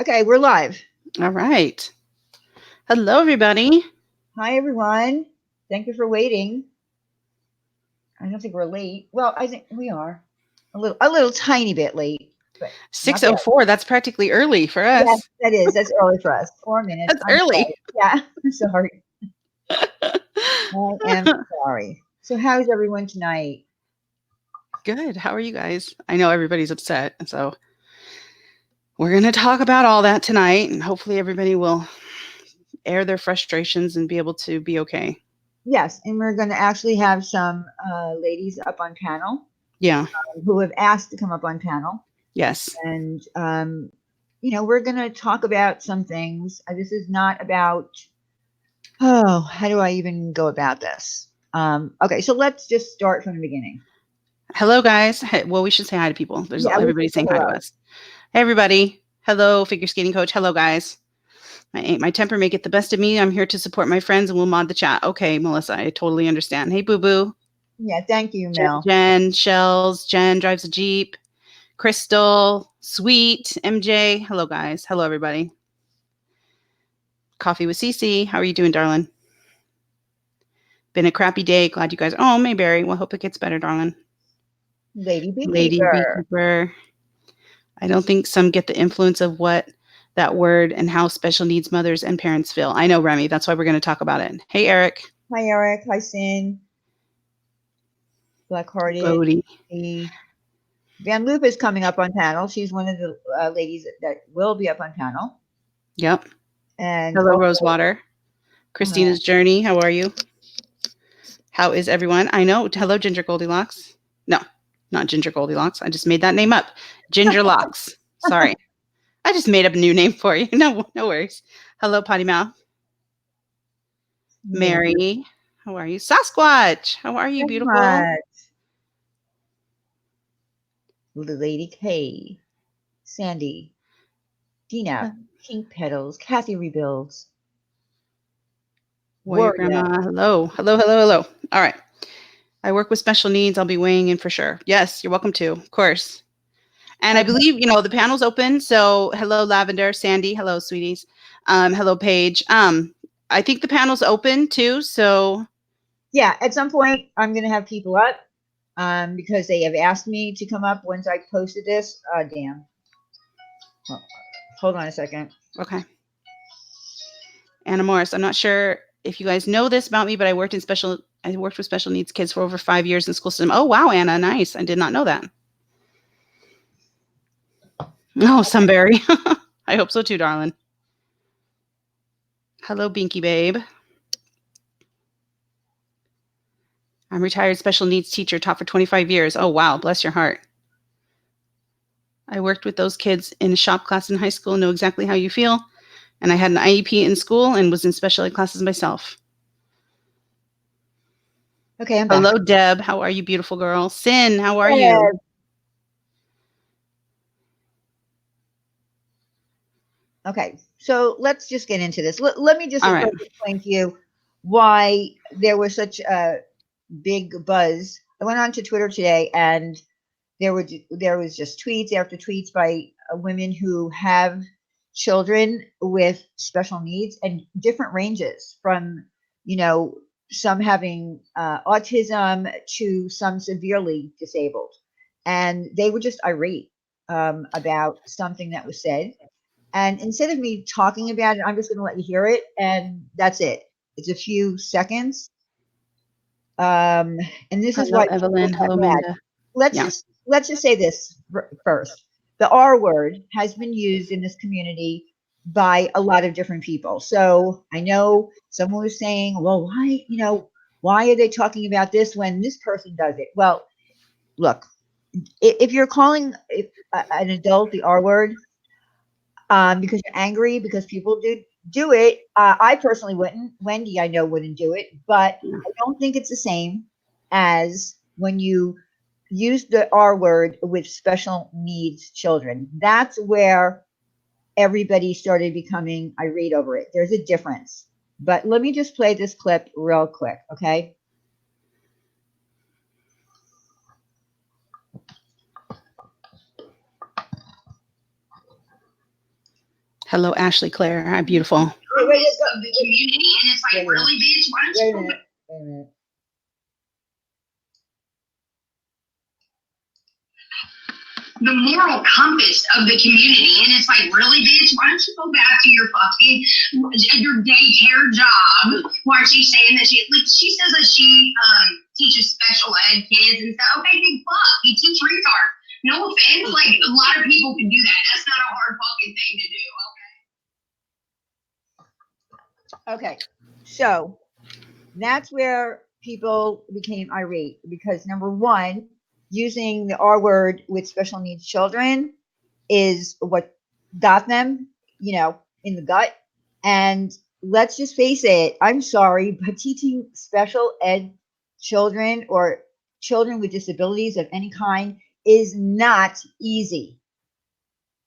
Okay, we're live. All right. Hello, everybody. Hi, everyone. Thank you for waiting. I don't think we're late. Well, I think we are a little tiny bit late, but not bad. 6:04. That's practically early for Yes, us. that is. That's early for us. 4 minutes. That's I'm sorry. early. Yeah, I'm sorry. I am sorry. So, how's everyone tonight? Good. How are you guys? I know everybody's upset. So we're going to talk about all that tonight. And hopefully everybody will air their frustrations and be able to be okay. Yes, and we're going to actually have some ladies up on panel Yeah. who have asked to come up on panel. Yes. And we're going to talk about some things. This is not about, oh, how do I even go about this? Okay, so let's just start from the beginning. Hello, guys. Well, we should say hi to people. There's Yeah, we everybody should say saying hi to hello. us. Hey, everybody. Hello, figure skating coach. Hello, guys. My temper may get the best of me. I'm here to support my friends and we'll mod the chat. Okay, Melissa, I totally understand. Hey, boo boo. Yeah, thank you, Mel. Jen, Shells, Jen drives a Jeep. Crystal, Sweet, MJ. Hello, guys. Hello, everybody. Coffee with Cece. How are you doing, darling? Been a crappy day. Glad you guys. Oh, Mayberry. Well, hope it gets better, darling. Lady Lady Beekeeper. Beekeeper. I don't think some get the influence of what that word and how special needs mothers and parents feel. I know, Remy. That's why we're going to talk about it. Hey, Eric. Hi, Eric. Hi, Sin. Blackhearted. Bodie. Van Loop is coming up on panel. She's one of the ladies that will be up on panel. Yep. And Hello, also, Rosewater. Christina's Journey. How are you? How is everyone? I know. Hello, Ginger Goldilocks. No, not Ginger Goldilocks. I just made that name up. Ginger Locks. Sorry. I just made up a new name for you. No worries. Hello, Potty Mouth. Mary. How are you? Sasquatch. How are you, beautiful? Lady K. Sandy. Dina. Pink Petals. Kathy Rebuilds. Warrior Grandma. Hello. Hello. All right. I work with special needs. I'll be weighing in for sure. Yes, you're welcome to. Of course. And I believe, the panel's open. So hello, Lavender, Sandy. Hello, sweeties. Hello, Paige. I think the panel's open too. So yeah, at some point I'm going to have people up because they have asked me to come up once I posted this. Damn. Oh, hold on a second. Okay. Anna Morris. I'm not sure if you guys know this about me, but I worked with special needs kids for over 5 years in the school system. Oh, wow, Anna. Nice. I did not know that. Oh, Sunbury. I hope so too, darling. Hello, Binky Babe. I'm retired special needs teacher, taught for 25 years. Oh, wow. Bless your heart. I worked with those kids in a shop class in high school, know exactly how you feel. And I had an IEP in school and was in special ed classes myself. Okay, I'm back. Hello, Deb. How are you, beautiful girl? Sin, how are you? Okay, so let's just get into this. Let me just explain to you why there was such a big buzz. I went on to Twitter today, and there was just tweets after tweets by women who have children with special needs and different ranges from, some having autism to some severely disabled. And they were just irate about something that was said. And instead of me talking about it, I'm just going to let you hear it, and that's it. It's a few seconds. And this is why Evelyn. Hello, Amanda. Let's just say this first. The R word has been used in this community by a lot of different people. So I know someone was saying, well, why are they talking about this when this person does it? Well, look, if you're calling an adult the R word, because you're angry because people do it. I personally wouldn't. Wendy, I know, wouldn't do it, but I don't think it's the same as when you use the R word with special needs children. That's where everybody started becoming irate over it. There's a difference. But let me just play this clip real quick, okay? Hello, Ashley Claire. Hi, beautiful. Wait, let's go. Of the community, and it's like, really, bitch, why don't you go back? Wait a minute. The moral compass of the community, and it's like, really, bitch, why don't you go back to your your daycare job? Why is she saying that she says that she teaches special ed kids and stuff? Okay, big fuck, you teach retard. No offense, like a lot of people can do that. That's not a hard fucking thing to do. Okay, so that's where people became irate because number one, using the R word with special needs children is what got them, in the gut. And let's just face it, I'm sorry, but teaching special ed children or children with disabilities of any kind is not easy.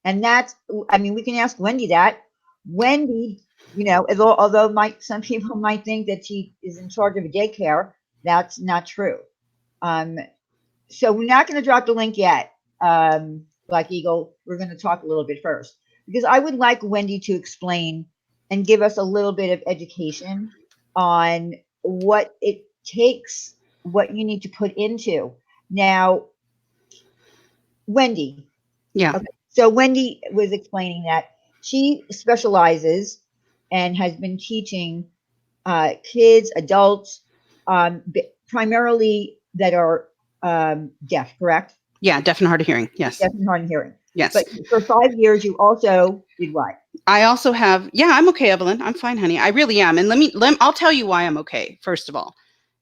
And we can ask Wendy that. Wendy, although some people might think that she is in charge of a daycare, that's not true. So we're not going to drop the link yet, Black Eagle. We're going to talk a little bit first because I would like Wendy to explain and give us a little bit of education on what it takes, what you need to put into. Now, Wendy. Yeah. Okay. So Wendy was explaining that she specializes and has been teaching kids, adults, primarily that are deaf, correct? Yeah, deaf and hard of hearing. Yes. Deaf and hard of hearing. Yes. But for 5 years, you also did what? I also have, I'm okay, Evelyn. I'm fine, honey. I really am. And I'll tell you why I'm okay. First of all,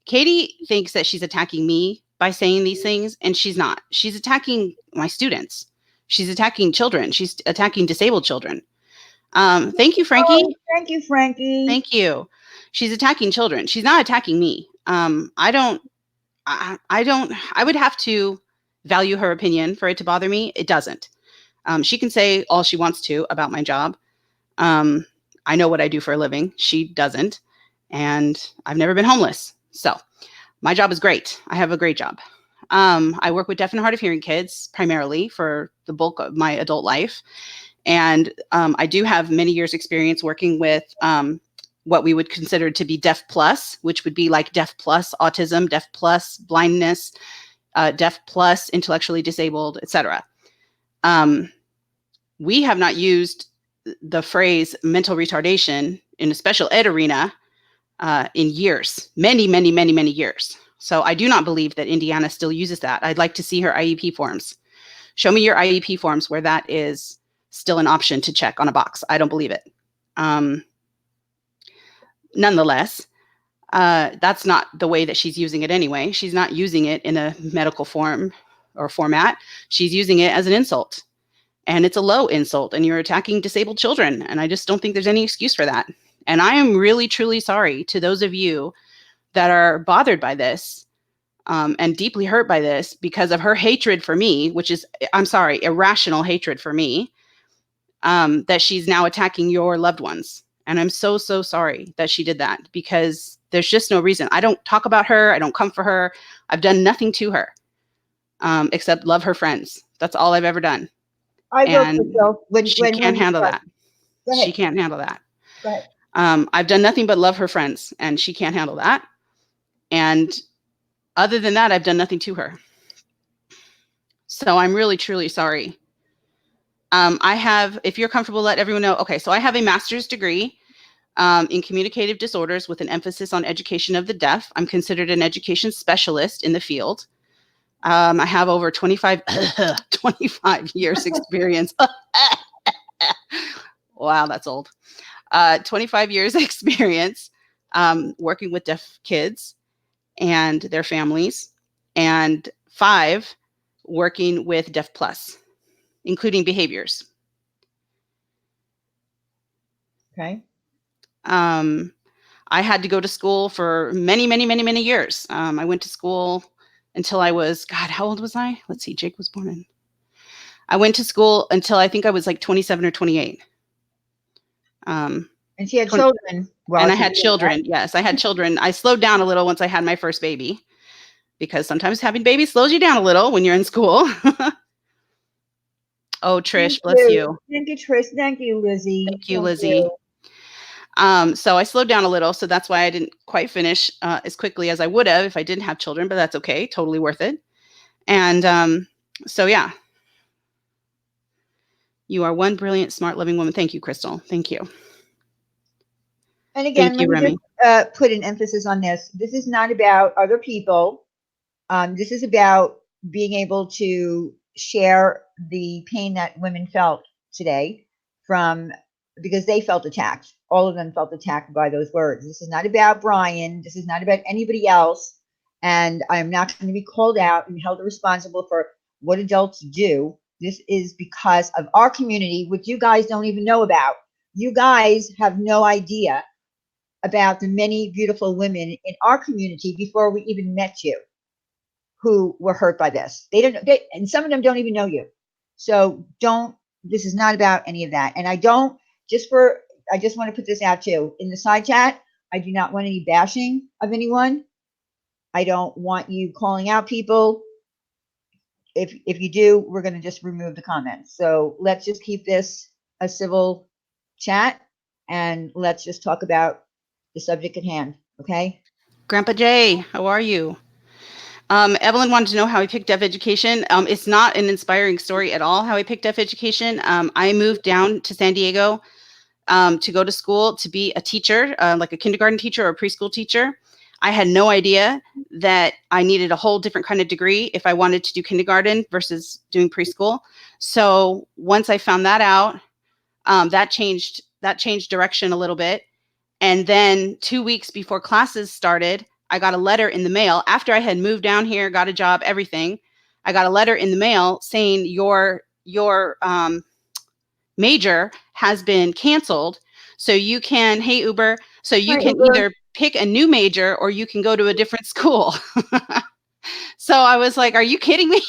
Katie thinks that she's attacking me by saying these things, and she's not. She's attacking my students. She's attacking children. She's attacking disabled children. Thank you, Frankie. Oh, thank you, Frankie. Thank you. She's attacking children. She's not attacking me. I would have to value her opinion for it to bother me. It doesn't. She can say all she wants to about my job. I know what I do for a living. She doesn't. And I've never been homeless. So my job is great. I have a great job. I work with deaf and hard of hearing kids primarily for the bulk of my adult life. And I do have many years experience working with what we would consider to be deaf plus, which would be like deaf plus autism, deaf plus blindness, deaf plus intellectually disabled, etc. We have not used the phrase mental retardation in a special ed arena in years, many, many, many, many years. So I do not believe that Indiana still uses that. I'd like to see her IEP forms. Show me your IEP forms where that is still an option to check on a box. I don't believe it. Nonetheless, that's not the way that she's using it anyway. She's not using it in a medical form or format. She's using it as an insult. And it's a low insult, and you're attacking disabled children. And I just don't think there's any excuse for that. And I am really, truly sorry to those of you that are bothered by this and deeply hurt by this because of her hatred for me, which is, I'm sorry, irrational hatred for me, that she's now attacking your loved ones. And I'm so, so sorry that she did that because there's just no reason. I don't talk about her. I don't come for her. I've done nothing to her except love her friends. That's all I've ever done. She can't handle that. She can't handle that. Go ahead. I've done nothing but love her friends, and she can't handle that. And other than that, I've done nothing to her. So I'm really, truly sorry. If you're comfortable, let everyone know. Okay, so I have a master's degree in communicative disorders with an emphasis on education of the deaf. I'm considered an education specialist in the field. I have over 25 years experience. Wow, that's old. 25 years experience working with deaf kids and their families, and 5 working with deaf plus, including behaviors. Okay. I had to go to school for many, many, many, many years. I went to school until I was, God, how old was I? Let's see, Jake was born in. I went to school until I think I was like 27 or 28. And she had children. And I had children. Yes, I had children. I slowed down a little once I had my first baby because sometimes having babies slows you down a little when you're in school. Oh, Trish, Thank bless you. you. Thank you, Trish. Thank you, Lizzie. Thank you, Thank Lizzie. you. So I slowed down a little, so that's why I didn't quite finish as quickly as I would have if I didn't have children, but that's okay. Totally worth it. And so, yeah. You are one brilliant, smart, loving woman. Thank you, Crystal. Thank you. And again, Thank you, let me Remy. just put an emphasis on this. This is not about other people. This is about being able to share the pain that women felt today because they felt attacked. All of them felt attacked by those words. This is not about Brian. This is not about anybody else. And I'm not going to be called out and held responsible for what adults do. This is because of our community, which you guys don't even know about. You guys have no idea about the many beautiful women in our community before we even met you who were hurt by this. And some of them don't even know you. So this is not about any of that. And I just want to put this out too. In the side chat, I do not want any bashing of anyone. I don't want you calling out people. If you do, we're going to just remove the comments. So let's just keep this a civil chat and let's just talk about the subject at hand. Okay. Grandpa Jay, how are you? Evelyn wanted to know how I picked deaf education. It's not an inspiring story at all, how I picked deaf education. I moved down to San Diego to go to school to be a teacher, like a kindergarten teacher or a preschool teacher. I had no idea that I needed a whole different kind of degree if I wanted to do kindergarten versus doing preschool. So once I found that out, that changed direction a little bit. And then 2 weeks before classes started, I got a letter in the mail after I had moved down here, got a job, everything. I got a letter in the mail saying your major has been canceled. So you can, hey, Uber, so you can either pick a new major or you can go to a different school. So I was like, are you kidding me?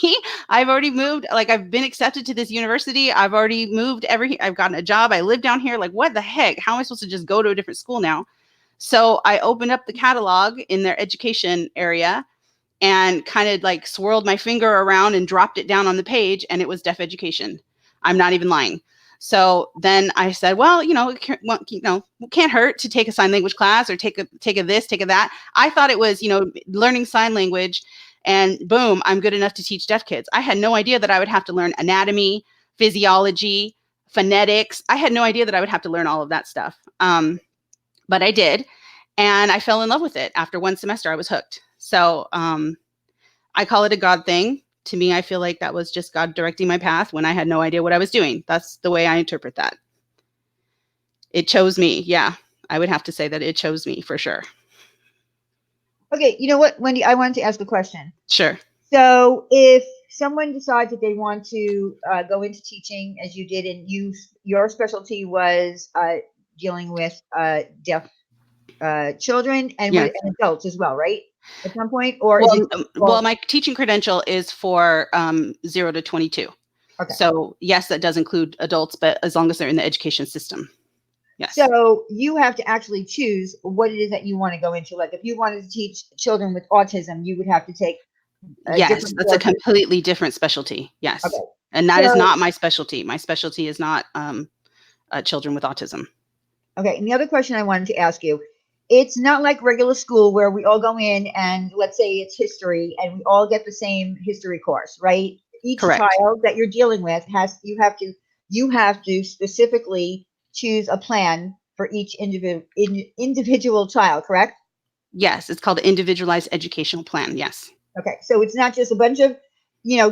I've already moved. Like, I've been accepted to this university. I've already moved I've gotten a job. I live down here. Like, what the heck? How am I supposed to just go to a different school now? So I opened up the catalog in their education area and kind of like swirled my finger around and dropped it down on the page, and it was deaf education. I'm not even lying. So then I said, well, it can't hurt to take a sign language class or take a this, take a that. I thought it was, learning sign language, and boom, I'm good enough to teach deaf kids. I had no idea that I would have to learn anatomy, physiology, phonetics. I had no idea that I would have to learn all of that stuff. But I did. And I fell in love with it. After one semester, I was hooked. So I call it a God thing. To me, I feel like that was just God directing my path when I had no idea what I was doing. That's the way I interpret that. It chose me. Yeah, I would have to say that it chose me for sure. Okay, you know what, Wendy? I wanted to ask a question. Sure. So if someone decides that they want to go into teaching, as you did, and your specialty was dealing with deaf children and, yes. and adults as well, right? At some point, or well, my teaching credential is for 0 to 22. Okay. So yes, that does include adults, but as long as they're in the education system. Yes. So you have to actually choose what it is that you want to go into. Like if you wanted to teach children with autism, you would have to take yes, that's a completely different specialty. Yes. Okay. And that is not my specialty. My specialty is not children with autism. Okay. And the other question I wanted to ask you, it's not like regular school where we all go in and let's say it's history and we all get the same history course, right? Each Correct. child that you're dealing with you have to specifically choose a plan for each individual child, correct? Yes, it's called the individualized educational plan. Yes. Okay, so it's not just a bunch of,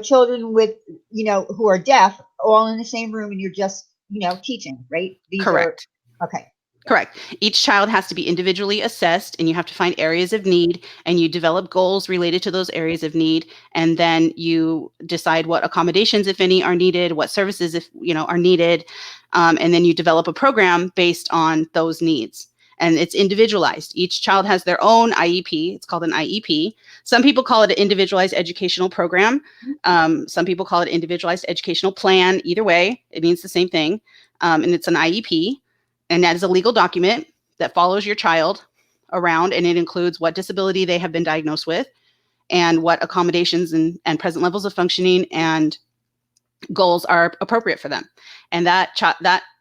children with, who are deaf all in the same room and you're just, teaching, right? Correct. Okay. Correct. Each child has to be individually assessed, and you have to find areas of need, and you develop goals related to those areas of need, and then you decide what accommodations, if any, are needed, what services, if are needed, and then you develop a program based on those needs. And it's individualized. Each child has their own IEP. It's called an IEP. Some people call it an individualized educational program. Some people call it individualized educational plan. Either way, it means the same thing, and it's an IEP. And that is a legal document that follows your child around, and it includes what disability they have been diagnosed with and what accommodations and present levels of functioning and goals are appropriate for them. And that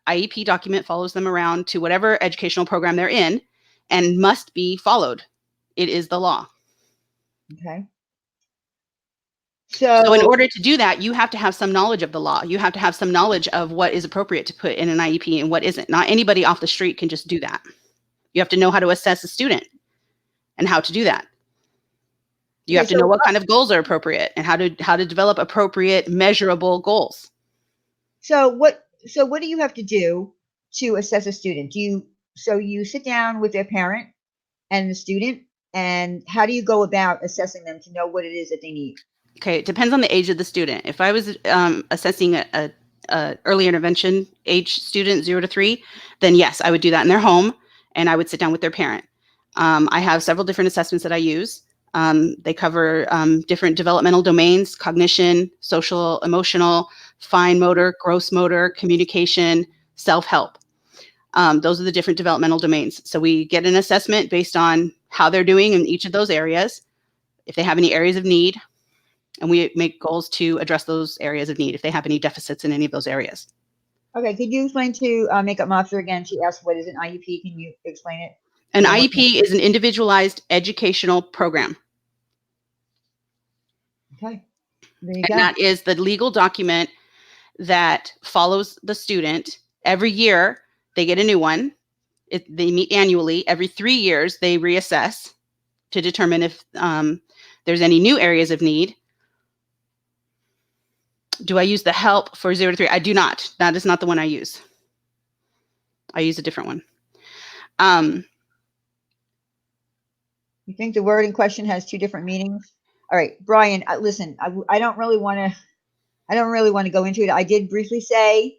IEP document follows them around to whatever educational program they're in and must be followed. It is the law. Okay. So in So order to do that, you have to have some knowledge of the law. You have to have some knowledge of what is appropriate to put in an IEP and what isn't. Not anybody off the street can just do that. You have to know how to assess a student and how to do that. You have to know what kind of goals are appropriate and how to develop appropriate measurable goals. So what do you have to do to assess a student? You sit down with their parent and the student, and how do you go about assessing them to know what it is that they need? Okay, it depends on the age of the student. If I was assessing a early intervention age student, 0 to 3, then yes, I would do that in their home, and I would sit down with their parent. I have several different assessments that I use. They cover different developmental domains: cognition, social, emotional, fine motor, gross motor, communication, self-help. Those are the different developmental domains. So we get an assessment based on how they're doing in each of those areas, if they have any areas of need, and we make goals to address those areas of need if they have any deficits in any of those areas. Okay, could you explain to Makeup Monster again? She asked, what is an IEP? Can you explain it? An IEP is an individualized educational program. Okay, there you go. And that is the legal document that follows the student. Every year, they get a new one. They meet annually. Every 3 years, they reassess to determine if there's any new areas of need. Do I use the help for 0 to 3? I do not. That is not the one I use. I use a different one. You think the word in question has 2 different meanings? All right, Brian, listen, I don't really want to go into it. I did briefly say,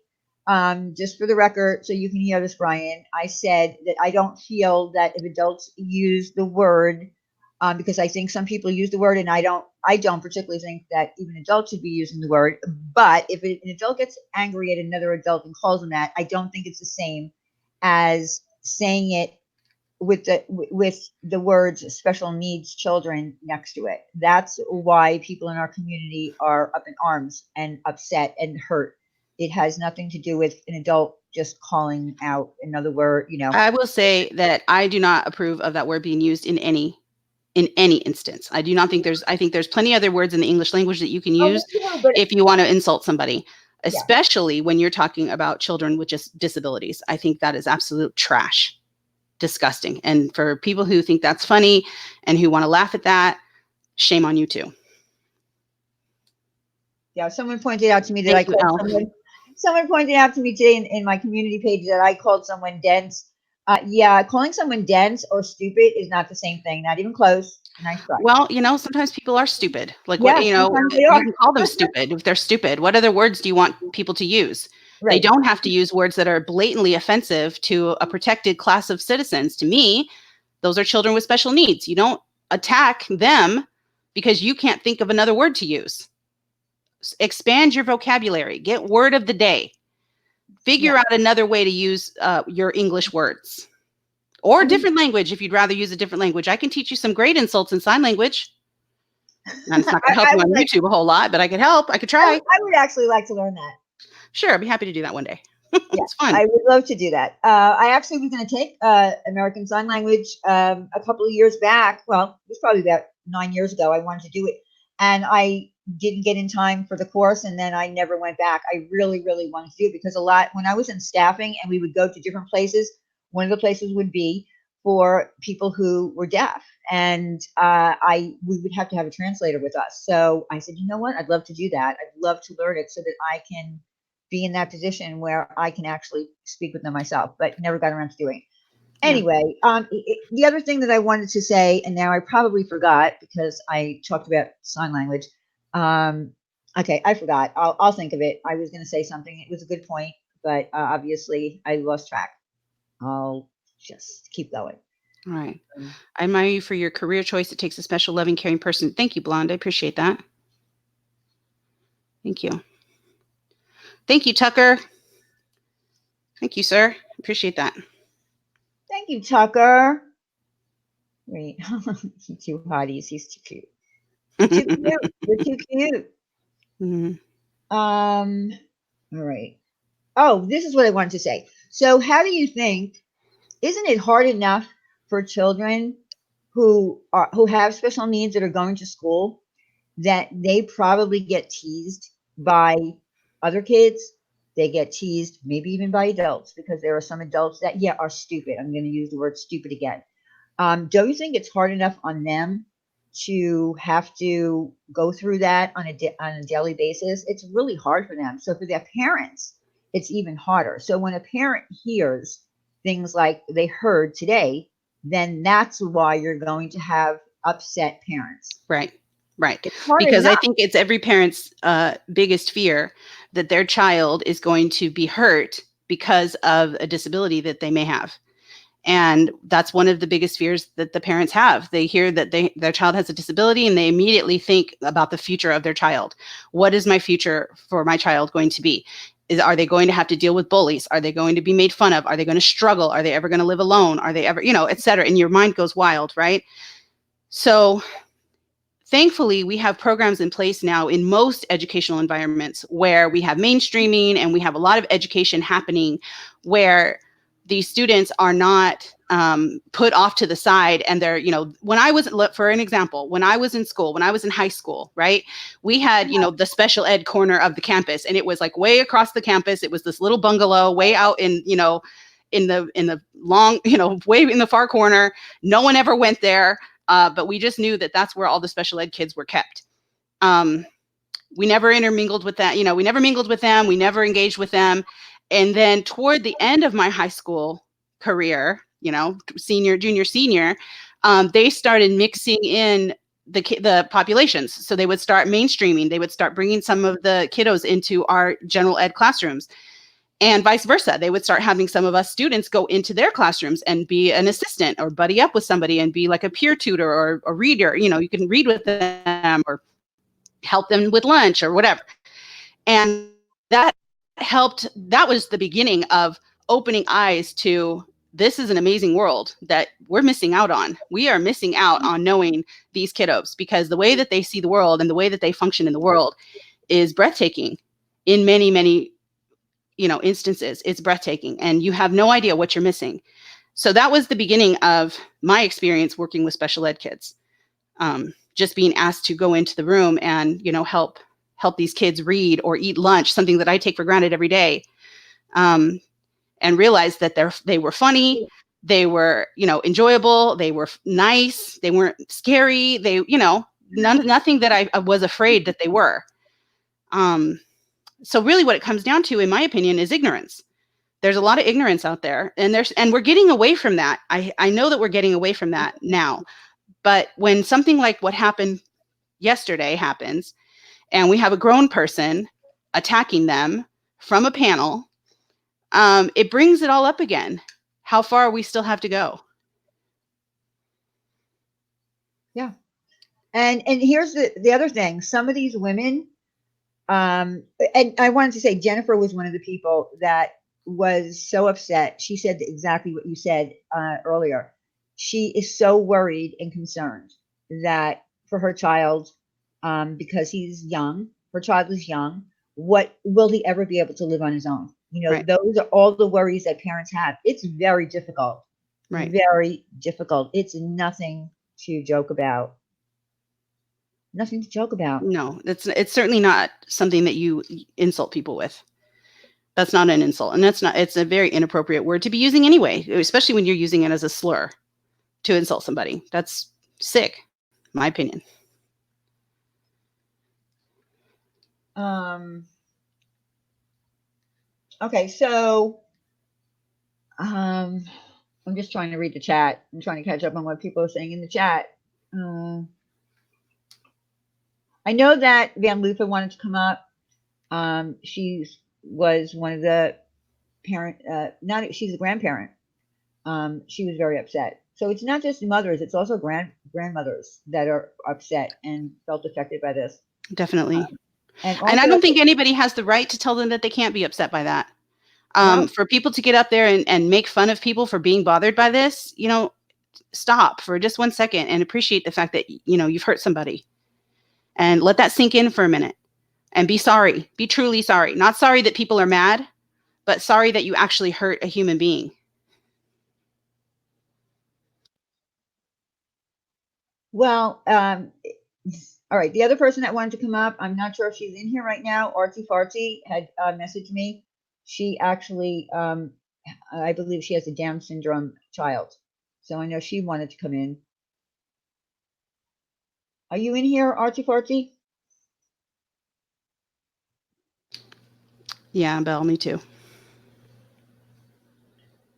just for the record, so you can hear this, Brian, I said that I don't feel that if adults use the word, because I think some people use the word, and I don't particularly think that even adults should be using the word. But if an adult gets angry at another adult and calls them that, I don't think it's the same as saying it with the words special needs children next to it. That's why people in our community are up in arms and upset and hurt. It has nothing to do with an adult just calling out another word, I will say that I do not approve of that word being used in any instance. I do not think I think there's plenty other words in the English language that you can use if you want to insult somebody, especially when you're talking about children with just disabilities. I think that is absolute trash. Disgusting. And for people who think that's funny and who want to laugh at that, shame on you too. Yeah, someone pointed out to me that someone pointed out to me today in my community page that I called someone dense. Yeah, calling someone dense or stupid is not the same thing, not even close. Nice try. Well, sometimes people are stupid. Like, Yeah, you can call them stupid if they're stupid. What other words do you want people to use? Right. They don't have to use words that are blatantly offensive to a protected class of citizens. To me, those are children with special needs. You don't attack them because you can't think of another word to use. Expand your vocabulary. Get word of the day. Figure out another way to use your English words. Or a different language if you'd rather use a different language. I can teach you some great insults in sign language. And it's not going to help you on YouTube a whole lot, but I could help. I could try. I would actually like to learn that. Sure, I'd be happy to do that one day. It's fun. I would love to do that. I actually was going to take American Sign Language a couple of years back. Well, it was probably about 9 years ago. I wanted to do it, and I didn't get in time for the course, and then I never went back. I really, really wanted to do it because when I was in staffing and we would go to different places, one of the places would be for people who were deaf, and we would have to have a translator with us. So I said, you know what? I'd love to do that. I'd love to learn it so that I can be in that position where I can actually speak with them myself, but never got around to doing it. Anyway, the other thing that I wanted to say, and now I probably forgot because I talked about sign language. Okay, I forgot. I'll think of it. I was going to say something. It was a good point, but obviously I lost track. I'll just keep going. All right. I admire you for your career choice. It takes a special, loving, caring person. Thank you, Blonde. I appreciate that. Thank you. Thank you, Tucker. Thank you, sir. Appreciate that. Thank you, Tucker. Wait, you two hotties. He's too cute. You're too cute. You're too cute. Mm-hmm. All right. Oh, this is what I wanted to say. So, how do you think? Isn't it hard enough for children who have special needs that are going to school that they probably get teased by other kids? They get teased, maybe even by adults, because there are some adults that, yeah, are stupid. I'm going to use the word stupid again. Don't you think it's hard enough on them to have to go through that on a daily basis? It's really hard for them. So for their parents, it's even harder. So when a parent hears things like they heard today, then that's why you're going to have upset parents. Right. Right. It's hard Because I enough. think it's every parent's biggest fear that their child is going to be hurt because of a disability that they may have. And that's one of the biggest fears that the parents have. They hear that their child has a disability and they immediately think about the future of their child. What is my future for my child going to be? Are they going to have to deal with bullies? Are they going to be made fun of? Are they going to struggle? Are they ever going to live alone? Are they ever, et cetera? And your mind goes wild, right? So thankfully, we have programs in place now in most educational environments where we have mainstreaming and we have a lot of education happening where these students are not put off to the side. And they're, when I was, for an example, when I was in school, when I was in high school, right, we had, the special ed corner of the campus, and it was like way across the campus. It was this little bungalow way out in the long, way in the far corner. No one ever went there. But we just knew that that's where all the special ed kids were kept. We never intermingled with that. We never mingled with them. We never engaged with them. And then toward the end of my high school career, senior, junior, senior, they started mixing in the populations. So they would start mainstreaming. They would start bringing some of the kiddos into our general ed classrooms. And vice versa. They would start having some of us students go into their classrooms and be an assistant or buddy up with somebody and be like a peer tutor or a reader. You can read with them or help them with lunch or whatever. And that helped. That was the beginning of opening eyes to this is an amazing world that we're missing out on. We are missing out on knowing these kiddos because the way that they see the world and the way that they function in the world is breathtaking in many, many instances. It's breathtaking and you have no idea what you're missing. So that was the beginning of my experience working with special ed kids. Just being asked to go into the room and, help these kids read or eat lunch, something that I take for granted every day. And realize that they were funny. They were, enjoyable. They were nice. They weren't scary. They, nothing that I was afraid that they were. So really what it comes down to, in my opinion, is ignorance. There's a lot of ignorance out there and we're getting away from that. I know that we're getting away from that now, but when something like what happened yesterday happens and we have a grown person attacking them from a panel, it brings it all up again. How far we still have to go. Yeah. And here's the other thing. Some of these women, and I wanted to say Jennifer was one of the people that was so upset. She said exactly what you said earlier. She is so worried and concerned that for her child, because he's young, her child is young, what will he ever be able to live on his own? Right. Those are all the worries that parents have. It's very difficult. Right. Very difficult. It's nothing to joke about. Nothing to joke about. No, it's certainly not something that you insult people with. That's not an insult. And it's a very inappropriate word to be using anyway, especially when you're using it as a slur to insult somebody. That's sick, in my opinion. Okay, so I'm just trying to read the chat. I'm trying to catch up on what people are saying in the chat. I know that Van Luther wanted to come up. She was one of the parent. She's a grandparent. She was very upset. So it's not just mothers; it's also grandmothers that are upset and felt affected by this. Definitely. And I don't think anybody has the right to tell them that they can't be upset by that. No. For people to get up there and make fun of people for being bothered by this, stop for just 1 second and appreciate the fact that, you've hurt somebody and let that sink in for a minute and be sorry. Be truly sorry. Not sorry that people are mad, but sorry that you actually hurt a human being. Well, all right. The other person that wanted to come up, I'm not sure if she's in here right now. Artsy Fartsy had messaged me. She actually, I believe she has a Down syndrome child. So I know she wanted to come in. Are you in here, Artsy Fartsy? Yeah, Belle, me too.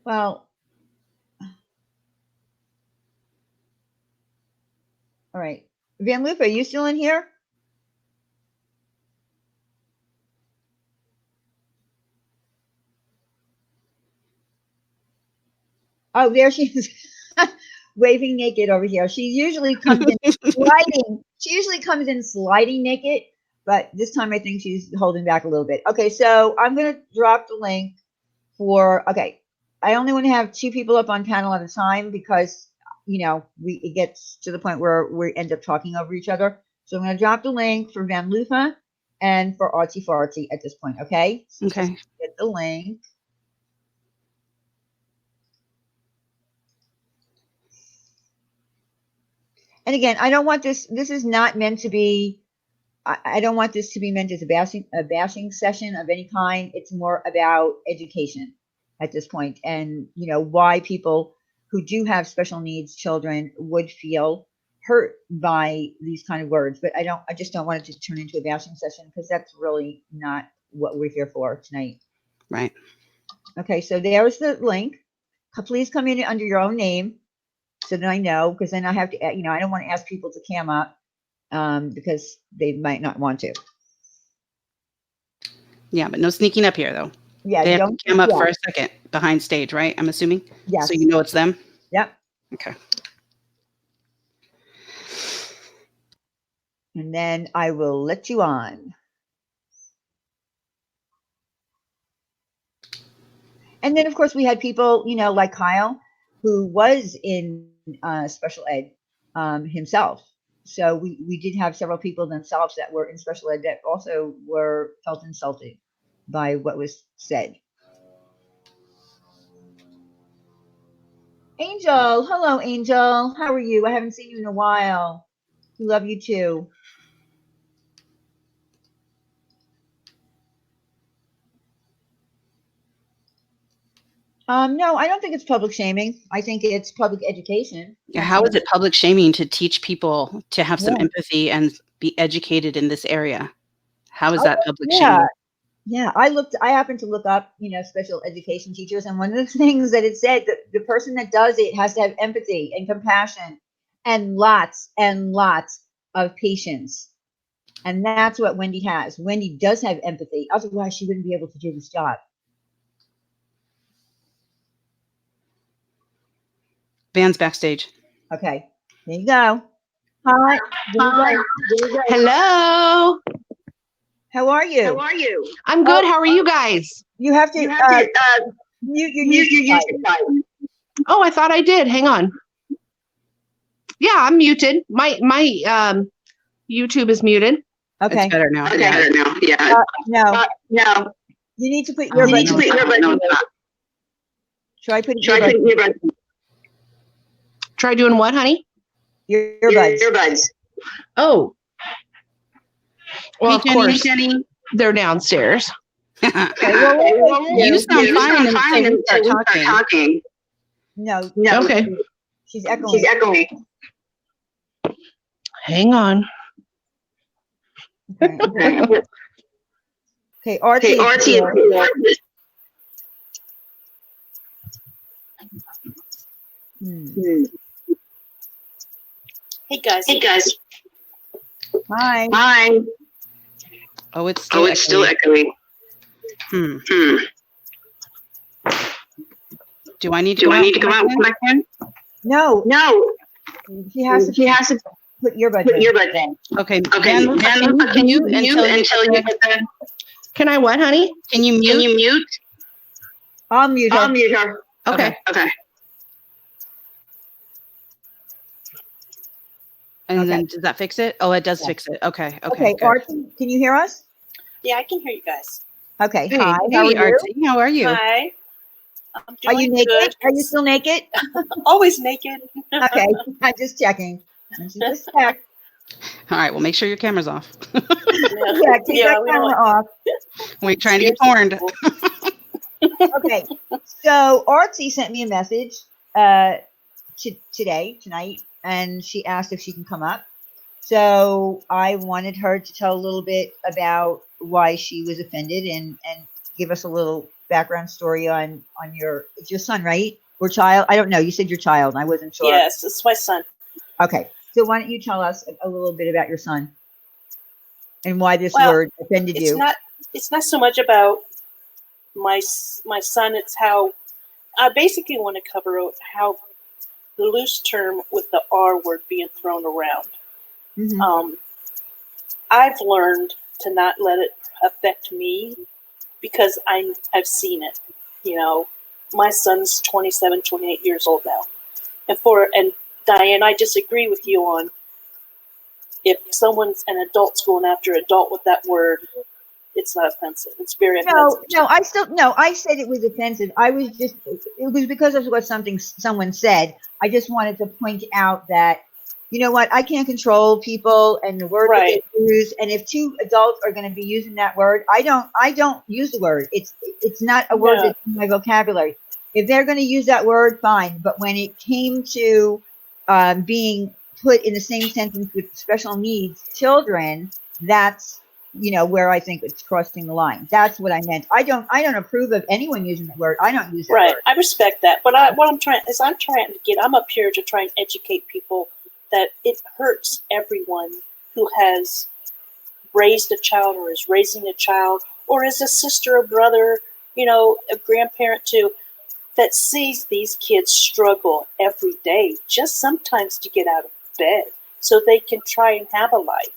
Well, all right. Van Loof, are you still in here? Oh, there she is, waving naked over here. She usually comes in sliding. She usually comes in sliding naked, but this time I think she's holding back a little bit. Okay, so I'm going to drop the link for, okay, I only want to have 2 people up on panel at a time because, you know, it gets to the point where we end up talking over each other. So I'm going to drop the link for Van Lufa and for Artsy Fartsy at this point, okay? So Okay. just get the link. And again, I don't want this is not meant to be, I don't want this to be meant as a bashing session of any kind. It's more about education at this point, and you know why people who do have special needs children would feel hurt by these kind of words. But I just don't want it to turn into a bashing session because that's really not what we're here for tonight. Right. Okay, so there's the link. Please come in under your own name so that I know, because then I have to, you know, I don't want to ask people to cam up because they might not want to. Yeah, but no sneaking up here, though. Yeah, They have don't to cam up for a second behind stage, right? I'm assuming? Yes. So you know it's them? Yep. Okay. And then I will let you on. And then, of course, we had people, you know, like Kyle, who was in special ed himself. So we did have several people themselves that were in special ed that also felt insulted by what was said. Angel, hello, Angel. How are you? I haven't seen you in a while. Love you too. No, I don't think it's public shaming. I think it's public education. Yeah, how is it public shaming to teach people to have some empathy and be educated in this area? How is that public shaming? Yeah, I happened to look up, you know, special education teachers, and one of the things that it said that the person that does it has to have empathy and compassion and lots of patience. And that's what Wendy has. Wendy does have empathy. Otherwise, she wouldn't be able to do this job. Van's backstage. Okay, there you go. Hi. Hello. How are you? How are you? I'm good. How are you guys? You have to mute your YouTube side. Oh, I thought I did. Hang on. Yeah, I'm muted. My YouTube is muted. Okay. It's better now. Okay, better now. Yeah. No. No. You need to put your You need to put your button. Try putting Try your putting your button. Try doing what, honey? earbuds. Earbuds. Oh. Well, Hey, of Jenny. course, Jenny. They're downstairs. Okay, well, You sound fine until we start talking. No. Okay. She's echoing. She's echoing. Hang on. Okay, Okay, Archie. Hey guys. Hi. Hi. Oh, it's still echoing. Do I need to come out with my phone? No. He has to put earbuds in. Okay. Okay. Then can you until you get the. Can I what, honey? Can you mute? I'll mute her. Okay. Okay. And then does that fix it? Oh, it does fix it. Okay. Okay, Good. Archie, can you hear us? Yeah, I can hear you guys. Okay. Hey, Hi. How hey, are you? Artsy. How are you? Hi. I'm Are you doing naked? good. Are you still naked? Always naked. Okay. I'm just checking. This is just check. All right. Well, make sure your camera's off. Yeah, keep that we don't camera off. We're trying to get scare porned. people. Okay. So Artsy sent me a message tonight, and she asked if she can come up. So I wanted her to tell a little bit about why she was offended and give us a little background story on it's your son, right? Or child? I don't know. You said your child. I wasn't sure. Yes, it's my son. Okay. So why don't you tell us a little bit about your son and why this Well, word offended you? It's not so much about my son. It's how I basically want to cover out how the loose term with the R word being thrown around. Mm-hmm. I've learned to not let it affect me because I've seen it. You know, my son's 27, 28 years old now. And Diane, I disagree with you on if someone's an adult's going after adult with that word, it's not offensive. It's very offensive. I said it was offensive. It was because of what someone said. I just wanted to point out that, you know what, I can't control people and the word that they use. And if two adults are going to be using that word, I don't use the word. It's not a word that's in my vocabulary. If they're going to use that word, fine. But when it came to being put in the same sentence with special needs children, that's, you know, where I think it's crossing the line. That's what I meant. I don't approve of anyone using that word. I don't use that word. I respect that. But I'm trying to I'm up here to try and educate people that it hurts everyone who has raised a child or is raising a child or is a sister or brother, you know, a grandparent too, that sees these kids struggle every day, just sometimes to get out of bed so they can try and have a life.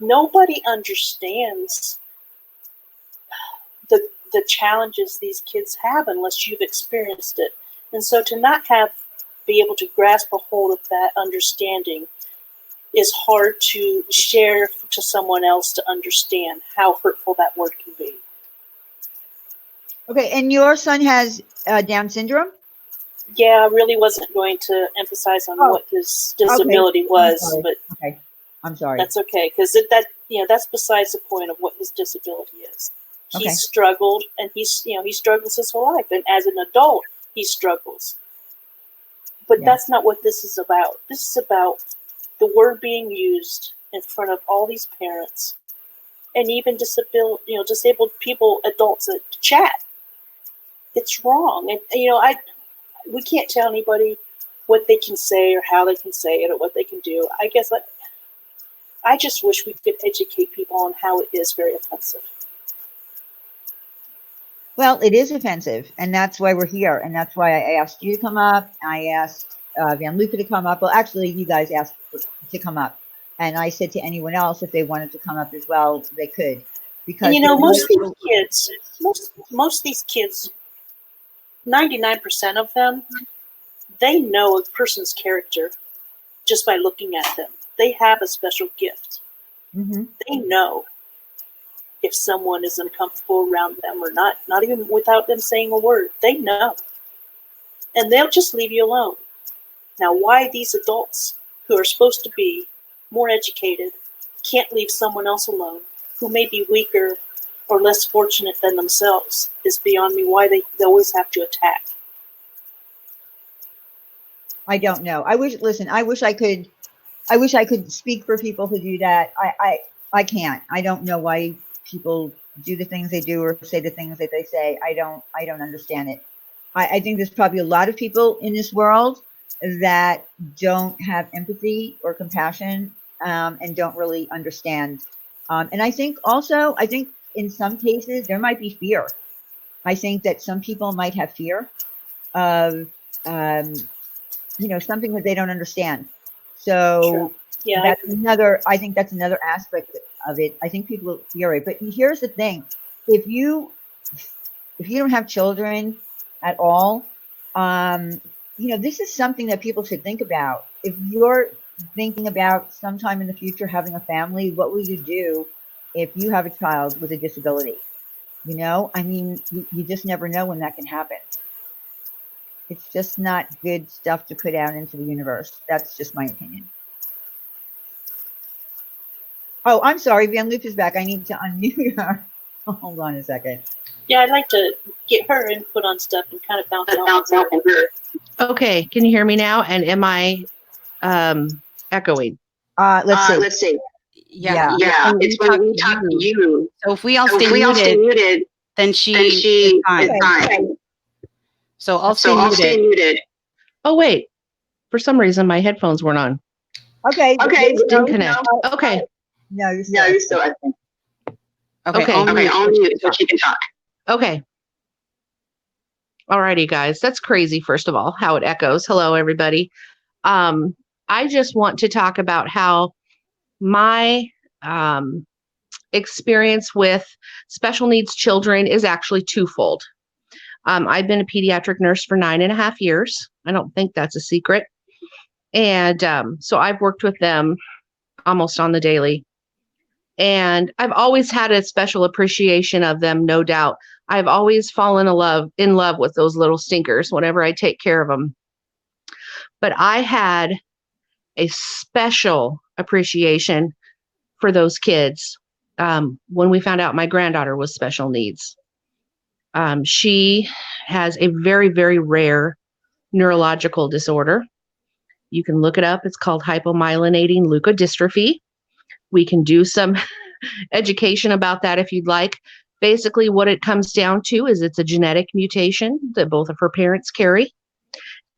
Nobody understands the challenges these kids have unless you've experienced it. And so to not be able to grasp a hold of that understanding is hard to share to someone else to understand how hurtful that word can be. Okay, and your son has Down syndrome? Yeah, I really wasn't going to emphasize on what his disability was, but okay, I'm sorry. That's okay, because that's besides the point of what his disability is. He struggled, and he struggles his whole life, and as an adult, he struggles. But that's not what this is about. This is about the word being used in front of all these parents, and even disabled people, adults that chat. It's wrong, and we can't tell anybody what they can say or how they can say it or what they can do. I guess I just wish we could educate people on how it is very offensive. Well, it is offensive, and that's why we're here, and that's why I asked you to come up. I asked Van Luca to come up. Well, actually, you guys asked to come up, and I said to anyone else if they wanted to come up as well, they could. Because most of these kids, 99% of them, they know a person's character just by looking at them. They have a special gift. Mm-hmm. They know if someone is uncomfortable around them or not even without them saying a word. They know. And they'll just leave you alone. Now, why these adults who are supposed to be more educated can't leave someone else alone who may be weaker or less fortunate than themselves is beyond me. Why they always have to attack. I don't know. I wish I could speak for people who do that. I can't. I don't know why people do the things they do or say the things that they say. I don't understand it. I think there's probably a lot of people in this world that don't have empathy or compassion and don't really understand. And I think in some cases there might be fear. I think that some people might have fear of something that they don't understand. So I think that's another aspect of it. I think people fear it. But here's the thing. If you don't have children at all, this is something that people should think about. If you're thinking about sometime in the future having a family, what will you do if you have a child with a disability. You know, I mean, you just never know when that can happen. It's just not good stuff to put out into the universe. That's just my opinion. Oh, I'm sorry. Van Loop is back. I need to unmute her. Hold on a second. Yeah, I'd like to get her input on stuff and kind of bounce off of her. Okay, can you hear me now? And am I echoing? Let's see. Yeah. Yeah, It's when we talk to you. So if we all stay muted, then she is fine. So I'll stay muted. Oh, wait. For some reason, my headphones weren't on. Okay. Didn't connect. Okay. No, you're still. Okay. Okay. I'll mute so she can talk. Okay. Alrighty, guys. That's crazy, first of all, how it echoes. Hello, everybody. I just want to talk about how my experience with special needs children is actually twofold. I've been a pediatric nurse for 9.5 years. I don't think that's a secret. And so I've worked with them almost on the daily. And I've always had a special appreciation of them, no doubt. I've always fallen in love with those little stinkers whenever I take care of them. But I had a special appreciation for those kids when we found out my granddaughter was special needs. She has a very, very rare neurological disorder. You can look it up. It's called hypomyelinating leukodystrophy. We can do some education about that if you'd like. Basically, what it comes down to is it's a genetic mutation that both of her parents carry.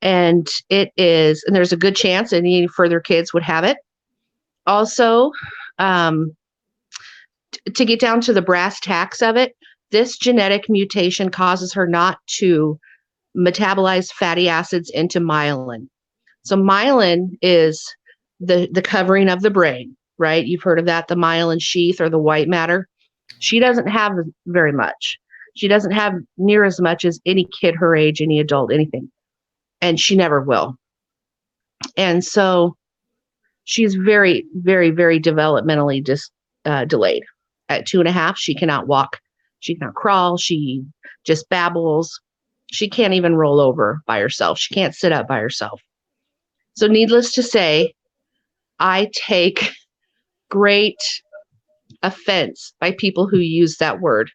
And there's a good chance any further kids would have it. Also, to get down to the brass tacks of it, this genetic mutation causes her not to metabolize fatty acids into myelin. So myelin is the covering of the brain, right? You've heard of that, the myelin sheath or the white matter. She doesn't have very much. She doesn't have near as much as any kid her age, any adult, anything. And she never will. And so she's very, very, very developmentally delayed. At 2.5, she cannot walk. She cannot crawl. She just babbles. She can't even roll over by herself. She can't sit up by herself. So needless to say, I take great offense by people who use that word.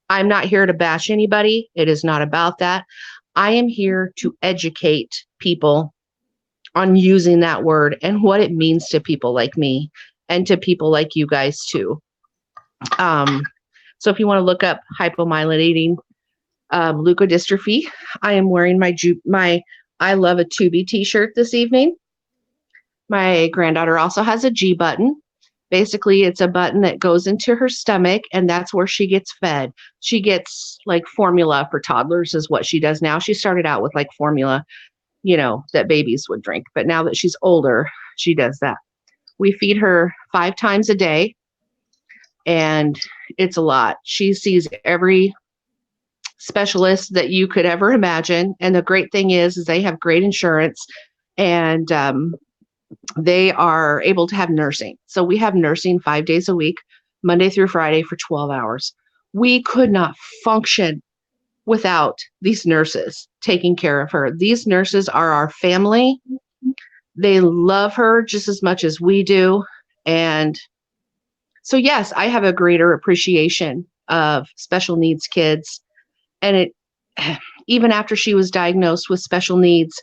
I'm not here to bash anybody. It is not about that. I am here to educate people on using that word and what it means to people like me and to people like you guys too. So if you want to look up hypomyelinating leukodystrophy, I am wearing my I Love a Tubi t-shirt this evening. My granddaughter also has a G button. Basically, it's a button that goes into her stomach, and that's where she gets fed. She gets like formula for toddlers is what she does now. She started out with like formula, that babies would drink. But now that she's older, she does that. We feed her 5 times a day, and it's a lot. She sees every specialist that you could ever imagine. And the great thing is they have great insurance, and they are able to have nursing. So we have nursing 5 days a week, Monday through Friday for 12 hours. We could not function without these nurses taking care of her. These nurses are our family. They love her just as much as we do. And so, yes, I have a greater appreciation of special needs kids. And even after she was diagnosed with special needs,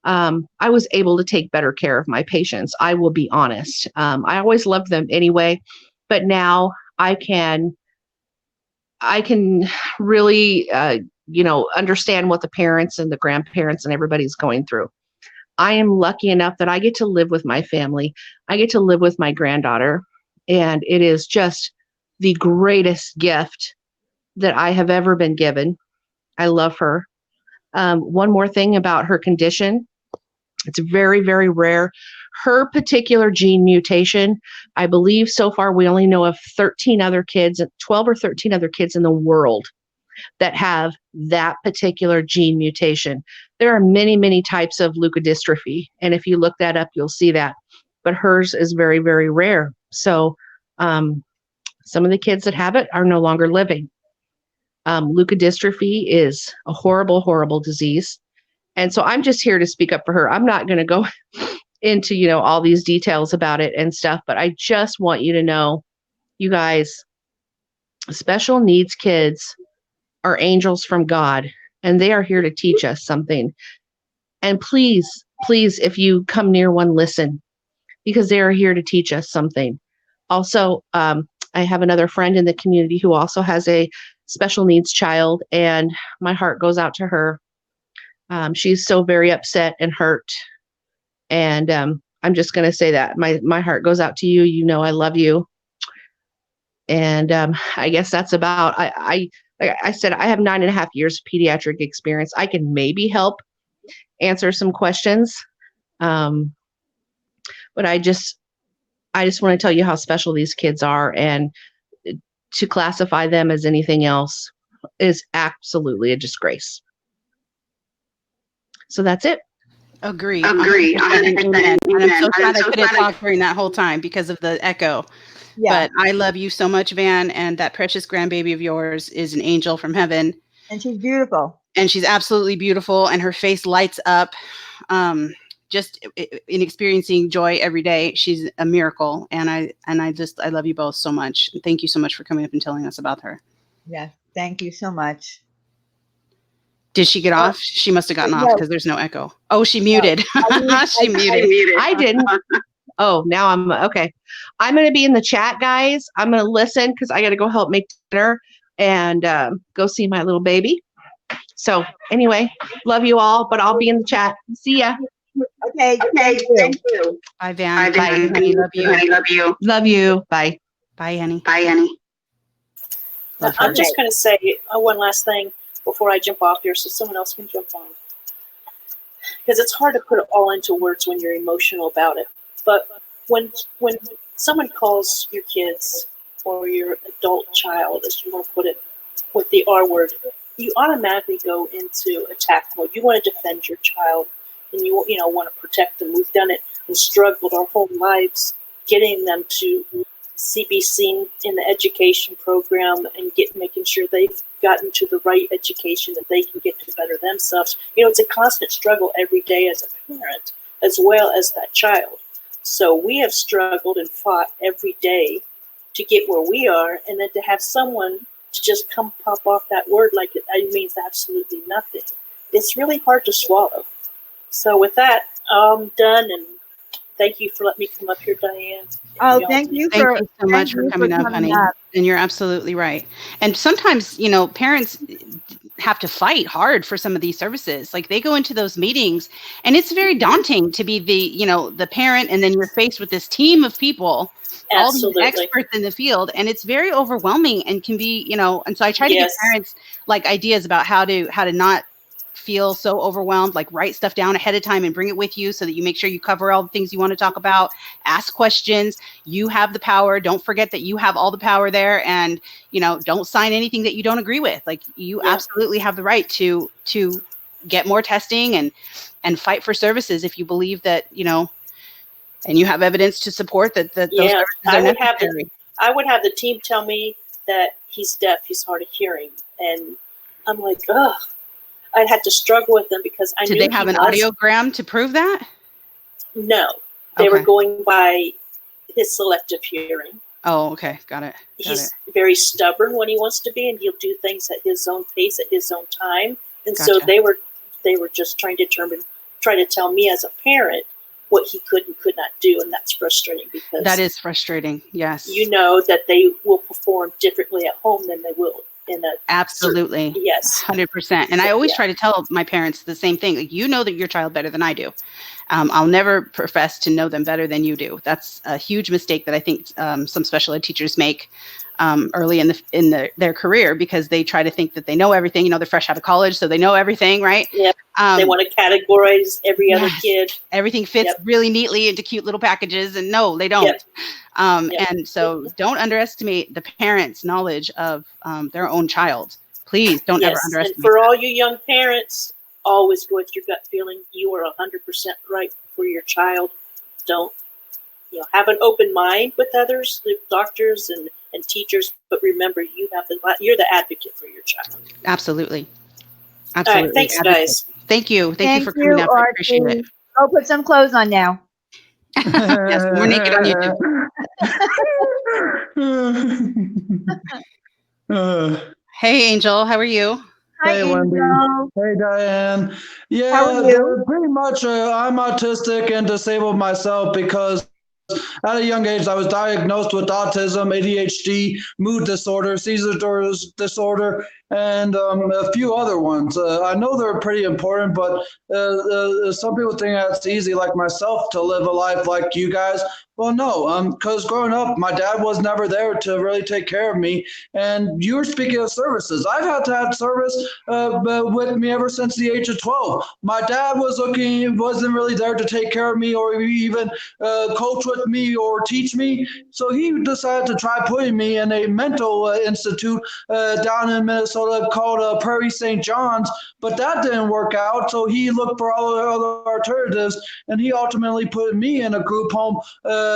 I was able to take better care of my patients. I will be honest. I always loved them anyway, but now I can really, understand what the parents and the grandparents and everybody's going through. I am lucky enough that I get to live with my family. I get to live with my granddaughter, and it is just the greatest gift that I have ever been given. I love her. One more thing about her condition. It's very, very rare. Her particular gene mutation, I believe so far we only know of 12 or 13 other kids in the world that have that particular gene mutation. There are many, many types of leukodystrophy. And if you look that up, you'll see that. But hers is very, very rare. So Some of the kids that have it are no longer living. Leukodystrophy is a horrible, horrible disease. And so I'm just here to speak up for her. I'm not going to go into, all these details about it and stuff, but I just want you to know, you guys, special needs kids are angels from God, and they are here to teach us something. And please, please, if you come near one, listen, because they are here to teach us something. Also, I have another friend in the community who also has a special needs child, and my heart goes out to her. She's so very upset and hurt. And I'm just going to say that my heart goes out to you. I love you. And I guess that's about, like I said, I have 9.5 years of pediatric experience. I can maybe help answer some questions. But I just want to tell you how special these kids are, and to classify them as anything else is absolutely a disgrace. So that's it. Agree. 100%, And amen. And I'm so I'm glad I so couldn't glad talk during that whole time because of the echo. Yeah. But I love you so much, Van, and that precious grandbaby of yours is an angel from heaven. And she's beautiful. And she's absolutely beautiful, and her face lights up. Just in experiencing joy every day, she's a miracle. And I love you both so much. Thank you so much for coming up and telling us about her. Yeah. Thank you so much. Did she get off? She must have gotten off no. because there's no echo. Oh, she muted. She muted. I didn't. Oh, now I'm okay. I'm going to be in the chat, guys. I'm going to listen because I got to go help make dinner and go see my little baby. So anyway, love you all, but I'll be in the chat. See ya. Okay. Thank you. Bye, Van. Bye, Honey. Love you. I love you. Love you. Bye. Bye, honey. Bye, Annie. Love I'm her. just going to say one last thing before I jump off here so someone else can jump on. Because it's hard to put it all into words when you're emotional about it. But when someone calls your kids or your adult child, as you want to put it, with the R word, you automatically go into attack mode. You want to defend your child, and you want to protect them. We've done it and struggled our whole lives getting them to be seen in the education program and making sure they've gotten to the right education that they can get to better themselves. It's a constant struggle every day as a parent as well as that child. So we have struggled and fought every day to get where we are, and then to have someone to just come pop off that word like it means absolutely nothing. It's really hard to swallow. So with that, I'm done, and thank you for letting me come up here, Diane. Oh, thank you so much for coming up, honey. And you're absolutely right. And sometimes, parents have to fight hard for some of these services. Like they go into those meetings and it's very daunting to be the parent, and then you're faced with this team of people, Absolutely. all these experts in the field, and it's very overwhelming and can be, and so I try to give parents like ideas about how to not feel so overwhelmed. Like write stuff down ahead of time and bring it with you so that you make sure you cover all the things you want to talk about. Ask questions. You have the power. Don't forget that you have all the power there, and don't sign anything that you don't agree with. Like you absolutely have the right to get more testing and fight for services if you believe that and you have evidence to support that those services are necessary. I would have the team tell me that he's deaf, he's hard of hearing, and I'm like, ugh. I'd have to struggle with them because I knew Did they have an audiogram to prove that? No, they were going by his selective hearing. Oh, okay, got it. He's very stubborn when he wants to be, and he'll do things at his own pace, at his own time. And so they were just trying to tell me as a parent what he could and could not do, and that's frustrating because that is frustrating. Yes, that they will perform differently at home than they will. Absolutely. Yes. 100%. And I always try to tell my parents the same thing. Like, that your child better than I do. I'll never profess to know them better than you do. That's a huge mistake that I think some special ed teachers make early in their career, because they try to think that they know everything. They're fresh out of college, so they know everything, right? Yeah. They want to categorize every other kid. Everything fits really neatly into cute little packages, and no, they don't. And so don't underestimate the parents' knowledge of their own child. Please don't ever underestimate. And for all you young parents, always go with your gut feeling. You are 100% right for your child. Don't, have an open mind with others, the doctors and and teachers. But remember, you're the advocate for your child. Absolutely. All Absolutely. right, thanks, Advocate. guys. Thank you. Thank you for coming up. I appreciate it. Go put some clothes on now. Yes, more naked on YouTube. Hey, Angel, how are you? Hi, Hey, Angel. Wendy. Hey, Diane. How Yeah, are you? pretty much I'm autistic and disabled myself because at a young age I was diagnosed with autism, ADHD, mood disorder, seizure disorder, and a few other ones. I know they're pretty important, but some people think that's easy, like myself, to live a life like you guys. Well, no, because growing up, my dad was never there to really take care of me. And you were speaking of services. I've had to have service with me ever since the age of 12. My dad wasn't really there to take care of me or even coach with me or teach me. So he decided to try putting me in a mental institute down in Minnesota called Prairie St. John's, but that didn't work out. So he looked for all the other alternatives, and he ultimately put me in a group home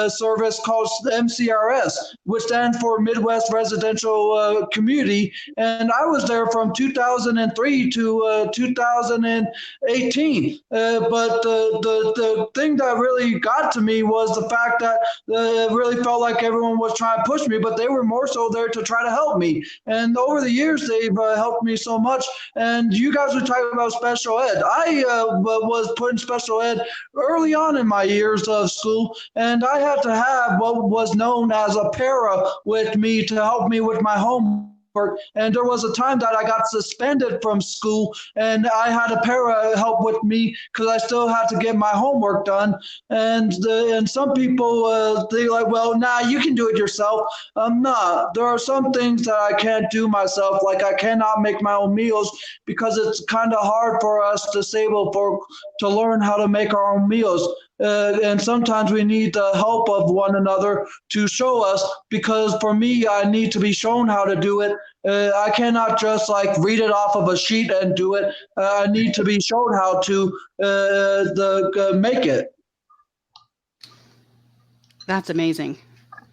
service called MCRS, which stands for Midwest Residential Community. And I was there from 2003 to 2018. But the thing that really got to me was the fact that it really felt like everyone was trying to push me, but they were more so there to try to help me. And over the years, they've helped me so much. And you guys were talking about special ed. I was put in special ed early on in my years of school, and I had to have what was known as a para with me to help me with my homework. And there was a time that I got suspended from school, and I had a para help with me because I still had to get my homework done. And some people they like, well, nah, you can do it yourself. Nah, there are some things that I can't do myself, like I cannot make my own meals because it's kind of hard for us disabled folk to learn how to make our own meals. And sometimes we need the help of one another to show us, because for me, I need to be shown how to do it. I cannot just like read it off of a sheet and do it. I need to be shown how to make it. That's amazing.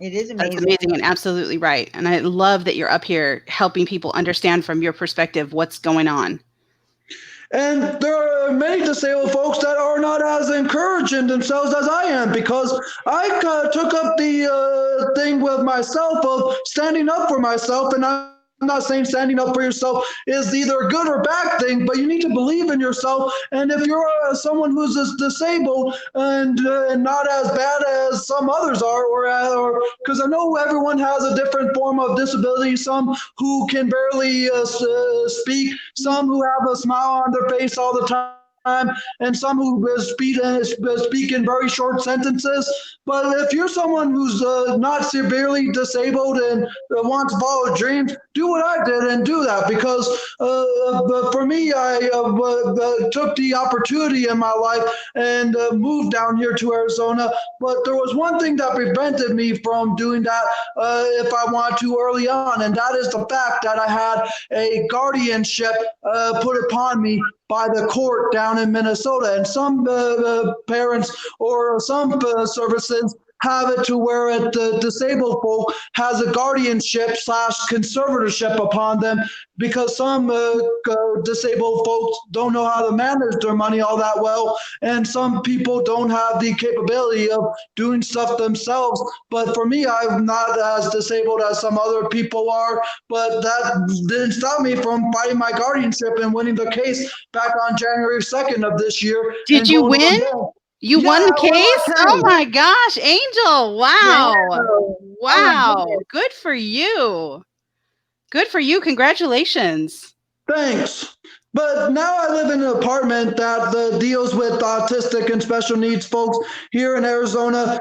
It is amazing. That's amazing and absolutely right. And I love that you're up here helping people understand from your perspective what's going on. And there are many disabled folks that are not as encouraging themselves as I am, because I took up the thing with myself of standing up for myself. And I'm not saying standing up for yourself is either a good or bad thing, but you need to believe in yourself. And if you're someone who's disabled and not as bad as some others are, or because I know everyone has a different form of disability, some who can barely speak, some who have a smile on their face all the time, and some who speak in very short sentences. But if you're someone who's not severely disabled and wants to follow dreams, do what I did and do that. Because for me, I took the opportunity in my life and moved down here to Arizona. But there was one thing that prevented me from doing that if I wanted to early on, and that is the fact that I had a guardianship put upon me by the court down in Minnesota. And some parents or some services have it to where the disabled folk has a guardianship / conservatorship upon them, because some disabled folks don't know how to manage their money all that well, and some people don't have the capability of doing stuff themselves. But for me, I'm not as disabled as some other people are, but that didn't stop me from fighting my guardianship and winning the case back on January 2nd of this year. Did you win? You won the case? Oh my gosh, Angel. Wow. Wow. Good for you. Good for you. Congratulations. Thanks. But now I live in an apartment that deals with autistic and special needs folks here in Arizona,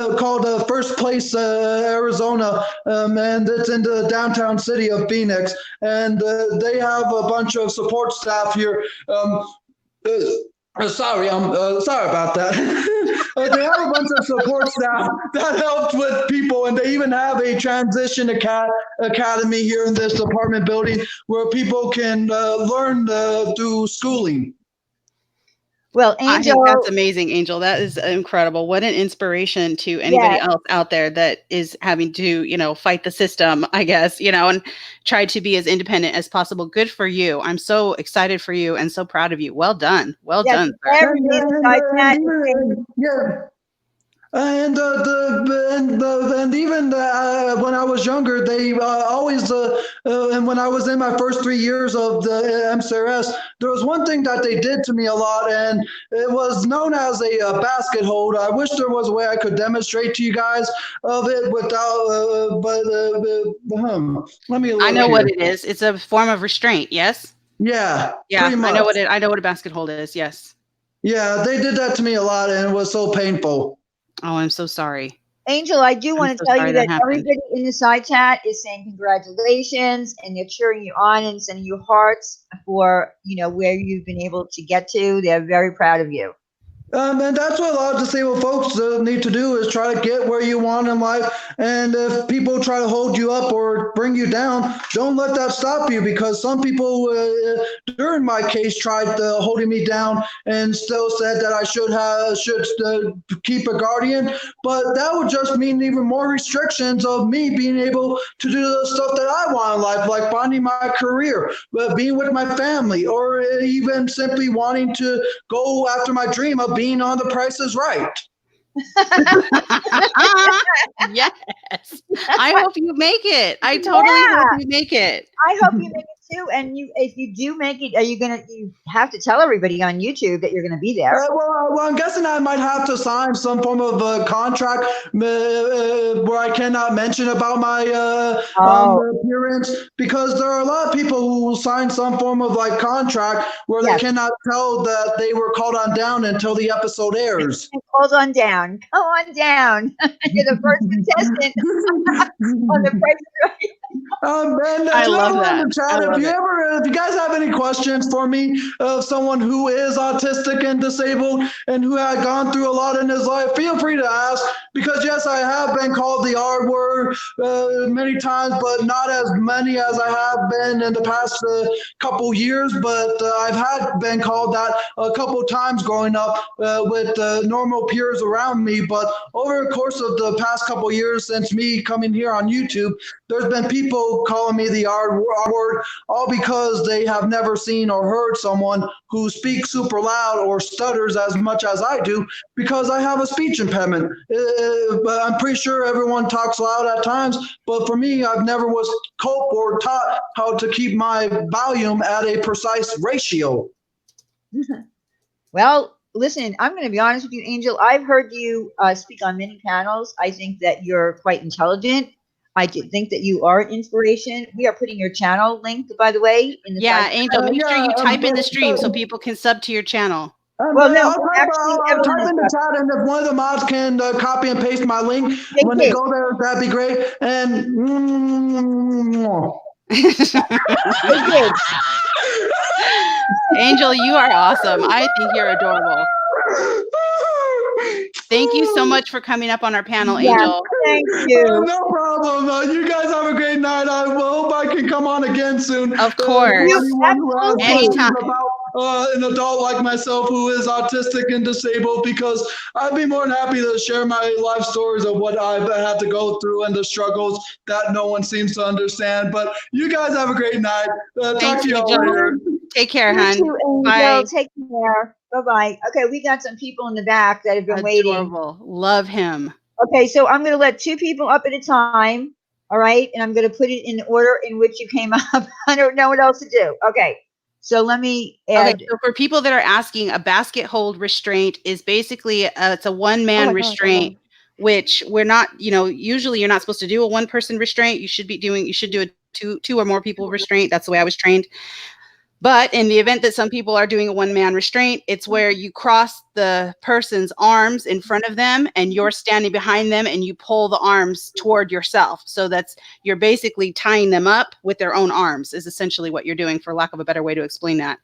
called First Place Arizona, and it's in the downtown city of Phoenix. And they have a bunch of support staff here. Sorry about that. They have a bunch of support staff that helps with people, and they even have a transition academy here in this apartment building where people can learn through schooling. Well, I think Angel, that's amazing, Angel. That is incredible. What an inspiration to anybody yes, else out there that is having to, fight the system, I guess, and try to be as independent as possible. Good for you. I'm so excited for you and so proud of you. Well done. Well yes, done, sir. everybody in the side chat is saying, Yeah. And even when I was younger, they always and when I was in my first 3 years of the MCRS, there was one thing that they did to me a lot, and it was known as a basket hold. I wish there was a way I could demonstrate to you guys of it without, let me I look know here. what it is. It's a form of restraint. Yes. Yeah, Yeah, pretty much. I know what a basket hold is. Yes. Yeah, they did that to me a lot, and it was so painful. Oh, I'm so sorry. Angel, I do I'm want to so tell sorry you that that happened. everybody in the side chat is saying congratulations, and they're cheering you on and sending you hearts for where you've been able to get to. They're very proud of you. And that's what a lot of disabled folks need to do is try to get where you want in life. And if people try to hold you up or bring you down, don't let that stop you, because some people during my case tried holding me down and still said that I should keep a guardian. But that would just mean even more restrictions of me being able to do the stuff that I want in life, like finding my career, being with my family, or even simply wanting to go after my dream of being on The Price is Right. Yes. I hope you make it. I totally hope you make it. I hope you make it too. And if you do make it, you have to tell everybody on YouTube that you're going to be there. Well, I'm guessing I might have to sign some form of contract where I cannot mention about my appearance, because there are a lot of people who sign some form of contract where they cannot tell that they were called on down until the episode airs. Called on down. Come on down. You're the first contestant on The Price is Right. And I love in that. the chat, if you guys have any questions for me of someone who is autistic and disabled and who had gone through a lot in his life, feel free to ask, because yes, I have been called the R word many times, but not as many as I have been in the past couple years. But I've been called that a couple times growing up with normal peers around me. But over the course of the past couple years since me coming here on YouTube, there's been people calling me the R word, all because they have never seen or heard someone who speaks super loud or stutters as much as I do, because I have a speech impediment. But I'm pretty sure everyone talks loud at times, but for me, I've never was cope or taught how to keep my volume at a precise ratio. Well, listen, I'm going to be honest with you, Angel. I've heard you speak on many panels. I think that you're quite intelligent. I think that you are an inspiration. We are putting your channel linked, by the way, in the side. Angel, make sure you type in the stream so people can sub to your channel. Well, no, I'll type in the chat, and if one of the mods can copy and paste my link when they go there, that'd be great. And Angel, you are awesome. I think you're adorable. Thank you so much for coming up on our panel, Angel. Thank you. No problem. You guys have a great night. I hope I can come on again soon. Of course. Anyone who has Anytime. about an adult like myself who is autistic and disabled, because I'd be more than happy to share my life stories of what I've had to go through and the struggles that no one seems to understand. But you guys have a great night. Talk to you all later. Take care, hon. You too, Angel. Bye. Take care. Bye-bye. Okay, we got some people in the back that have been waiting. Adorable. Love him. Okay, so I'm going to let two people up at a time, all right? And I'm going to put it in the order in which you came up. I don't know what else to do. Okay, so let me add. Okay, so for people that are asking, a basket hold restraint is basically, it's a one-man restraint, which we're not, usually you're not supposed to do a one-person restraint. You should do a two or more people restraint. That's the way I was trained. But in the event that some people are doing a one-man restraint, it's where you cross the person's arms in front of them and you're standing behind them and you pull the arms toward yourself. So you're basically tying them up with their own arms is essentially what you're doing, for lack of a better way to explain that.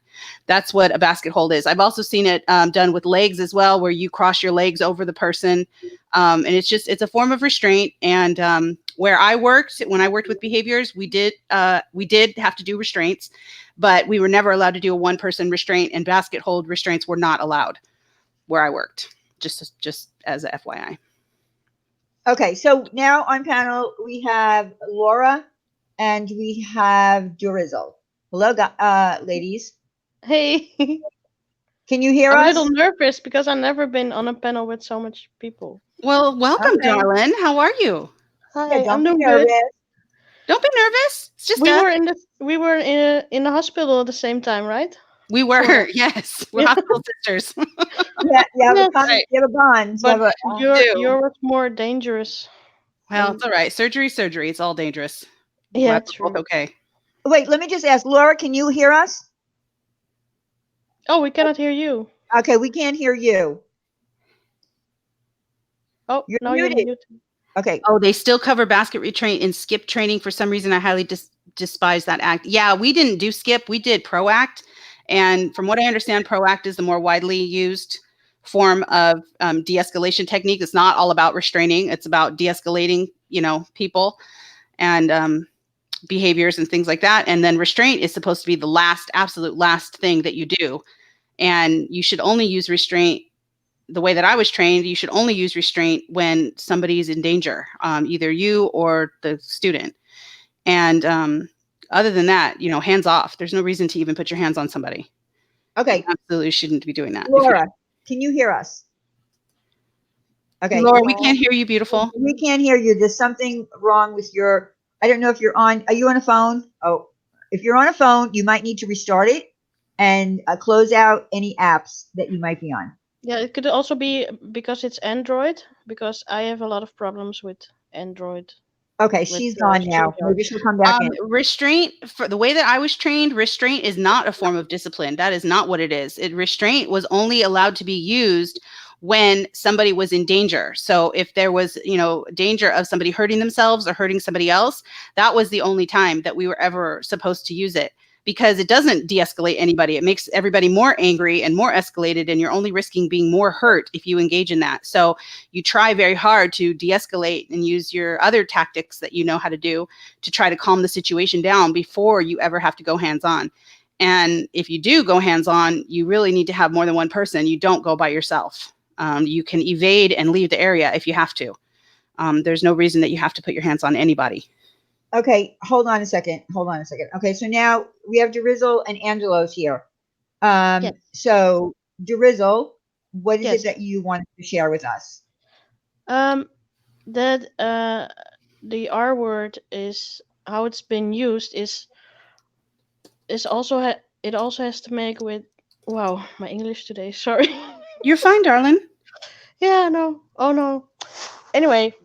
That's what a basket hold is. I've also seen it done with legs as well, where you cross your legs over the person. And it's a form of restraint. And Where I worked, when I worked with behaviors, we did have to do restraints, but we were never allowed to do a one-person restraint, and basket hold restraints were not allowed where I worked. Just as a FYI. Okay, so now on panel we have Laura and we have Durizel. Hello, ladies. Hey, Can you hear I'm a us? little nervous because I've never been on a panel with so much people. Well, welcome, Okay. darling. How are you? Hi, Yeah, I'm don't be doing good. nervous. Don't be nervous. It's just We us. were in the hospital at the same time, right? We were, Sorta. yes. We're Yeah. hospital sisters. Yeah, you have Yes. you have a bond. You But have a, do. your was more dangerous. Well, it's all right. Surgery. It's all dangerous. Yeah, Glad we're true. both okay. wait, let me just ask, Laura, can you hear us? Oh, we cannot hear you. Okay, we can't hear you. Oh, You're now you're muted. muted. Okay. Oh, they still cover basket retrain and skip training. For some reason, I highly despise that act. Yeah, we didn't do skip. We did ProAct. And from what I understand, ProAct is the more widely used form of de-escalation technique. It's not all about restraining. It's about de-escalating, people and behaviors and things like that. And then restraint is supposed to be the absolute last thing that you do. And you should only use restraint. The way that I was trained, you should only use restraint when somebody's in danger, either you or the student. And other than that, hands off. There's no reason to even put your hands on somebody. Okay. You absolutely shouldn't be doing that. Laura, can you hear us? Okay. Laura, we can't hear you, beautiful. We can't hear you. There's something wrong with your, I don't know if are you on a phone? Oh, if you're on a phone, you might need to restart it and close out any apps that you might be on. Yeah, it could also be because it's Android, because I have a lot of problems with Android. Okay, With she's gone now. StreamYard. Maybe she'll come back in. Restraint, for the way that I was trained, restraint is not a form of discipline. That is not what it is. Restraint was only allowed to be used when somebody was in danger. So if there was, danger of somebody hurting themselves or hurting somebody else, that was the only time that we were ever supposed to use it, because it doesn't de-escalate anybody. It makes everybody more angry and more escalated, and you're only risking being more hurt if you engage in that. So you try very hard to de-escalate and use your other tactics that you know how to do to try to calm the situation down before you ever have to go hands-on. And if you do go hands-on, you really need to have more than one person. You don't go by yourself. You can evade and leave the area if you have to. There's no reason that you have to put your hands on anybody. Okay, hold on a second. Okay, so now we have Durizel and Angelo's here. Yes. So Durizel, what is Yes. it that you want to share with us? That the R word is how it's been used is also it also has to make with, wow, my English today, sorry. You're fine, darling. Yeah, no. Oh no. Anyway,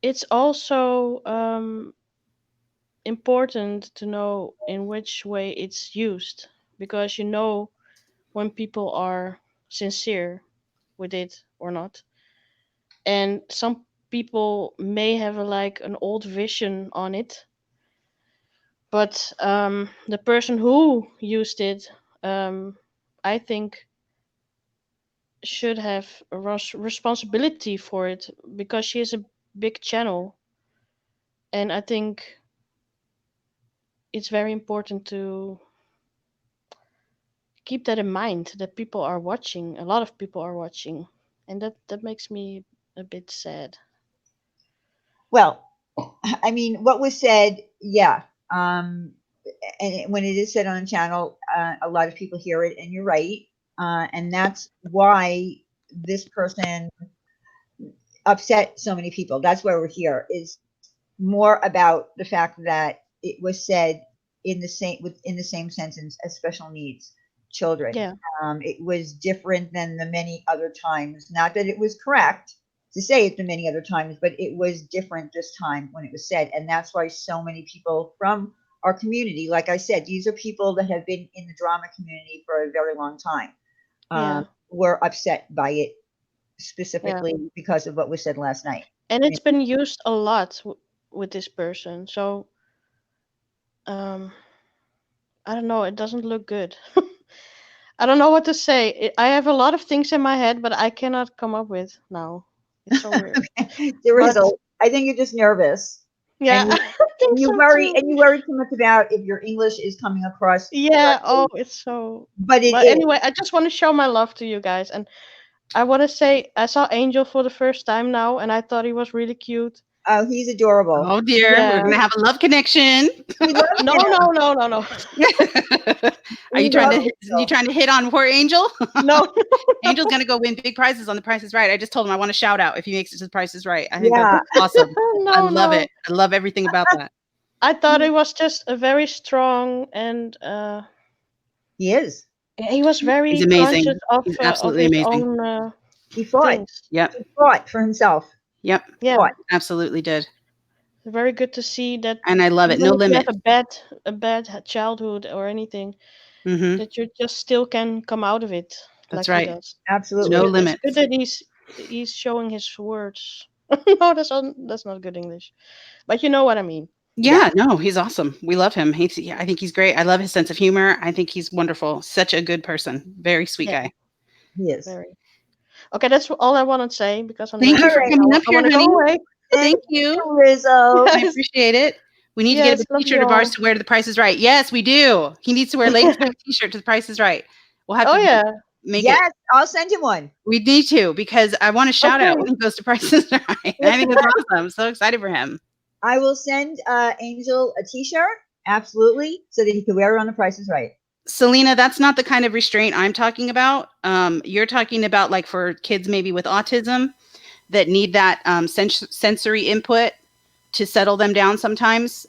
it's also important to know in which way it's used, because when people are sincere with it or not. And some people may have an old vision on it, but the person who used it, I think, should have a responsibility for it, because she has a big channel, and I think it's very important to keep that in mind, that people are watching, a lot of people are watching, and that makes me a bit sad. Well, I mean, what was said, yeah. And when it is said on the channel, a lot of people hear it, and you're right. And that's why this person upset so many people. That's why we're here, is more about the fact that it was said in the same sentence as special needs children. Yeah. It was different than the many other times. Not that it was correct to say it the many other times, but it was different this time when it was said. And that's why so many people from our community, like I said, these are people that have been in the drama community for a very long time, were upset by it, specifically because of what was said last night. And it's been used a lot with this person. So, I don't know. It doesn't look good. I don't know what to say. I have a lot of things in my head, but I cannot come up with now. It's so weird. The But result. I think you're just nervous. yeah, And I think so too. you worry too much about if your English is coming across Yeah. Oh, correctly. it's so. But it But is. anyway, I just want to show my love to you guys, and I want to say I saw Angel for the first time now, and I thought he was really cute. Oh, he's adorable. Oh dear, we're Yeah. gonna have a love connection. We love No, him. no, no, no, no, Are We you trying love to Angel. hit on poor Angel? no. Angel's gonna go win big prizes on The Price is Right. I just told him I want a shout out if he makes it to The Price is Right. I think Yeah, that's awesome. I No, love no. it. I love everything about that. I thought he was just a very strong and he is. he was He's very conscious amazing. He's of absolutely his amazing. own He fought. things. Yep. He fought for himself. Yep. Yeah, Fought. Absolutely did. very good to see that. And I love it. Even No if you have limit. a bad childhood or anything, Hmm. that you just still can come out of it That's like he right. does. Absolutely. No It's limit. good that he's showing his words. No, that's not good English, but you know what I mean. Yeah, no, he's awesome. We love him. Yeah, I think he's great. I love his sense of humor. I think he's wonderful. Such a good person. Very sweet Yeah. guy. He is. Very. Okay, that's all I want to say because I'm Thank you nervous for Alright. and coming up I here, want to honey. go away. Thank you. Rizzo. I appreciate it. We need to get Yes, a love t-shirt you of ours all. to wear to The Price is Right. Yes, we do. He needs to wear a Ladies Night t-shirt to The Price is Right. We'll have Oh to yeah. make it. Yes, I'll send him one. We need to because I want to shout out Okay. when he goes to Price is Right. I think it's awesome. I'm so excited for him. I will send Angel a T-shirt, absolutely, so that he can wear it on The Price is Right. Selena, that's not the kind of restraint I'm talking about. You're talking about like for kids maybe with autism that need that sensory input to settle them down sometimes.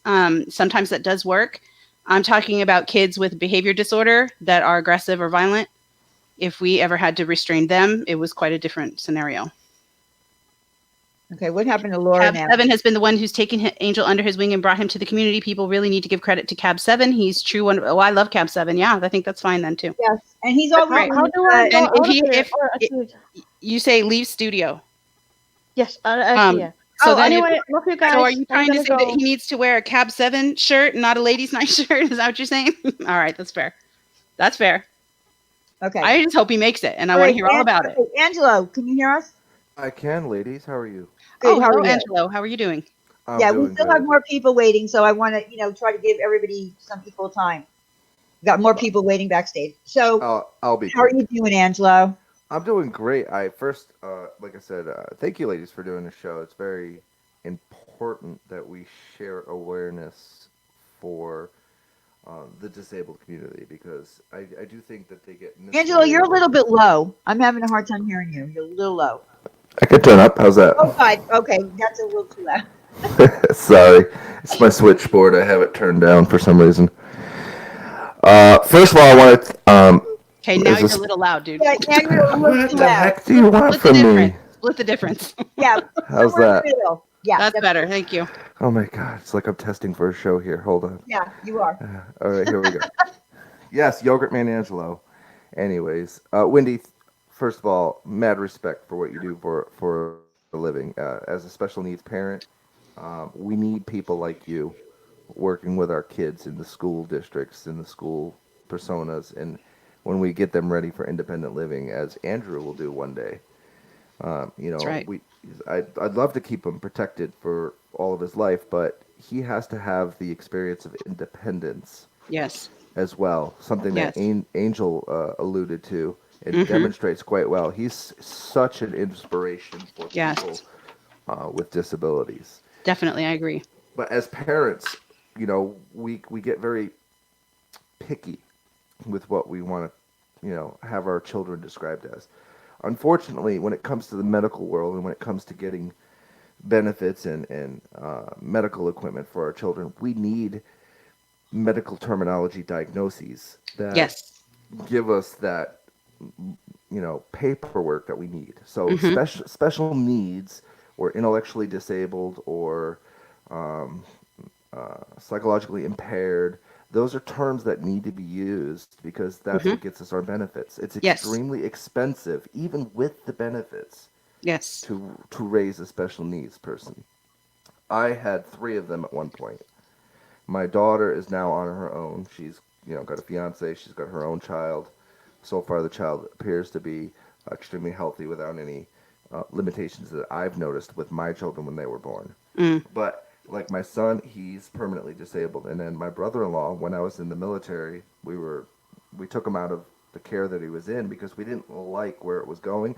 Sometimes that does work. I'm talking about kids with behavior disorder that are aggressive or violent. If we ever had to restrain them, it was quite a different scenario. Okay, what happened to Laura Cab now? 7 has been the one who's taken Angel under his wing and brought him to the community. People really need to give credit to Cab 7. He's true one. Oh, I love Cab 7. Yeah, I think that's fine then too. Yes, and he's How, always how do I go And out of here? if Or I should- you say leave studio, Yes, I see. Yeah. so Oh, then anyway, love you guys. so are you I'm trying to gonna say that go. he needs to wear a Cab 7 shirt, not a ladies' night shirt? Is that what you're saying? All right, that's fair. That's fair. okay. I just hope he makes it, and I want to hear all about it. Angelo, can you hear us? I can, ladies. How are you? Good. Oh, How hello, are you? Angelo. How are you doing? I'm Yeah, we doing still good. have more people waiting, so I want to, try to give everybody some equal time. We got more people waiting backstage. So, I'll be how are quick. you doing, Angelo? I'm doing great. I first, like I said, thank you, ladies, for doing the show. It's very important that we share awareness for the disabled community because I do think that they get. Angelo, you're a little bit low. I'm having a hard time hearing you. You're a little low. I can turn up. How's that? Oh, God. Okay, that's a little too loud. Sorry, it's my switchboard. I have it turned down for some reason. First of all, I want to. Okay, now you're a little loud, dude. Yeah, now you're a little What too the loud. heck do you want Split the from me? difference. Split the difference. Yeah. How's somewhere in that? the middle. Yeah. That's better. Thank you. Oh my God, it's like I'm testing for a show here. Hold on. Yeah, you are. All right, here we go. Yes, Yogurt Man Angelo. Anyways, Wendy, first of all, mad respect for what you do for a living. As a special needs parent, we need people like you working with our kids in the school districts, in the school personas, and when we get them ready for independent living, as Andrew will do one day. That's right. I'd love to keep him protected for all of his life, but he has to have the experience of independence Yes. as well. Something that Yes. Angel alluded to and Mhm. demonstrates quite well. He's such an inspiration for Yes. people with disabilities. Definitely, I agree. But as parents, we get very picky with what we want to, have our children described as. Unfortunately, when it comes to the medical world and when it comes to getting benefits and medical equipment for our children, we need medical terminology diagnoses that Yes. give us that paperwork that we need. So Mhm. special needs or intellectually disabled or psychologically impaired, those are terms that need to be used because that's what gets us our benefits. It's Yes. extremely expensive, even with the benefits, Yes. to raise a special needs person. I had 3 of them at one point. My daughter is now on her own. She's got a fiance. She's got her own child. So far, the child appears to be extremely healthy without any limitations that I've noticed with my children when they were born. Mm. But like my son, he's permanently disabled, and then my brother-in-law, when I was in the military, we took him out of the care that he was in because we didn't like where it was going.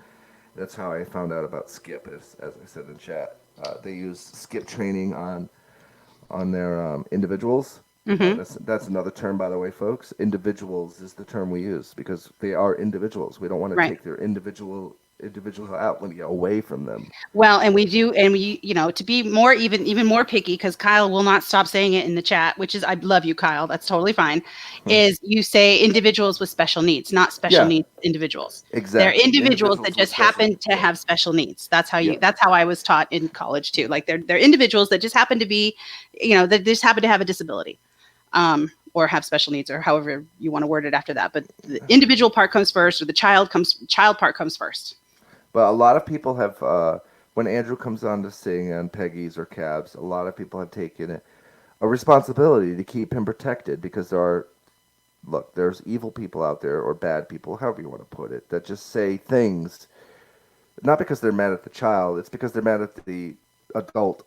That's how I found out about Skip, as I said in chat. They use Skip training on their individuals. Mm-hmm. That's another term, by the way, folks. Individuals is the term we use because they are individuals. We don't want to Right. take their individuality away from them. Well, and we, to be more even more picky, because Kyle will not stop saying it in the chat, which is, I love you, Kyle. That's totally fine. Is you say individuals with special needs, not special Yeah. needs individuals. Exactly. They're individuals that with just special- happen to yeah. have special needs. That's how Yeah. that's how I was taught in college too. Like they're individuals that just happen to be, that just happen to have a disability. Or have special needs, or however you want to word it after that. But the individual part comes first, or the child part comes first. But a lot of people have, when Andrew comes on to sing on Peggy's or Cabs, a lot of people have taken a responsibility to keep him protected because there's evil people out there, or bad people, however you want to put it, that just say things, not because they're mad at the child, it's because they're mad at the adult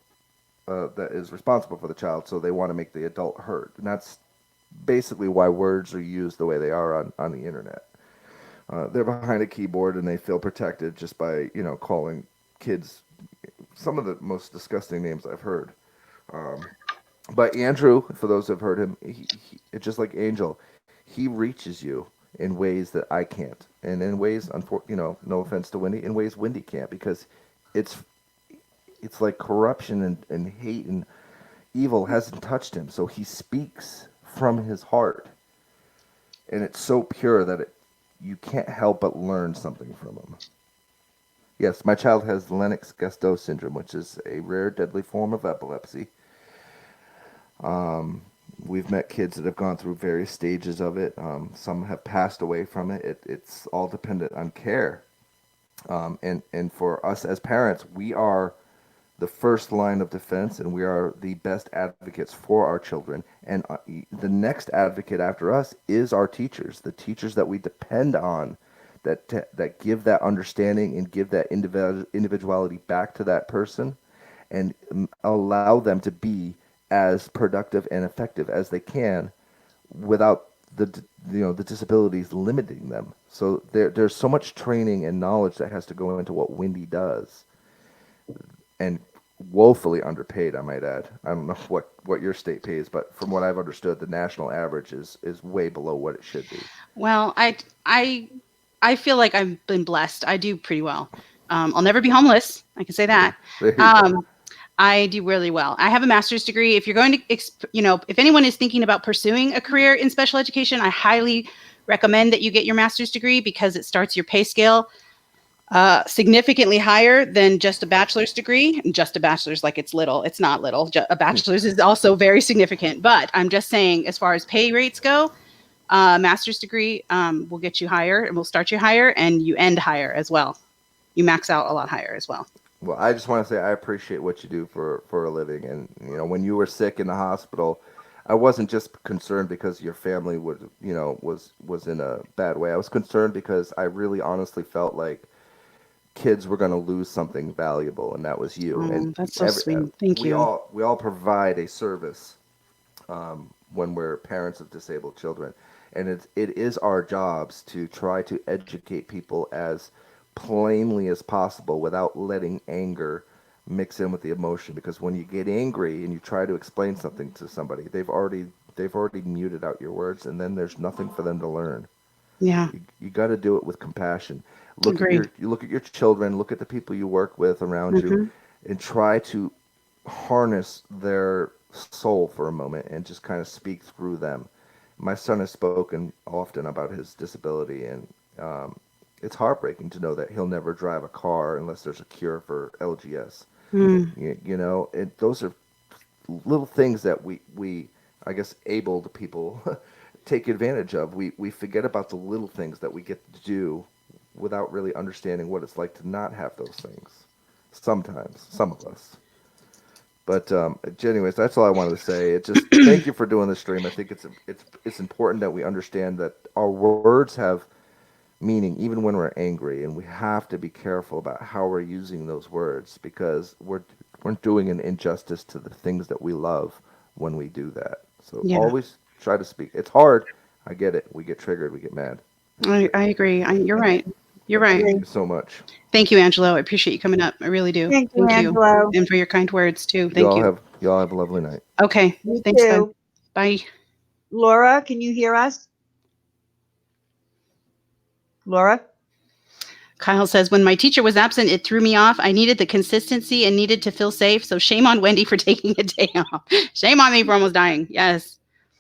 that is responsible for the child, so they want to make the adult hurt. And that's basically why words are used the way they are on the internet. They're behind a keyboard and they feel protected just by, calling kids some of the most disgusting names I've heard. But Andrew, for those who've heard him, he just like Angel, he reaches you in ways that I can't. And in ways, no offense to Wendy, in ways Wendy can't, because it's like corruption and hate and evil hasn't touched him. So he speaks from his heart. And it's so pure that you can't help but learn something from him. Yes, my child has Lennox-Gastaut syndrome, which is a rare, deadly form of epilepsy. We've met kids that have gone through various stages of it. Some have passed away from it. It's all dependent on care. And for us as parents, we are the first line of defense, and we are the best advocates for our children. And the next advocate after us is our teachers, the teachers that we depend on, that give that understanding and give that individuality back to that person, and allow them to be as productive and effective as they can, without the disabilities limiting them. So there's so much training and knowledge that has to go into what Wendy does, and woefully underpaid, I might add. I don't know what your state pays, but from what I've understood, the national average is way below what it should be. Well, I feel like I've been blessed. I do pretty well. I'll never be homeless. I can say that. There you go. I do really well. I have a master's degree. If you're going to, if anyone is thinking about pursuing a career in special education, I highly recommend that you get your master's degree, because it starts your pay scale significantly higher than just a bachelor's degree. And just a bachelor's, like, it's little. It's not little. A bachelor's is also very significant. But I'm just saying, as far as pay rates go, master's degree will get you higher, and will start you higher, and you end higher as well. You max out a lot higher as well. Well, I just want to say I appreciate what you do for a living. And, when you were sick in the hospital, I wasn't just concerned because your family was in a bad way. I was concerned because I really honestly felt like kids were going to lose something valuable, and that was you. And that's so sweet. Thank you. We all provide a service when we're parents of disabled children. And it is our jobs to try to educate people as plainly as possible without letting anger mix in with the emotion, because when you get angry and you try to explain something to somebody, they've already muted out your words, and then there's nothing for them to learn. Yeah. You got to do it with compassion. Agreed. You look at your children, look at the people you work with around you, and try to harness their soul for a moment and just kind of speak through them. My son has spoken often about his disability, and it's heartbreaking to know that he'll never drive a car unless there's a cure for LGS. And those are little things that we I guess, abled people take advantage of. We forget about the little things that we get to do without really understanding what it's like to not have those things. Sometimes, some of us. But anyways, that's all I wanted to say. It just thank you for doing this stream. I think it's important that we understand that our words have meaning even when we're angry, and we have to be careful about how we're using those words because we're doing an injustice to the things that we love when we do that. So Yeah, always try to speak. It's hard. I get it. We get triggered. We get mad. I agree. You're right. You're But right. thank you so much. Thank you, Angelo. I appreciate you coming up. I really do. Thank you, Thank you. Angelo. And for your kind words too. Thank you. You all have a lovely night. Okay. You Thanks, guys. too. Bye. Laura, can you hear us? Laura? Kyle says, when my teacher was absent, it threw me off. I needed the consistency and needed to feel safe. So shame on Wendy for taking a day off. Shame on me for almost dying. Yes.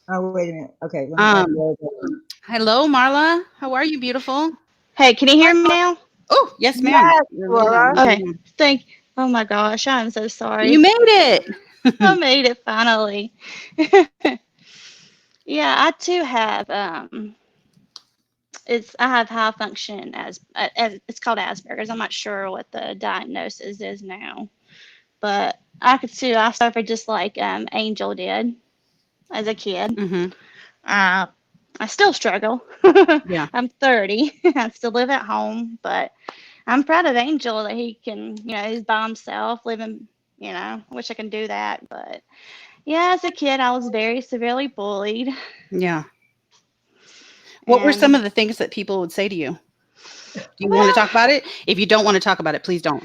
Oh, wait a minute. Okay. Let me Hello, Marla. How are you, beautiful? Hey, can you hear me now? Oh, yes, ma'am. Yes, You're really Laura. loud. Okay. Oh my gosh, I'm so sorry. You made it. I made it finally. Yeah, I too have I have high function as it's called Asperger's. I'm not sure what the diagnosis is now, but I could see I suffered just like Angel did as a kid. Mm-hmm. I still struggle. Yeah. I'm 30. I still live at home, but I'm proud of Angel that he can, he's by himself living, I wish I can do that. But yeah, as a kid, I was very severely bullied. Yeah. What were some And of the things that people would say to you? Do you want to well, talk about it? If you don't want to talk about it, please don't.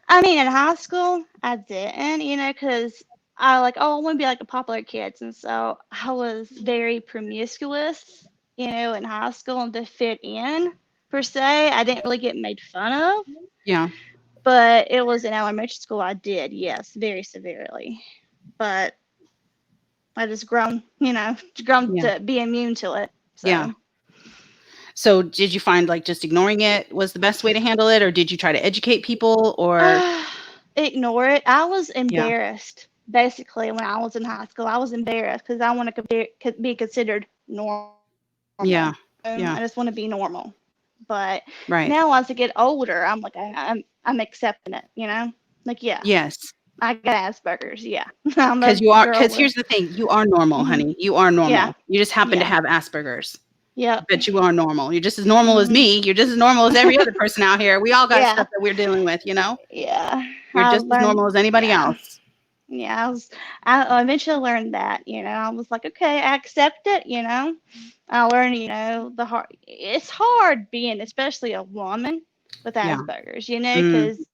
I mean, in high school, I didn't, because I I want to be like the popular kids. And so I was very promiscuous, in high school and to fit in, per se. I didn't really get made fun of, Yeah. but it was in elementary school I did, yes, very severely. But I just grown Yeah. to be immune to it. So. Yeah. So did you find like just ignoring it was the best way to handle it, or did you try to educate people, or Ignore it. I was yeah, embarrassed basically when I was in high school. I was embarrassed because I want to be considered normal. yeah, I just want to be normal. But right, now as I get older, I'm like I'm accepting it. Like yeah, yes, I got Asperger's. Yeah, I'm a because you are. girl Because with. here's the thing: you are normal, Mhm. honey. You are normal. Yeah. You just happen to Yeah. have Asperger's. Yep. But you are normal. You're just as normal as Mhm. me. You're just as normal as every other person out here. We all got Yeah. stuff that we're dealing with, Yeah. You're I just as learned. normal as anybody Yeah. else. Yeah, I eventually learned that, I was like, okay, I accept it, I learned, it's hard being, especially a woman with Yeah. Asperger's, Mm, because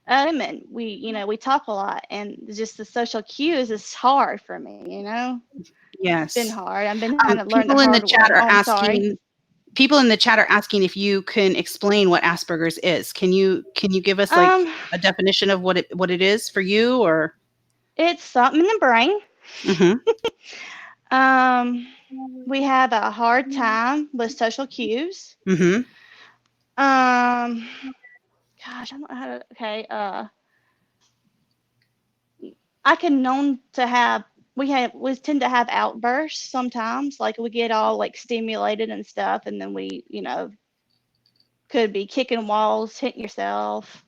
women, we talk a lot and just the social cues is hard for me, it's been yes. hard. I've been having to learn the People in the hard chat way. are Oh, I'm sorry. asking. People in the chat are asking if you can explain what Asperger's is. Can you give us like Um, a definition of what it is for you, or? it's something in the brain. Mm-hmm. We have a hard time with social cues. Mm-hmm. Gosh, I don't know how to. Okay, I can known to have. We tend to have outbursts sometimes. Like we get all like stimulated and stuff, and then we, could be kicking walls, hitting yourself,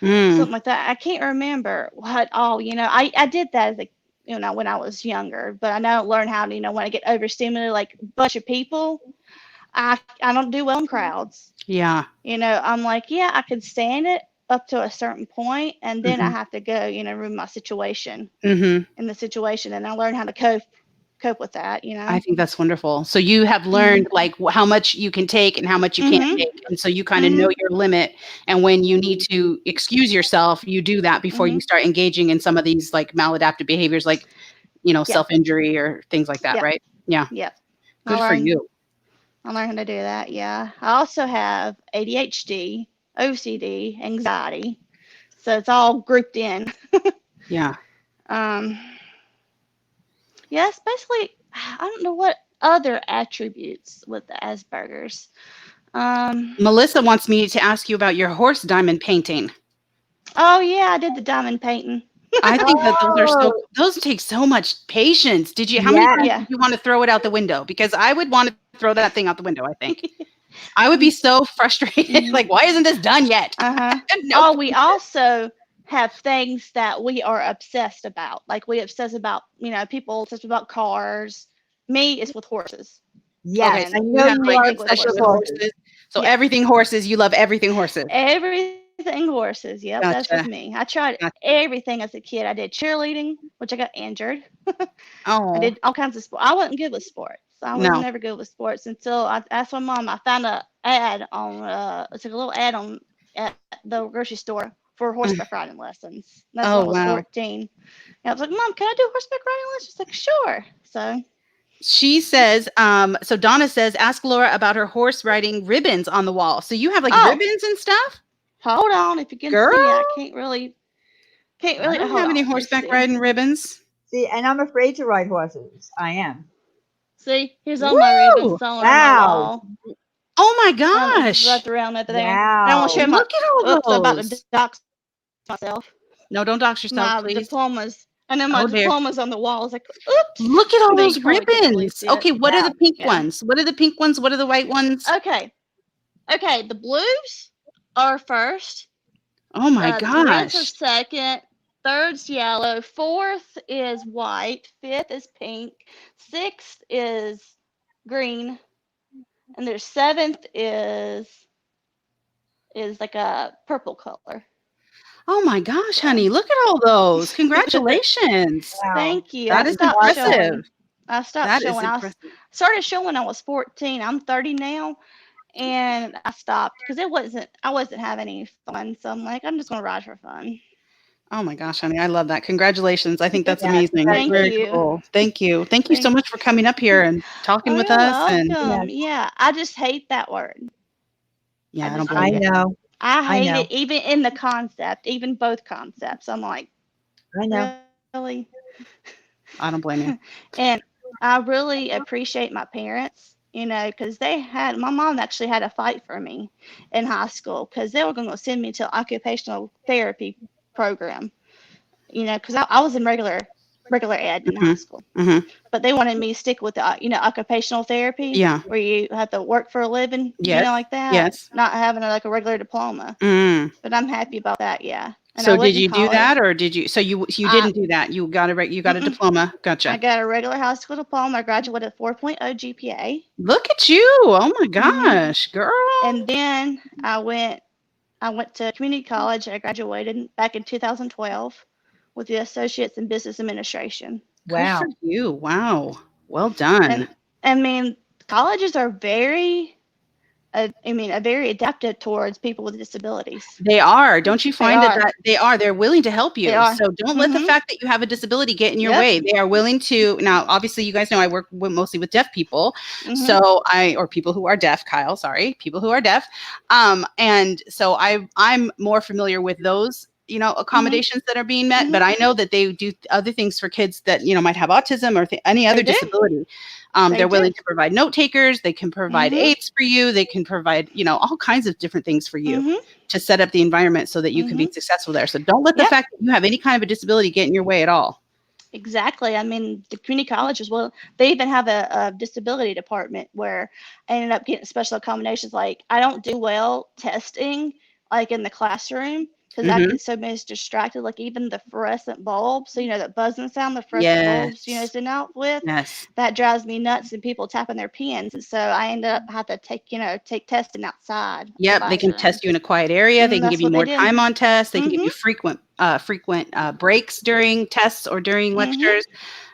Mm, something like that. I can't remember what all. I did that as a, when I was younger, but I now learn how to, when I get overstimulated, like a bunch of people, I don't do well in crowds. yeah. I'm like, yeah, I can stand it up to a certain point, and then I Mm-hmm. have to go, ruin my situation Mm-hmm. in the situation, and I learn how to cope with that. I think that's wonderful. So you have Mhm. learned like how much you can take and how much you can't Mhm. take, and so you kind of know Mhm. your limit. And when you need to excuse yourself, you do that before you Mhm. start engaging in some of these like maladaptive behaviors, like Yeah. self-injury or things like that, Yep. right? Yeah. Yep. I Good for learned. you. I learned how to do that. Yeah. I also have ADHD, OCD, anxiety, so it's all grouped in. Yeah. Um. Yeah. It's basically, I don't know what other attributes with the Asperger's. Um. Melissa wants me to ask you about your horse diamond painting. Oh yeah, I did the diamond painting. I think that Oh, those take so much patience. How many yes. times Yeah. did you want to throw it out the window? Because I would want to throw that thing out the window, I think. I would be so frustrated. Mhm. Like, why isn't this done yet? Uh-huh. Nope. Oh, we also have things that we are obsessed about. Like we obsess about, people obsessed about cars. Me, it's with horses. Yes, so I And you know have you like are an everything with obsession with with horses. horses. horses. So Yeah. everything horses, you love everything horses. Everything horses. Yep, that's with Gotcha. me. I tried Gotcha. everything as a kid. I did cheerleading, which I got injured. I Oh, did all kinds of sports. I wasn't good with sports. I was no. never good with sports until I asked my mom. I found a ad on it's like a little ad on at the grocery store for Mm. horseback riding lessons. That's when Oh, I was wow. 14. And I was like, Mom, can I do horseback riding lessons? She's like, sure. So She says, so Donna says, ask Laura about her horse riding ribbons on the wall. So you have like oh, ribbons and stuff? hold on. If you can Girl, see, I can't I really don't hold have any on. Let me horseback see. riding ribbons. See, and I'm afraid to ride horses. I am. See, here's all my ribbons Woo! sewn on my Wow. wall. Oh my It's gosh. wrapped around over there. And I want to Wow. share my. Look at all Oops, I'm about to those. dox myself. No, don't dox yourself, My please. diplomas. I know my Oh, dear. diplomas on the wall. It's like, oops. Look at all But those you probably can't really ribbons. see it. Okay, what are Wow. the pink Yeah. ones? What are the pink ones? What are the white ones? Okay. Okay. The blues are first. Oh my The reds are gosh. second. Third's yellow. Fourth is white. Fifth is pink. Sixth is green. And their seventh is like a purple color. Oh my gosh, So honey. Look at all those. Congratulations. Wow. thank you. That I is stopped impressive. showing. I stopped That is showing. impressive. Started showing when I was 14. I'm 30 now, and I stopped because I wasn't having any fun. So I'm like, I'm just gonna ride for fun. Oh my gosh, honey. I love that. Congratulations. I think that's Yeah, amazing. Thank Very you. cool. Thank you. Thank you so Thank. much for coming up here and talking Oh, with you're us. And welcome. yes, Yeah, I just hate that word. yeah, I I don't just blame I hate you. it. know. I I hate know. it, even in the concept, even both concepts. I'm like, I know. really? I don't blame you. And I really appreciate my parents, because my mom actually had a fight for me in high school because they were going to send me to an occupational therapy program, because I was in regular ed in high Hmm. school, Hmm. but they wanted me to stick with the, occupational therapy Yeah. where you have to work for a living, Yes. like that, Yes. not having like a regular diploma. Mm. But I'm happy about that, yeah. And I So did went in you do college. that or did you so you I didn't do that. You got a mm-mm. diploma. I Gotcha. got a regular high school diploma. I graduated 4.0 GPA. Look at you. Oh my Hmm. gosh, girl. And then I went to community college. I graduated back in 2012 with the Associates in Business Administration. Good for Wow. you. Wow. Well done. And I mean, colleges are very adapted towards people with disabilities. They are. Don't you They find that are. they are? They're willing to help They you. are. So don't let the Mhm. fact that you have a disability get in your Yep. way. They are willing to. Now, obviously, you guys know I work mostly with deaf people. Mhm. Or people who are deaf, Kyle, sorry, people who are deaf. And so I'm more familiar with those, Mhm. accommodations that are being met, but Mhm. I know that they do other things for kids that, might have autism or any other They do. disability. They They're do. willing to provide note takers. They can provide Mhm. aids for you. They can provide, all kinds of different things for you Mhm. to set up the environment so that you can be Mhm. successful there. So don't let the Yep. fact that you have any kind of a disability get in your way at all. Exactly. I mean, the community colleges, well, they even have a disability department where I ended up getting special accommodations. Like, I don't do well testing, like in the classroom, because I Mm-hmm. get so distracted. Like, even the fluorescent bulbs, so, that buzzing sound, the fluorescent bulbs, Yes. send out with, Yes. that drives me nuts, and people tapping their pens. And so I ended up have to take testing outside of the Yep. They can classroom. test you in a quiet area. They can give That's you what they more did. time on tests. They can give Mm-hmm. you frequent breaks during tests or during Mm-hmm. lectures.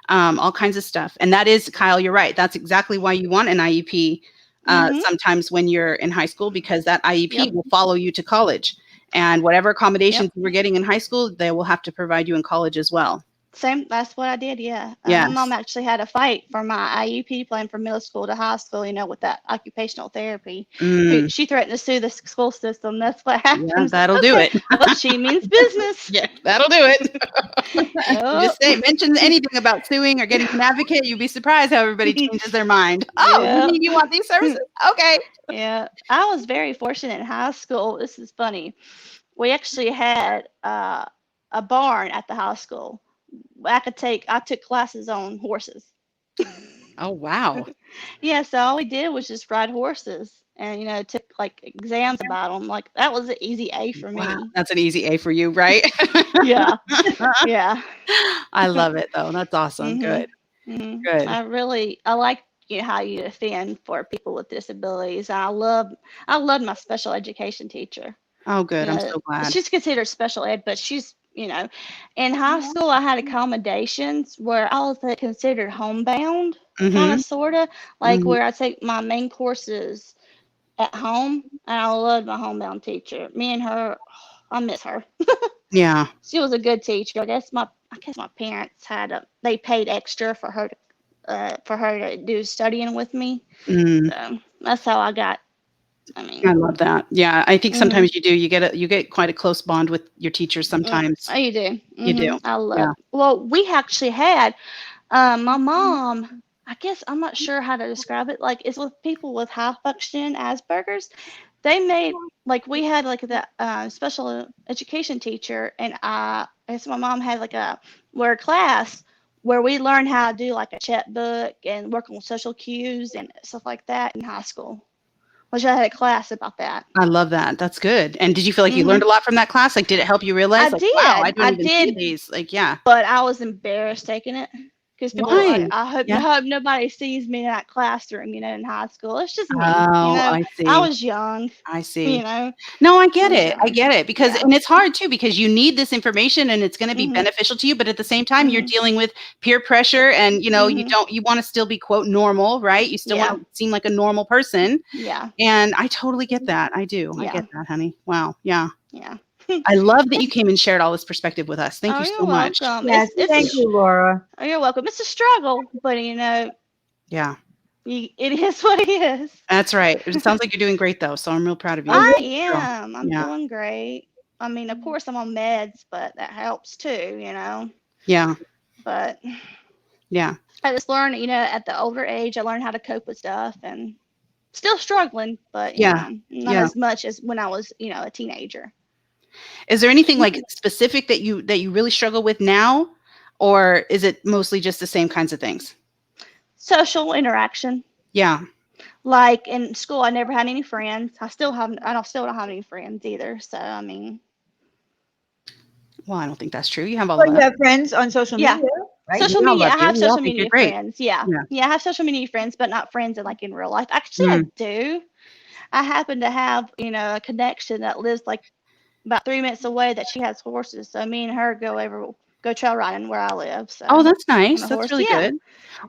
All kinds of stuff. And that is, Kyle, you're right. That's exactly why you want an IEP Mm-hmm. sometimes when you're in high school, because that IEP Yep. will follow you to college. And whatever accommodations Yep. you were getting in high school, they will have to provide you in college as well. Same. That's what I did. Yeah. My Yes. mom actually had a fight for my IEP plan from middle school to high school. With that occupational therapy, Mm, she threatened to sue the school system. That's what yeah, happens. that'll do Okay. it. Well, she means business. Yeah, that'll do it. You Yep. just say mention anything about suing or getting an advocate, you'd be surprised how everybody changes their mind. Oh, you Yep. mean you want these services? Okay. Yeah. I was very fortunate in high school. This is funny. We actually had a barn at the high school. I took classes on horses. Oh, wow. Yeah, so all we did was just ride horses and, took like exams about them. Like that was an easy A for Wow. me. That's an easy A for you, right? Yeah. Yeah. I love it though. That's awesome. Mhm. Good. Mhm. Good. I like, how you defend for people with disabilities. I loved my special education teacher. Oh, good. I'm so glad. She's considered special ed, but she's, in high school I had accommodations where I was considered homebound, kind of, sort of, like where I take my main courses at home, and I loved my homebound teacher. Me and her, I miss her. Yeah. She was a good teacher. I guess my parents they paid extra for her to do studying with me. So that's how I got. I love that. Yeah, I think sometimes you do. You get quite a close bond with your teachers sometimes. Oh, you do. You do. I love. Well, we actually had my mom. I guess I'm not sure how to describe it. Like, it's with people with high function Asperger's. They made, like, we had like the special education teacher, and I guess my mom had like a class where we learned how to do like a checkbook and work on social cues and stuff like that in high school. Which I had a class about that. I love that. That's good. And did you feel like you learned a lot from that class? Like, did it help you realize? I like, did. Wow, I don't I even did. see these. Like, yeah. But I was embarrassed taking it because people. Why? I hope nobody sees me in that classroom. In high school, it's just me. Oh, I see. I was young. I see. No, I get it. I get it because, Yeah. and it's hard too, because you need this information and it's going to be beneficial to you. But at the same time, you're dealing with peer pressure and, you want to still be, quote, normal, right? You still want to seem like a normal person. Yeah. And I totally get that. I do. Yeah. I get that, honey. Wow. Yeah. Yeah. I love that you came and shared all this perspective with us. Thank you so you're much. welcome. Yes, thank you, Laura. Oh, you're welcome. It's a struggle, but Yeah. it is what it is. That's right. It sounds like you're doing great though. So I'm real proud of you. I am. I'm Yeah. doing great. I mean, of course I'm on meds, but that helps too, Yeah. But Yeah. I just learned, at the older age, I learned how to cope with stuff, and still struggling, but not as much as when I was, a teenager. Is there anything like specific that you really struggle with now, or is it mostly just the same kinds of things? Social interaction. Yeah. Like in school, I never had any friends. I still don't have any friends either. So I mean. Well, I don't think that's true. You have all Well, you have friends on social media, right? Social media. I have social media friends. Yeah. Yeah. I have social media friends, but not friends in real life. Actually, I do. I happen to have, a connection that lives like about 3 minutes away that she has horses. So me and her go trail riding where I live. So. Oh, that's nice. That's really good.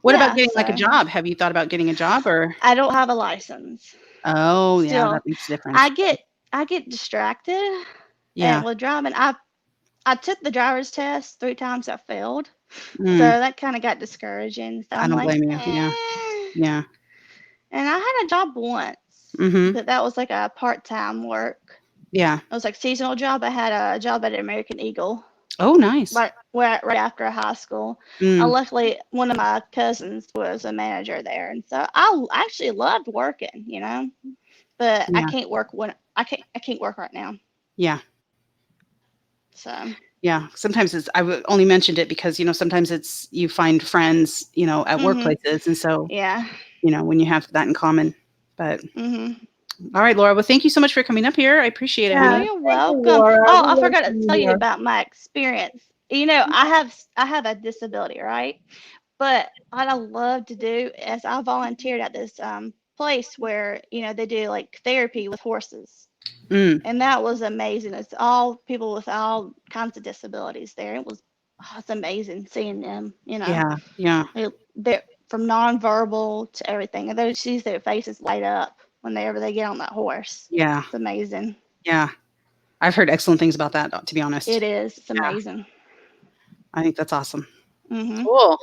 What about getting like a so- job? Have you thought about getting a job or? I don't have a license. Oh, yeah, Still, that makes a difference. I get distracted. Yeah. And with driving, I took the driver's test 3 times. I failed. So Mm, that kind of got discouraging. So I I'm don't like, blame you. Yeah. Yeah. And I had a job once, Mm-hmm. but that was like a part-time work. Yeah. It was like seasonal job. I had a job at American Eagle. Oh, nice. Right after high school. Luckily, one of my cousins was a manager there, and so I actually loved working, But I can't work I can't work right now. Yeah. So. Yeah. Sometimes only mentioned it because, sometimes you find friends, at workplaces. And so, yeah, when you have that in common, but all right, Laura. Well, thank you so much for coming up here. I appreciate it. Oh, Honey. you're welcome. Laura. I forgot to tell you about my experience. I have a disability, right? But what I love to do is I volunteered at this place where they do like therapy with horses, and that was amazing. It's all people with all kinds of disabilities there. It's amazing seeing them. Yeah. Yeah. They're from nonverbal to everything, and they see their faces light up whenever they get on that horse. Yeah. It's amazing. Yeah. I've heard excellent things about that, to be honest. It is. It's amazing. I think that's awesome. Mm-hmm. Cool.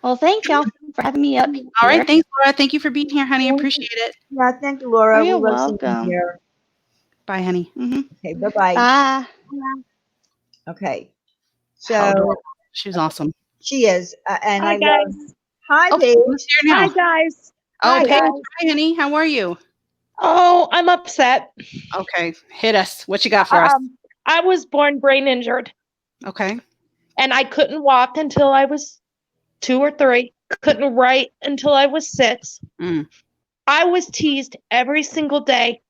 Well, thank y'all for having me up here. All right. Thanks, Laura. Thank you for being here, honey. I appreciate it. Yeah, thank you, Laura. Oh, you're We love seeing you welcome. here. Bye, honey. Mm-hmm. Okay, bye-bye. Bye. Okay. How So adorable. She was awesome. she is, and Hi, I guys. love. Hi, Oh, Paige. who's here now? Hi, guys. Oh, Hi, Paige. guys. Hi, honey. How are you? Oh, I'm upset. Okay. Hit us. What you got for us? I was born brain injured, Okay. and I couldn't walk until I was 2 or 3. Couldn't write until I was 6. Mm. I was teased every single day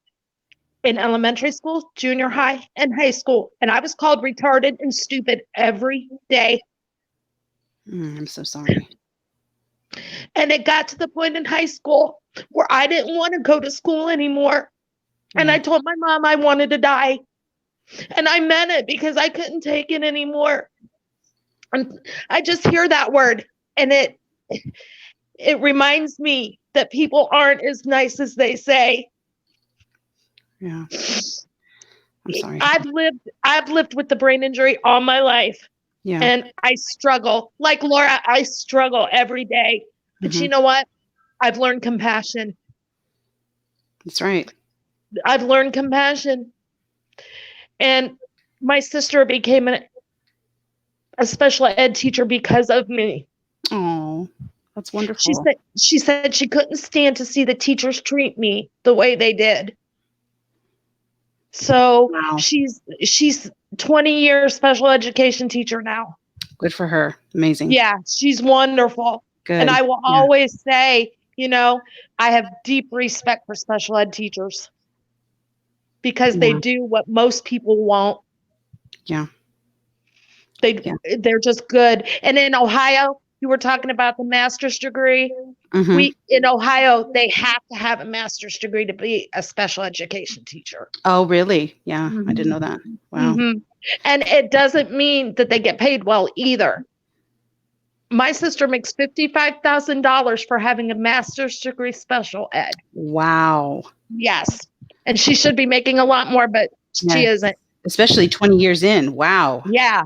in elementary school, junior high, and high school, and I was called retarded and stupid every day. I'm so sorry. And it got to the point in high school where I didn't want to go to school anymore. And I told my mom I wanted to die. And I meant it because I couldn't take it anymore. And I just hear that word and it reminds me that people aren't as nice as they say. Yeah. I'm sorry. I've lived with the brain injury all my life. Yeah. And I struggle. Like Laura, I struggle every day. But you know what? I've learned compassion. That's right. I've learned compassion. And my sister became a special ed teacher because of me. Oh, that's wonderful. She said she couldn't stand to see the teachers treat me the way they did. So Wow. she's 20 years special education teacher now. Good for her. Amazing. Yeah, she's wonderful. Good. And I will always say, you know, I have deep respect for special ed teachers because they do what most people won't. Yeah. They're just good. And in Ohio, you were talking about the master's degree. In Ohio, they have to have a master's degree to be a special education teacher. Oh, really? Yeah, I didn't know that. Wow. And it doesn't mean that they get paid well either. My sister makes $55,000 for having a master's degree special ed. Wow. Yes. And she should be making a lot more, but she isn't. Especially 20 years in. Wow. Yeah.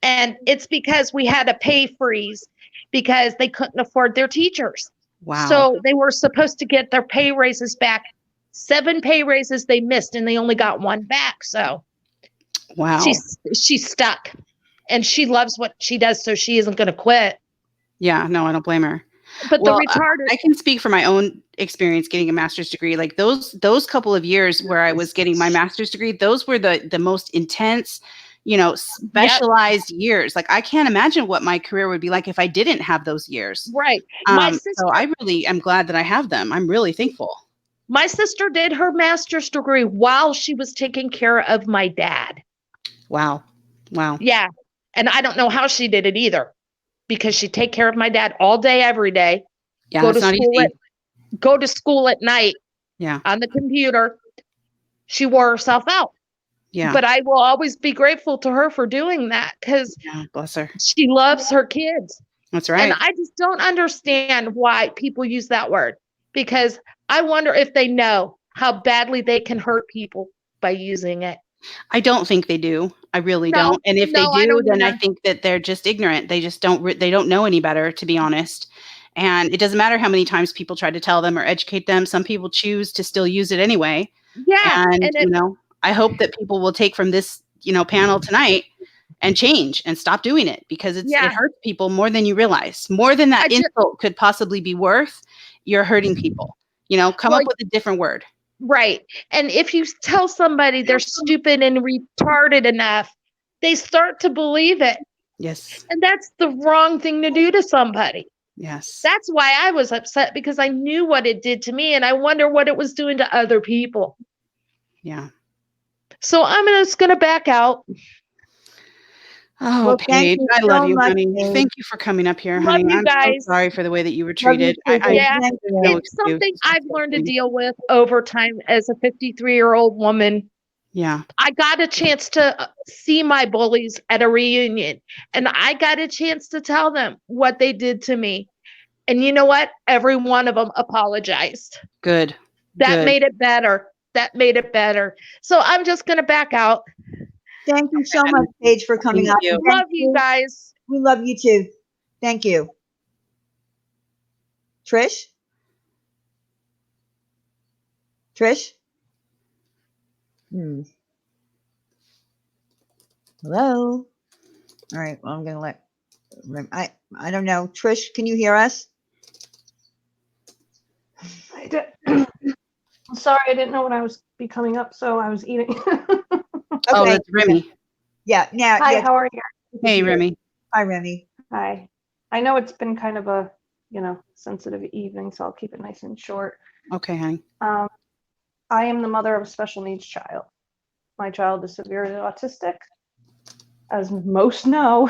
And it's because we had a pay freeze because they couldn't afford their teachers. Wow. So they were supposed to get their pay raises back. 7 pay raises they missed and they only got 1 back. So wow. She's stuck and she loves what she does. So she isn't going to quit. Yeah, no, I don't blame her. But the retarded. I can speak for my own experience getting a master's degree. Like those couple of years where I was getting my master's degree, those were the most intense, you know, specialized years. Like I can't imagine what my career would be like if I didn't have those years. Right. So I really am glad that I have them. I'm really thankful. My sister did her master's degree while she was taking care of my dad. Wow. Wow. Yeah. And I don't know how she did it either. Because she'd take care of my dad all day, every day. Yeah, go to school at night. Yeah. On the computer. She wore herself out. Yeah. But I will always be grateful to her for doing that because bless her. She loves her kids. That's right. And I just don't understand why people use that word because I wonder if they know how badly they can hurt people by using it. I don't think they do. I really don't. And if they do, then I think that they're just ignorant. They just they don't know any better, to be honest. And it doesn't matter how many times people try to tell them or educate them. Some people choose to still use it anyway. Yeah. And you know, I hope that people will take from this, you know, panel tonight and change and stop doing it because it hurts people more than you realize. More than that insult could possibly be worth, you're hurting people. You know, come up with a different word. Right. And if you tell somebody they're stupid and retarded enough, they start to believe it. Yes. And that's the wrong thing to do to somebody. Yes. That's why I was upset because I knew what it did to me and I wonder what it was doing to other people. Yeah. So I'm just going to back out. Oh, well, Paige, I love you, honey. Thank you for coming up here, honey. You guys. I'm so sorry for the way that you were treated. It's something I've learned to deal with over time as a 53-year-old woman. Yeah. I got a chance to see my bullies at a reunion, and I got a chance to tell them what they did to me. And you know what? Every one of them apologized. Good. That made it better. So I'm just going to back out. Thank you so much, Paige, for coming up. Love you guys. We love you too. Thank you. Trish? Hello? All right. Well, I'm going to let, I don't know. Trish, can you hear us? I'm sorry, I didn't know when I was coming up, so I was eating. Okay. Oh, that's Remy. Yeah. Now. Hi, how are you? Hey, Remy. Hi, Remy. Hi. I know it's been kind of a, sensitive evening, so I'll keep it nice and short. Okay, honey. I am the mother of a special needs child. My child is severely autistic. As most know,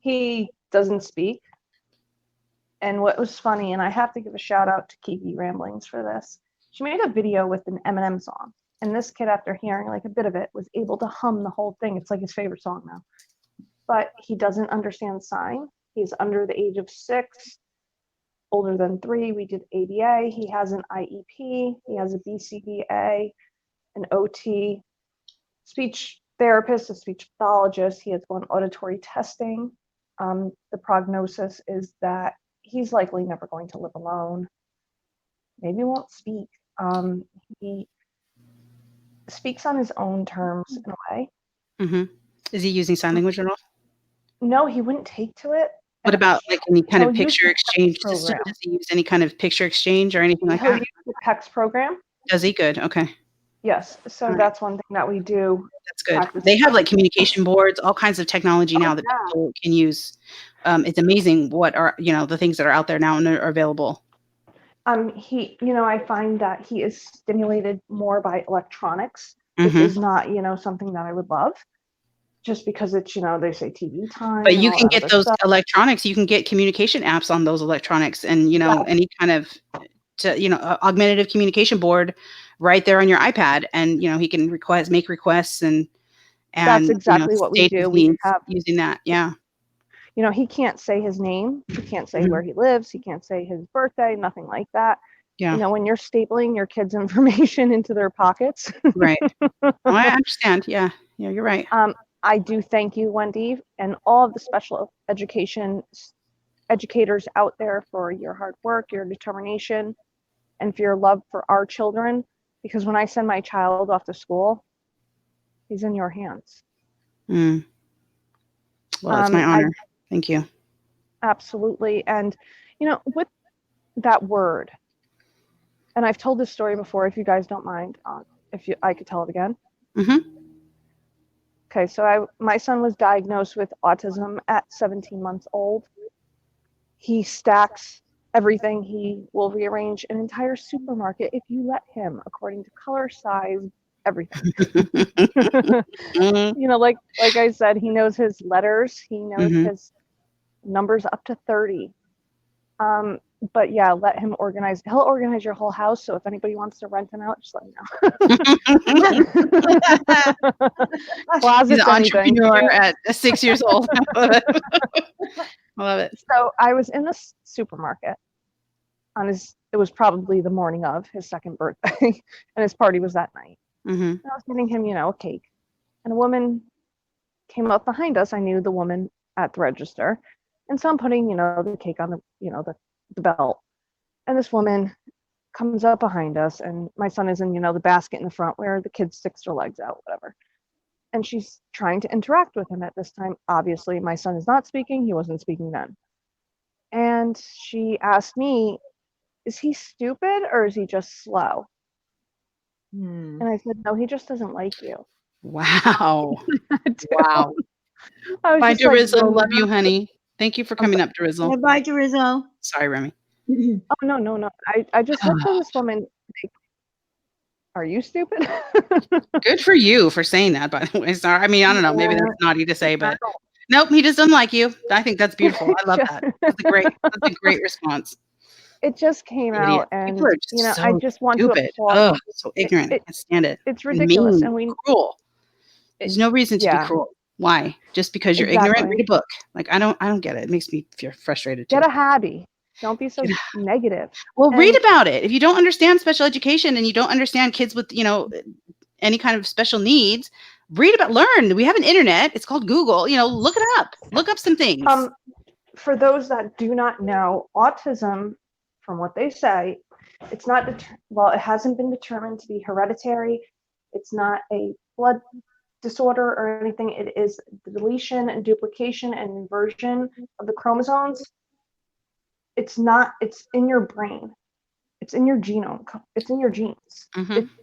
he doesn't speak. And what was funny, and I have to give a shout out to Kiki Ramblings for this. She made a video with an Eminem song. And this kid, after hearing like a bit of it, was able to hum the whole thing. It's like his favorite song now. But he doesn't understand sign. He's under the age of 6, older than 3. We did ABA. He has an IEP. He has a BCBA, an OT, speech therapist, a speech pathologist. He has gone auditory testing. The prognosis is that he's likely never going to live alone. Maybe won't speak. He speaks on his own terms in a way. Mm-hmm. Is he using sign language at all? No, he wouldn't take to it. What about like any kind of He'll use picture the exchange PECS system? program. Does he use any kind of picture exchange or anything like He'll that? use the PECS program. Does he? Good. Okay. Yes. So Right. that's one thing that we do. That's good. Practice They have like communication boards, all kinds of technology now that people can use. It's amazing what are, the things that are out there now and are available. I find that he is stimulated more by electronics, which is not, something that I would love, just because it's, they say TV time. But and you all can that get other those stuff. electronics. You can get communication apps on those electronics, and any kind of, augmentative communication board right there on your iPad, and he can make requests and that's exactly what we state do. his We needs have, using that. Yeah. he can't say his name, he can't say where he lives, he can't say his birthday, nothing like that. Yeah. When you're stapling your kids' information into their pockets. Right. Oh, I understand. Yeah. Yeah, you're right. I do thank you, Wendy, and all of the special education educators out there for your hard work, your determination, and for your love for our children. Because when I send my child off to school, he's in your hands. Well, it's my honor. Thank you. Absolutely. And, with that word, and I've told this story before, if you guys don't mind, I could tell it again. Mm-hmm. Okay, so my son was diagnosed with autism at 17 months old. He stacks everything. He will rearrange an entire supermarket if you let him, according to color, size, everything. Like I said, he knows his letters. He knows his numbers up to 30. But yeah, let him organize. He'll organize your whole house. So if anybody wants to rent him out, just let me know. Closets, He's an anything. entrepreneur at 6 years old. I love it. So I was in the supermarket it was probably the morning of his second birthday, and his party was that night. And I was getting him, a cake. And a woman came up behind us. I knew the woman at the register. And so I'm putting, the cake on the belt. And this woman comes up behind us, and my son is in, the basket in the front where the kid sticks their legs out, whatever. And she's trying to interact with him at this time. Obviously, my son is not speaking. He wasn't speaking then. And she asked me, is he stupid or is he just slow? And I said, no, he just doesn't like you. Wow. Wow. Bye, Derizzle. Love you, honey. Thank you for coming up, Derizzle. Bye, Derizzle. Sorry, Remy. Oh, no. I just looked at this woman like, are you stupid? Good for you for saying that, by the way. Sorry. I mean, I don't know. Maybe that's naughty to say, but nope, he just doesn't like you. I think that's beautiful. I love that. That's a great response. It just came out, and so I just want stupid. to applaud. So ignorant. I can't stand it. It's ridiculous, mean, and cruel. There's no reason to be cruel. Why? Just because you're ignorant? Read a book. Like I don't get it. It makes me feel frustrated too. Get a hobby. Don't be so negative. Well, read about it. If you don't understand special education and you don't understand kids with, any kind of special needs, learn. We have an internet. It's called Google. Look it up. Look up some things. For those that do not know, autism, from what they say, it's not, it hasn't been determined to be hereditary. It's not a blood disorder or anything. It is deletion and duplication and inversion of the chromosomes. It's in your brain. It's in your genome. It's in your genes.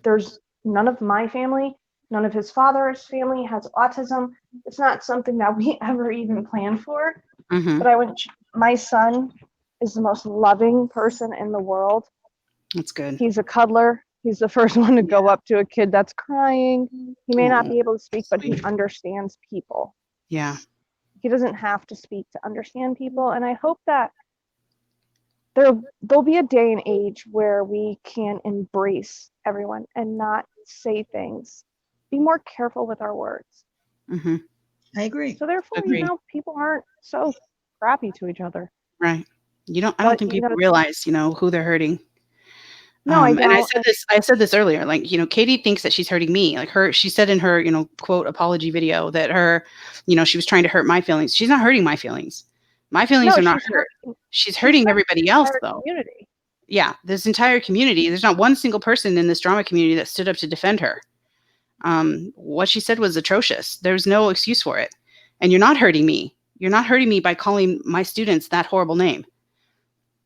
There's none of my family, none of his father's family has autism. It's not something that we ever even planned for. But my son is the most loving person in the world. That's good. He's a cuddler. He's the first one to go up to a kid that's crying. He may not be able to speak, but he understands people. Yeah. He doesn't have to speak to understand people. And I hope that there'll be a day and age where we can embrace everyone and not say things, be more careful with our words. Mm-hmm. I agree. So therefore, Agree. people aren't so crappy to each other. Right. I don't think people realize, who they're hurting. No, I don't. And I said this earlier, like, Katie thinks that she's hurting me. Like she said in her, quote, apology video that she was trying to hurt my feelings. She's not hurting my feelings. My feelings are not hurt. She's hurting everybody else, though. Community. Yeah. This entire community, there's not one single person in this drama community that stood up to defend her. What she said was atrocious. There's no excuse for it. And you're not hurting me. You're not hurting me by calling my students that horrible name.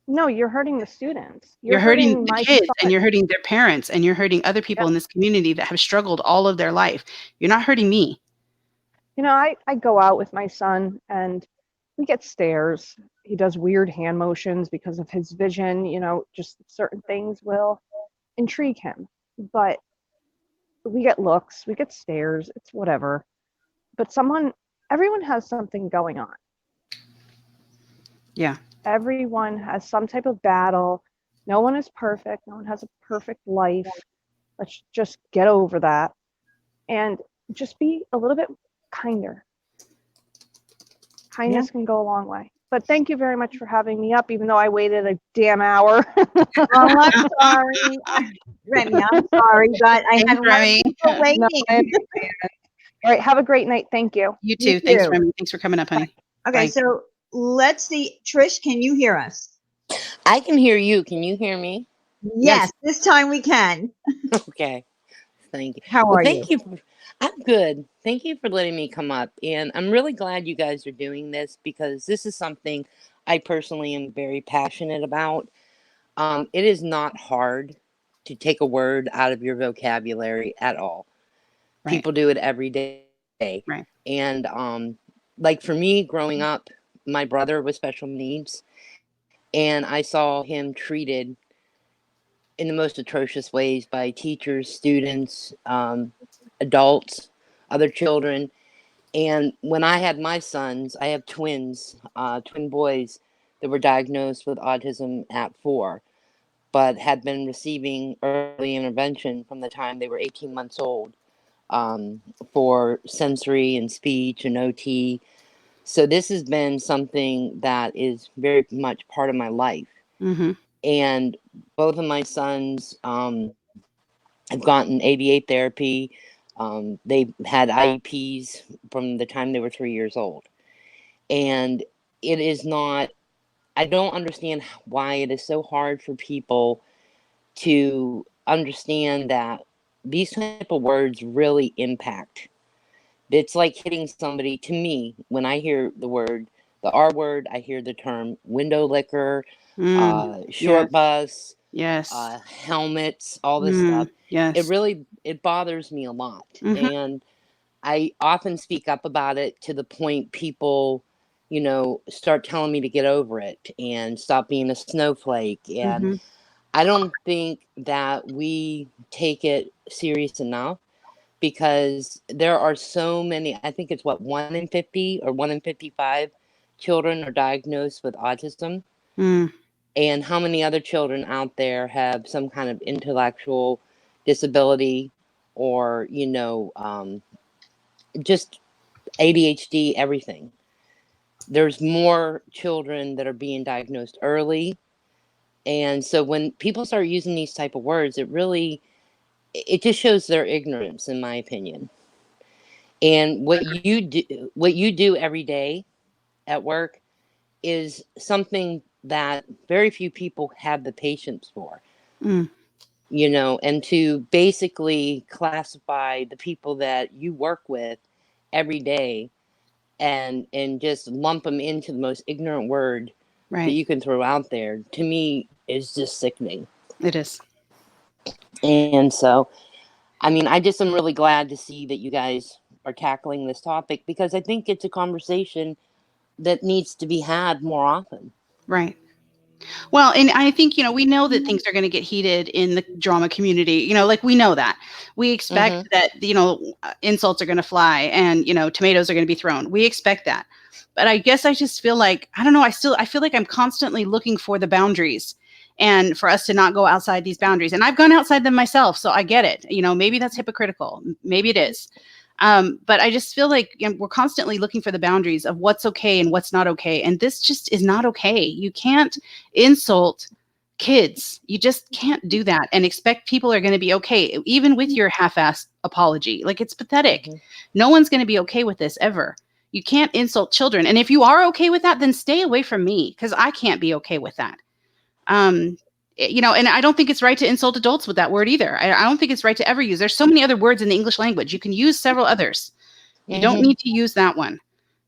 No, you're hurting the students. You're hurting the kids, and you're hurting their parents, and you're hurting other people in this community that have struggled all of their life. You're not hurting me. I go out with my son and we get stares. He does weird hand motions because of his vision, just certain things will intrigue him. But we get looks, we get stares, it's whatever. But everyone has something going on. Yeah. Everyone has some type of battle. No one is perfect. No one has a perfect life. Let's just get over that and just be a little bit kinder. Kindness can go a long way. But thank you very much for having me up, even though I waited a damn hour. Oh, I'm sorry. Remy, I'm sorry, but I had a lot of people waiting. All right, have a great night. Thank you. You too. Thanks, Remy. Thanks for coming up, honey. Okay, Bye. so let's see. Trish, can you hear us? I can hear you. Can you hear me? Yes, this time we can. Okay. Thank you. How are you? I'm good. Thank you for letting me come up. And I'm really glad you guys are doing this because this is something I personally am very passionate about. It is not hard to take a word out of your vocabulary at all. Right. People do it every day. Right. And like for me growing up, my brother was special needs and I saw him treated in the most atrocious ways by teachers, students, adults, other children. And when I had my sons, I have twins, twin boys that were diagnosed with autism at 4, but had been receiving early intervention from the time they were 18 months old for sensory and speech and OT. So this has been something that is very much part of my life. Mm-hmm. And both of my sons have gotten ABA therapy. They've had IEPs from the time they were 3 years old. And it is not, I don't understand why it is so hard for people to understand that these type of words really impact. It's like hitting somebody. To me, when I hear the R word, I hear the term window licker, short bus, helmets, all this stuff. Yes. It bothers me a lot. Mm-hmm. And I often speak up about it to the point people, start telling me to get over it and stop being a snowflake. And I don't think that we take it serious enough because there are so many, I think it's 1 in 50 or 1 in 55 children are diagnosed with autism. And how many other children out there have some kind of intellectual disability or, just ADHD, everything. There's more children that are being diagnosed early. And so when people start using these type of words, it just shows their ignorance, in my opinion. And what you do every day at work is something that very few people have the patience for. And to basically classify the people that you work with every day and just lump them into the most ignorant word that you can throw out there, to me, is just sickening. It is. And so, I mean, I just am really glad to see that you guys are tackling this topic because I think it's a conversation that needs to be had more often. Right. Well, and I think, we know that things are going to get heated in the drama community. Like we know that. We expect that, insults are going to fly and, tomatoes are going to be thrown. We expect that. But I guess I just feel like, I don't know, I feel like I'm constantly looking for the boundaries and for us to not go outside these boundaries. And I've gone outside them myself, so I get it. Maybe that's hypocritical. Maybe it is. But I just feel like we're constantly looking for the boundaries of what's okay and what's not okay. And this just is not okay. You can't insult kids. You just can't do that and expect people are going to be okay, even with your half-assed apology. Like, it's pathetic. No one's going to be okay with this ever. You can't insult children. And if you are okay with that, then stay away from me, because I can't be okay with that. And I don't think it's right to insult adults with that word either. I don't think it's right to ever use. There's so many other words in the English language. You can use several others. You don't need to use that one.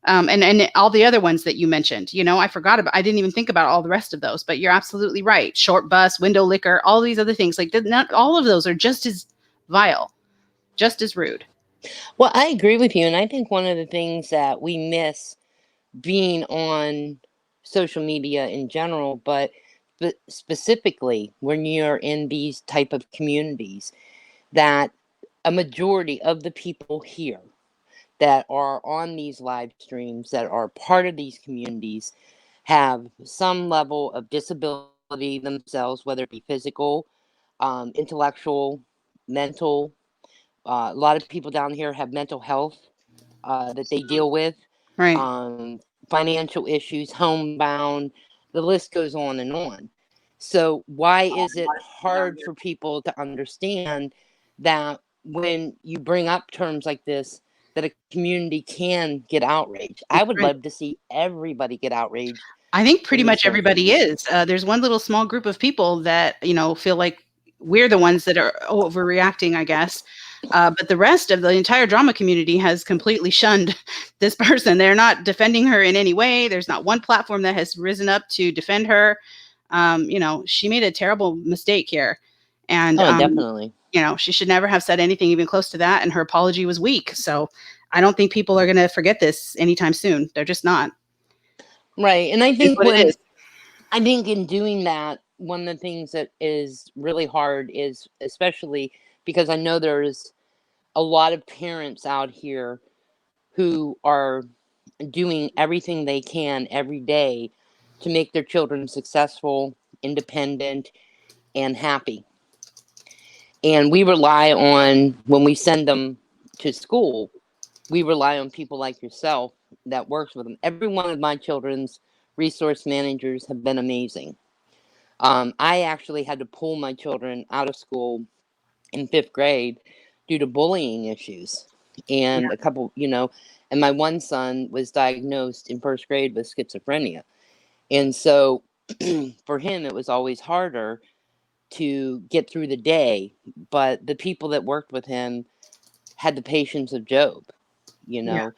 And all the other ones that you mentioned, I didn't even think about all the rest of those, but you're absolutely right. Short bus, window licker, all these other things, like not all of those are just as vile, just as rude. Well, I agree with you. And I think one of the things that we miss being on social media in general, but specifically when you're in these type of communities, that a majority of the people here that are on these live streams, that are part of these communities, have some level of disability themselves, whether it be physical, intellectual, mental. A lot of people down here have mental health that they deal with, right? Financial issues, homebound, the list goes on and on. So why is it hard for people to understand that when you bring up terms like this, that a community can get outraged? I would love to see everybody get outraged. I think pretty much everybody is. There's one little small group of people that, feel like we're the ones that are overreacting, I guess. But the rest of the entire drama community has completely shunned this person. They're not defending her in any way. There's not one platform that has risen up to defend her. She made a terrible mistake here. And, definitely. She should never have said anything even close to that. And her apology was weak. So I don't think people are going to forget this anytime soon. They're just not. Right. And I think in doing that, one of the things that is really hard is, especially because I know there's a lot of parents out here who are doing everything they can every day to make their children successful, independent, and happy. And we rely on, when we send them to school, we rely on people like yourself that works with them. Every one of my children's resource managers have been amazing. I actually had to pull my children out of school in 5th grade due to bullying issues. And a couple, and my one son was diagnosed in 1st grade with schizophrenia. And so for him, it was always harder to get through the day. But the people that worked with him had the patience of Job, and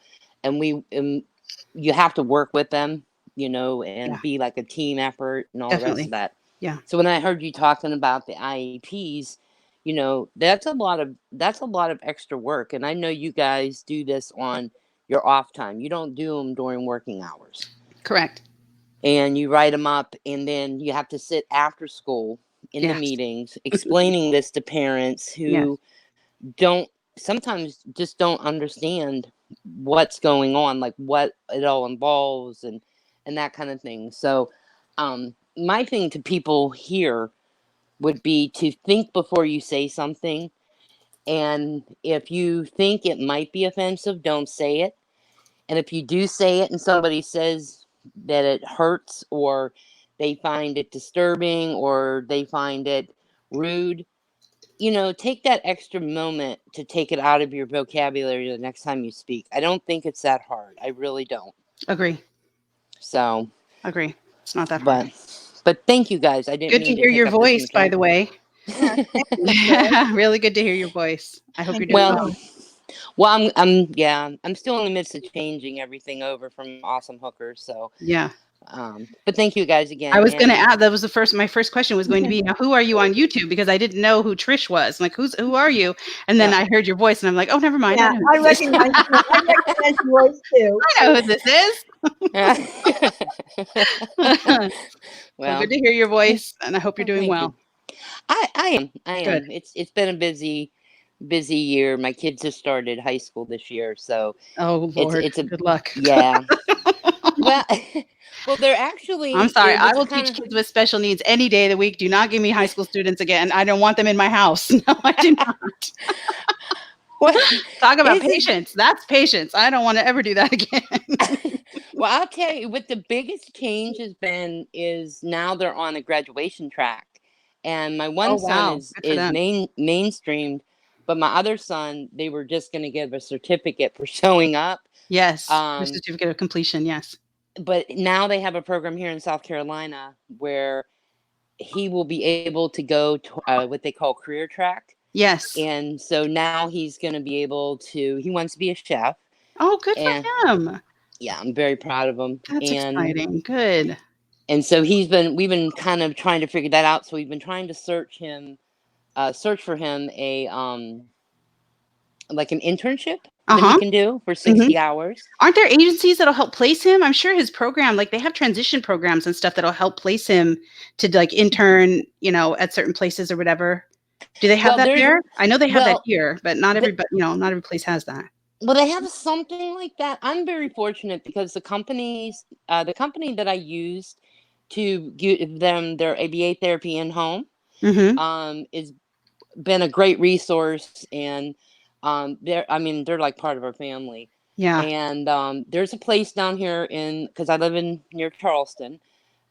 you have to work with them, and be like a team effort and all the rest of that. Yeah. So when I heard you talking about the IEPs, that's a lot of extra work. And I know you guys do this on your off time. You don't do them during working hours. Correct. And you write them up, and then you have to sit after school in the meetings explaining this to parents who sometimes just don't understand what's going on, like what it all involves and that kind of thing. So my thing to people here would be to think before you say something. And if you think it might be offensive, don't say it. And if you do say it and somebody says that it hurts, or they find it disturbing, or they find it rude, take that extra moment to take it out of your vocabulary the next time you speak. I don't think it's that hard. I really don't. Agree. So. Agree. It's not that hard. But thank you guys. I didn't good to hear your voice, by the way. Really good to hear your voice. I hope you're doing well. Well, I'm still in the midst of changing everything over from Awesome Hookers. So yeah. But thank you guys again. I was going to add, that was my first question was going to be, now who are you on YouTube? Because I didn't know who Trish was. I'm like, who are you? And then I heard your voice and I'm like, oh, never mind. Yeah, I recognize your voice too. I know who this is. Well, Well, good to hear your voice, and I hope you're doing thank well. you. I Good. am. It's been a busy year. My kids have started high school this year, so Oh Lord, it's a good luck. yeah. Well, well, they're actually I'm sorry. I which is will kind teach of kids with special needs any day of the week. Do not give me high school students again. I don't want them in my house. No, I do not. what Talk about it's a patience. That's patience. I don't want to ever do that again. well, I'll tell you what the biggest change has been is now they're on a graduation track. And my Oh one son wow, good for is them. mainstreamed, but my other son, they were just going to give a certificate for showing up. Yes, your Um, certificate of completion. Yes. but now they have a program here in South Carolina where he will be able to go to what they call career track. Yes. And so now he's going to be able to, he wants to be a chef. Oh, good for And him. yeah, I'm very proud of him. That's exciting. Good. And so we've been kind of trying to figure that out. So we've been trying to search for him a like an internship that he Uh-huh. can do for Mhm. 60 hours. Aren't there agencies that'll help place him? I'm sure his program, like they have transition programs and stuff that'll help place him to like intern, at certain places or whatever. Do they have Well, that there's there? I know they have that well, here, but not the, everybody, not every place has that. well, they have something like that. I'm very fortunate because the company that I used to give them their ABA therapy in home, Mhm. is been a great resource, and they're like part of our family. Yeah. And there's a place down here because I live in near Charleston.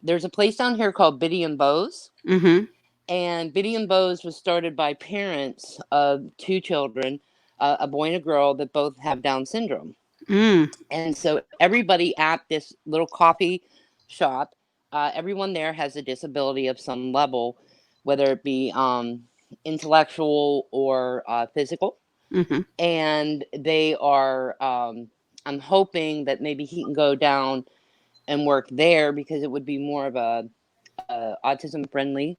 There's a place down here called Biddy and Bose. Mhm. And Biddy and Bose was started by parents of two children, a boy and a girl that both have Down syndrome. Mm. And so everybody at this little coffee shop, everyone there has a disability of some level, whether it be intellectual or physical. Mhm. And they are, I'm hoping that maybe he can go down and work there because it would be more of a autism friendly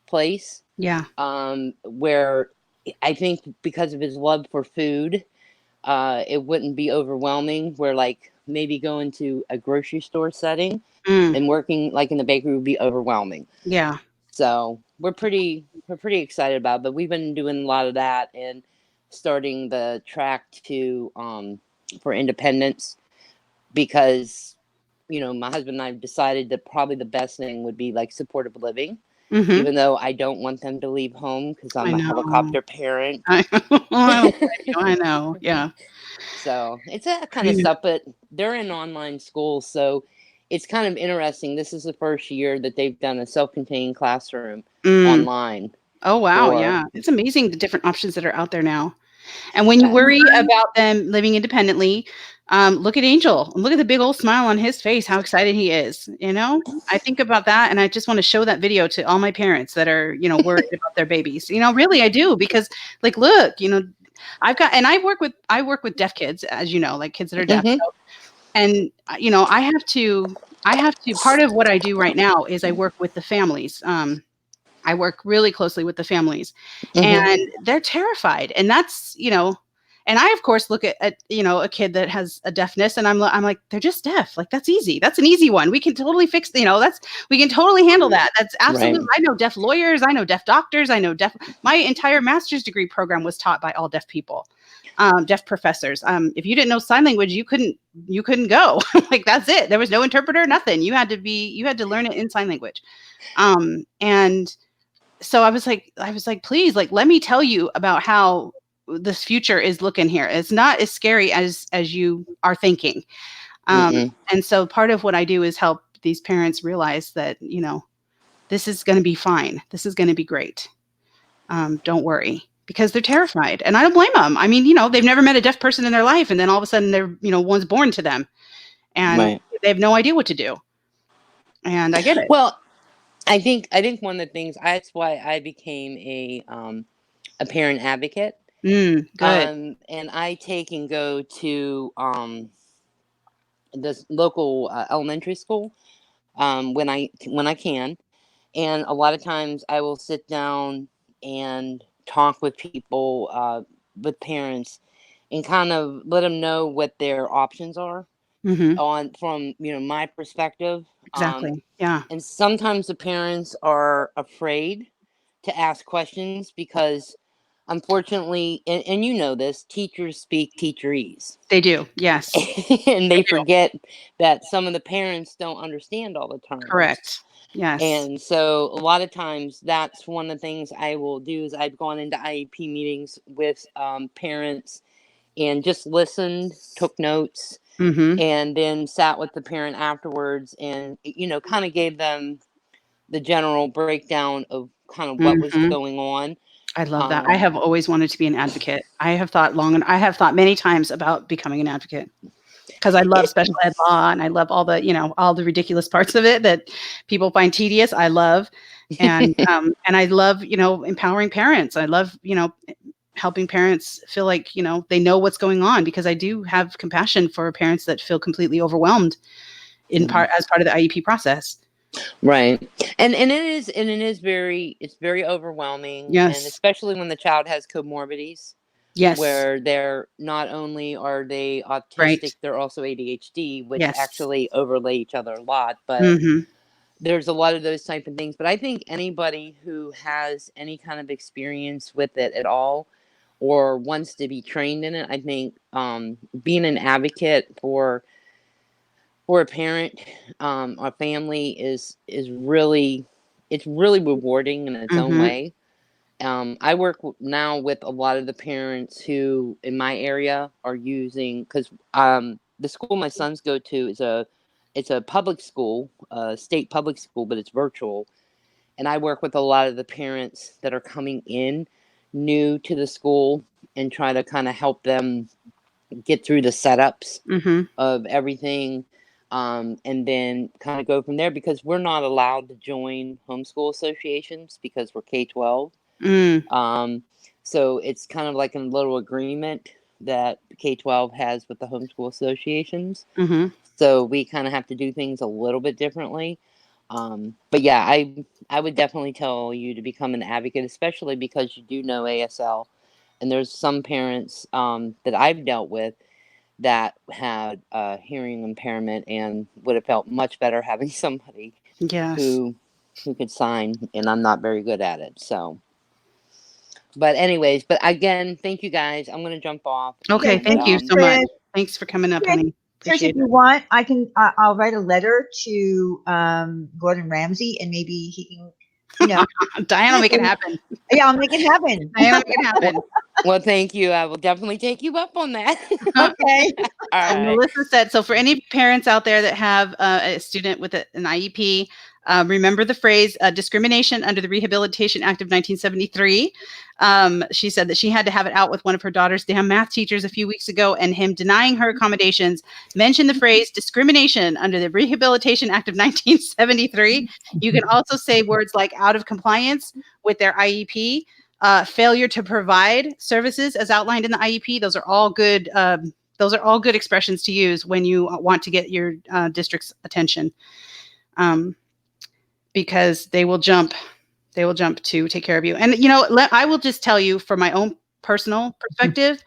place, Yeah. where I think because of his love for food, it wouldn't be overwhelming. Where like maybe going to a grocery store setting Mm. and working like in the bakery would be overwhelming. Yeah. So we're pretty excited about it, but we've been doing a lot of that and starting the track to for independence because my husband and I decided that probably the best thing would be like supportive living, Mhm. even though I don't want them to leave home because I I'm a know. helicopter parent. I I don't blame you. I know. Yeah. So it's that kind of Yeah. stuff, but they're in online school, so it's kind of interesting. This is the first year that they've done a self-contained classroom Mm. online Oh wow, for yeah. It's amazing the different options that are out there now. And when you worry about them living independently, look at Angel. Look at the big old smile on his face, how excited he is, I think about that and I just want to show that video to all my parents that are, worried about their babies. Really I do because like look, I work with deaf kids, as you know, like kids that are deaf. Mhm. So, and I have to part of what I do right now is I work with the families. I work really closely with the families, Mhm. and they're terrified. And that's, and I of course look at a kid that has a deafness, and I'm like, they're just deaf. Like that's easy. That's an easy one. We can totally fix. We can totally handle that. That's Right. absolutely. I know deaf lawyers. I know deaf doctors. I know deaf. My entire master's degree program was taught by all deaf people. Deaf professors. If you didn't know sign language, you couldn't go. Like that's it. There was no interpreter, nothing. You had to learn it in sign language. And so I was like, please, like, let me tell you about how this future is looking here. It's not as scary as you are thinking. Mm-mm. And so part of what I do is help these parents realize that, this is going to be fine. This is going to be great. Don't worry, because they're terrified, and I don't blame them. I mean, they've never met a deaf person in their life, and then all of a sudden they're, one's born to them, and Right. they have no idea what to do. And I get it. Well, I think one of the things that's why I became a parent advocate. Good. And I take and go to this local elementary school when I can, and a lot of times I will sit down and talk with people, with parents, and kind of let them know what their options are. from my perspective. Exactly. Yeah. And sometimes the parents are afraid to ask questions because, unfortunately, and you know this, teachers speak teacherese. They do. Yes. And they forget that some of the parents don't understand all the terms. Correct. Yes. And so a lot of times that's one of the things I will do is I've gone into IEP meetings with parents and just listened, took notes, and then sat with the parent afterwards and, kind of gave them the general breakdown of kind of what was going on. I love that. I have always wanted to be an advocate. I have thought many times about becoming an advocate because I love special ed law and I love all the ridiculous parts of it that people find tedious. I love, and I love, empowering parents. I love, helping parents feel like, they know what's going on, because I do have compassion for parents that feel completely overwhelmed as part of the IEP process. Right. And it is very overwhelming. Yes. And especially when the child has comorbidities. Yes. Where they're not only are they autistic, they're also ADHD, which actually overlay each other a lot. But there's a lot of those type of things. But I think anybody who has any kind of experience with it at all or wants to be trained in it, I think being an advocate for a parent, a family is really rewarding in its own way. I work now with a lot of the parents who in my area are using, because the school my sons go to it's a public school, state public school, but it's virtual. And I work with a lot of the parents that are coming in new to the school and try to kind of help them get through the setups of everything. And then kind of go from there, because we're not allowed to join homeschool associations because we're K-12. So it's kind of like a little agreement that K-12 has with the homeschool associations. So we kind of have to do things a little bit differently. But yeah, I would definitely tell you to become an advocate, especially because you do know ASL. And there's some parents that I've dealt with that had hearing impairment and would have felt much better having somebody who could sign, and I'm not very good at it. So, but anyways, but again, thank you guys. I'm going to jump off. Okay. Thank you so much. Thanks for coming up, honey. Trish, if you want, I'll write a letter to Gordon Ramsay, and maybe he can, Diane will make it happen. Yeah, I'll make it happen. Diane will make it happen. Well, thank you. I will definitely take you up on that. Okay. All right. Melissa said, so for any parents out there that have a student with an IEP, remember the phrase discrimination under the Rehabilitation Act of 1973. She said that she had to have it out with one of her daughter's damn math teachers a few weeks ago, and him denying her accommodations mentioned the phrase discrimination under the Rehabilitation Act of 1973. You can also say words like out of compliance with their IEP, failure to provide services as outlined in the IEP. Those are all good. Those are all good expressions to use when you want to get your district's attention, because they will jump to take care of you. And I will just tell you from my own personal perspective,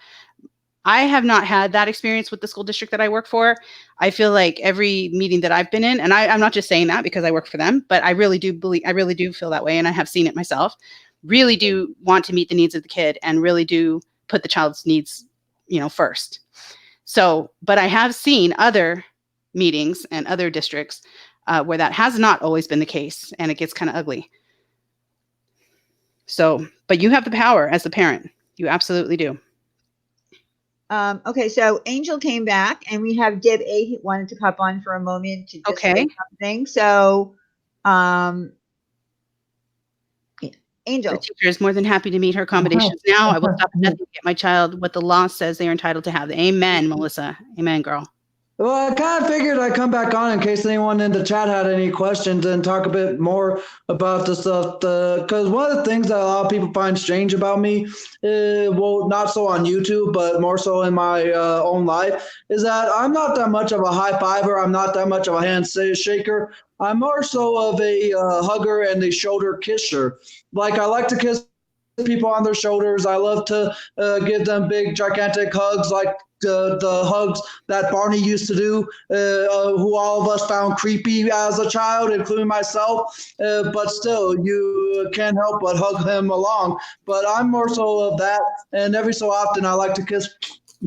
I have not had that experience with the school district that I work for. I feel like every meeting that I've been in, and I'm not just saying that because I work for them, but I really do feel that way, and I have seen it myself. Really do want to meet the needs of the kid and really do put the child's needs, first. So, but I have seen other meetings and other districts where that has not always been the case, and it gets kind of ugly. So, but you have the power as the parent. You absolutely do. Okay, so Angel came back, and we have Deb A who wanted to hop on for a moment to just say something. So, Angel. The teacher is more than happy to meet her accommodations now. I will stop at nothing to get my child what the law says they are entitled to have. Amen, Melissa. Amen, girl. Well, I kind of figured I'd come back on in case anyone in the chat had any questions and talk a bit more about the stuff. Because one of the things that a lot of people find strange about me, well, not so on YouTube, but more so in my own life, is that I'm not that much of a high fiver. I'm not that much of a hand shaker. I'm more so of a hugger and a shoulder kisser. Like, I like to kiss people on their shoulders. I love to give them big, gigantic hugs, like the hugs that Barney used to do, who all of us found creepy as a child, including myself. But still, you can't help but hug him along. But I'm more so of that, and every so often I like to kiss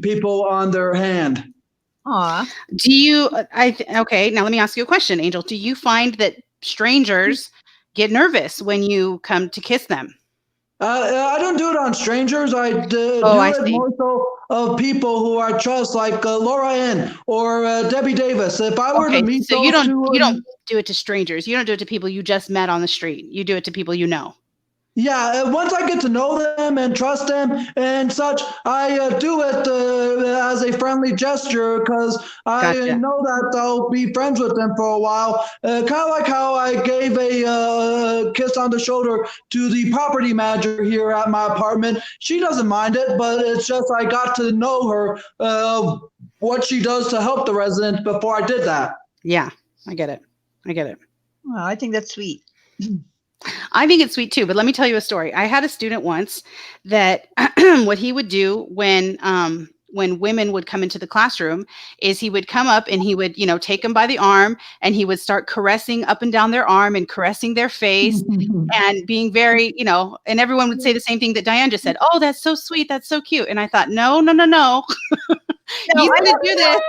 people on their hand. Aw. Do you? Okay. Now let me ask you a question, Angel. Do you find that strangers get nervous when you come to kiss them? I don't do it on strangers. I do it more so of people who I trust, like Laura Ann or Debbie Davis. If I were to meet so those you don't do it to strangers. You don't do it to people you just met on the street. You do it to people you know. Yeah, once I get to know them and trust them and such, I do it as a friendly gesture because I know that I'll be friends with them for a while. Kind of like how I gave a kiss on the shoulder to the property manager here at my apartment. She doesn't mind it, but it's just I got to know her, what she does to help the residents before I did that. Yeah, I get it. Well, I think that's sweet. I think it's sweet too, but let me tell you a story. I had a student once that what he would do when women would come into the classroom is he would come up and he would, take them by the arm and he would start caressing up and down their arm and caressing their face and being very, and everyone would say the same thing that Diane just said. Oh, that's so sweet. That's so cute. And I thought, no. He's going to do this.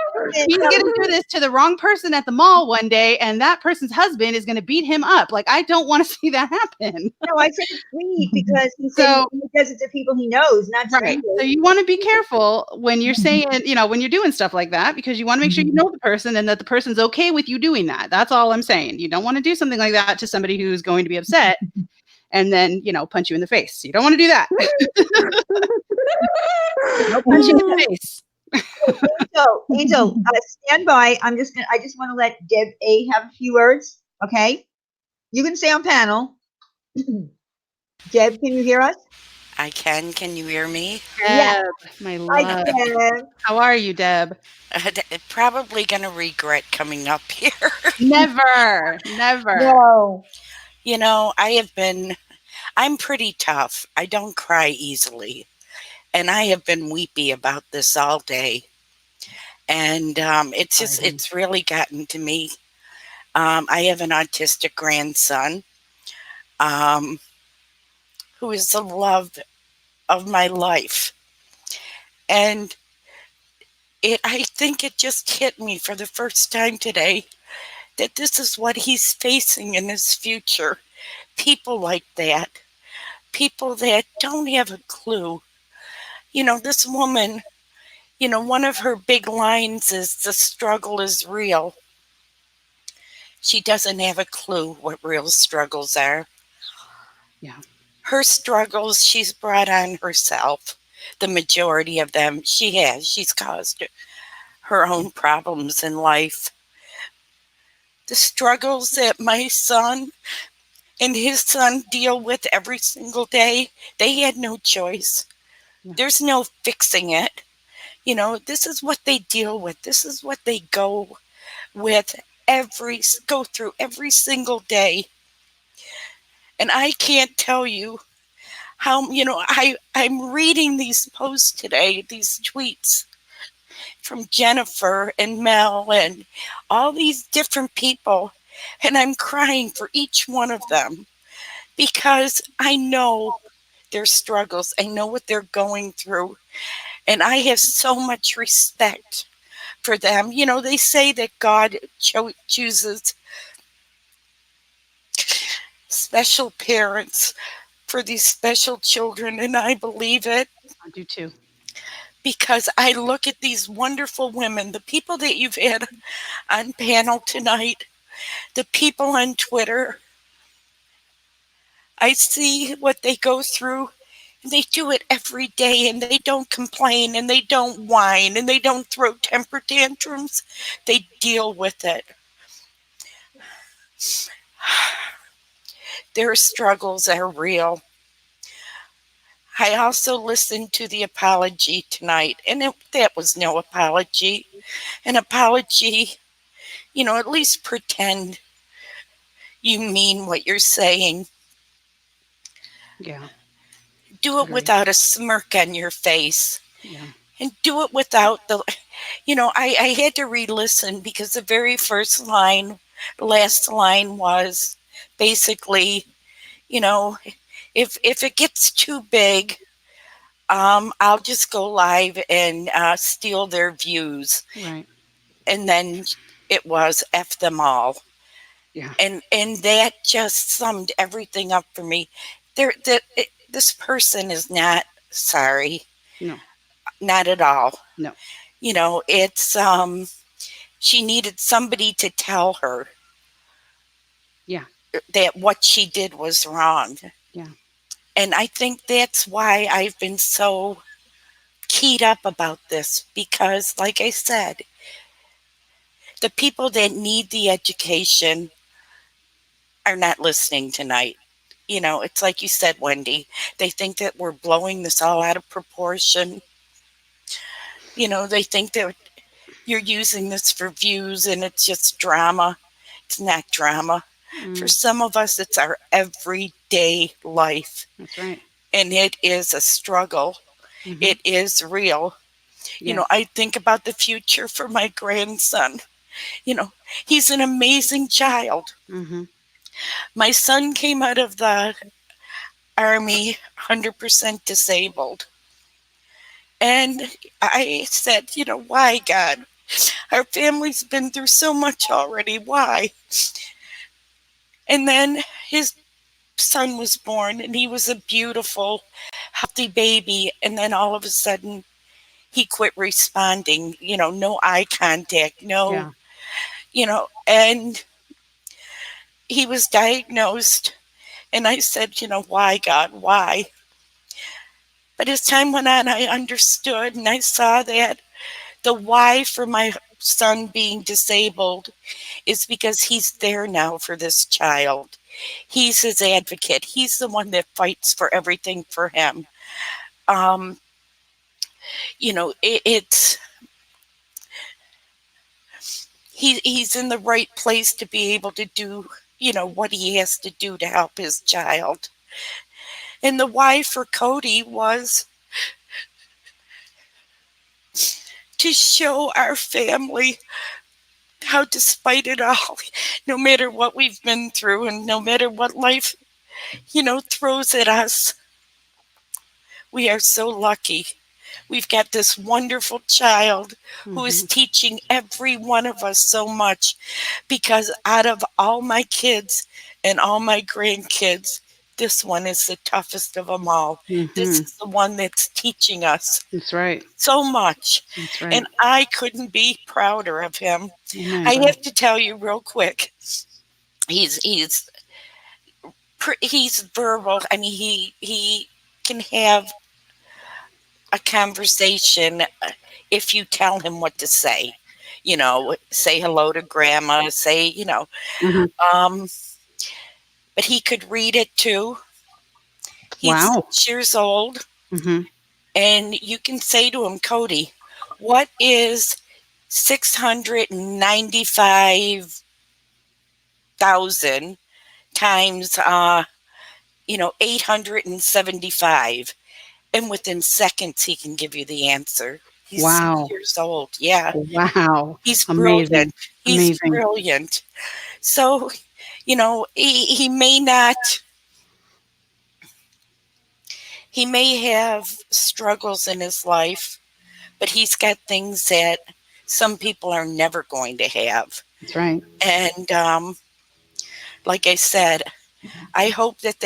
He's going to do this to the wrong person at the mall one day, and that person's husband is going to beat him up. Like, I don't want to see that happen. No, I said it's sweet because he said he does it to people he knows, not strangers. So you want to be careful when you're saying, when you're doing stuff like that, because you want to make sure you know the person and that the person's okay with you doing that. That's all I'm saying. You don't want to do something like that to somebody who's going to be upset and then, punch you in the face. You don't want to do that. No punch you in the face. Angel, stand by. I just want to let Deb A have a few words. Okay, you can stay on panel. Deb, can you hear us? I can. Can you hear me? Deb, my love. Deb. How are you, Deb? Probably going to regret coming up here. Never. No. I'm pretty tough. I don't cry easily. And I have been weepy about this all day. And it's really gotten to me. I have an autistic grandson who is the love of my life. And I think it just hit me for the first time today that this is what he's facing in his future. People like that. People that don't have a clue. This woman, one of her big lines is the struggle is real. She doesn't have a clue what real struggles are. Yeah. Her struggles, she's brought on herself. The majority of them she has. She's caused her own problems in life. The struggles that my son and his son deal with every single day, they had no choice. Yeah. There's no fixing it. This is what they deal with. This is what they go through every single day. And I can't tell you how, I'm reading these posts today, these tweets from Jennifer and Mel and all these different people. And I'm crying for each one of them because I know their struggles. I know what they're going through. And I have so much respect for them. They say that God chooses special parents for these special children, and I believe it. I do too. Because I look at these wonderful women, the people that you've had on panel tonight, the people on Twitter. I see what they go through. They do it every day, and they don't complain, and they don't whine, and they don't throw temper tantrums. They deal with it. Their struggles are real. I also listened to the apology tonight, and that was no apology. An apology, at least pretend you mean what you're saying. Yeah. Do it Agree. without a smirk on your face. Yeah. And do it without the, I had to re-listen because the very first line, the last line was basically, if it gets too big, I'll just go live and steal their views. Right. And then it was F them all. Yeah. And that just summed everything up for me. This person is not sorry. No. Not at all. No. It's she needed somebody to tell her Yeah. that what she did was wrong. Yeah. And I think that's why I've been so keyed up about this, because like I said, the people that need the education are not listening tonight. It's like you said, Wendy, they think that we're blowing this all out of proportion. They think that you're using this for views and it's just drama. It's not drama. For some of us, it's our everyday life. That's right. And it is a struggle. Mhm. It is real. Yes. I think about the future for my grandson. He's an amazing child. Mm-hmm. My son came out of the Army 100% disabled. And I said, why, God? Our family's been through so much already. Why? And then his son was born, and he was a beautiful, healthy baby. And then all of a sudden, he quit responding, no eye contact, no, and he was diagnosed. And I said, why, God, why? But as time went on, I understood, and I saw that the why for my son being disabled is because he's there now for this child. He's his advocate. He's the one that fights for everything for him. It's he's in the right place to be able to do, what he has to do to help his child. And the why for Cody was to show our family how, despite it all, no matter what we've been through and no matter what life, throws at us, we are so lucky. We've got this wonderful child who is teaching every one of us so much, because out of all my kids and all my grandkids, this one is the toughest of them all. This is the one that's teaching us. That's right. So much. That's right. And I couldn't be prouder of him. Amen. I have to tell you real quick, he's verbal. I mean, he can have a conversation if you tell him what to say. Say hello to grandma, say, but he could read it too. He's 6 years old. Mm-hmm. And you can say to him, Cody, what is 695,000 times 875? And within seconds, he can give you the answer. He's 6 years old. Yeah. Wow. He's Amazing. brilliant. He's Amazing. brilliant. So, he may not, he may have struggles in his life, but he's got things that some people are never going to have. That's right. And like I said, I hope that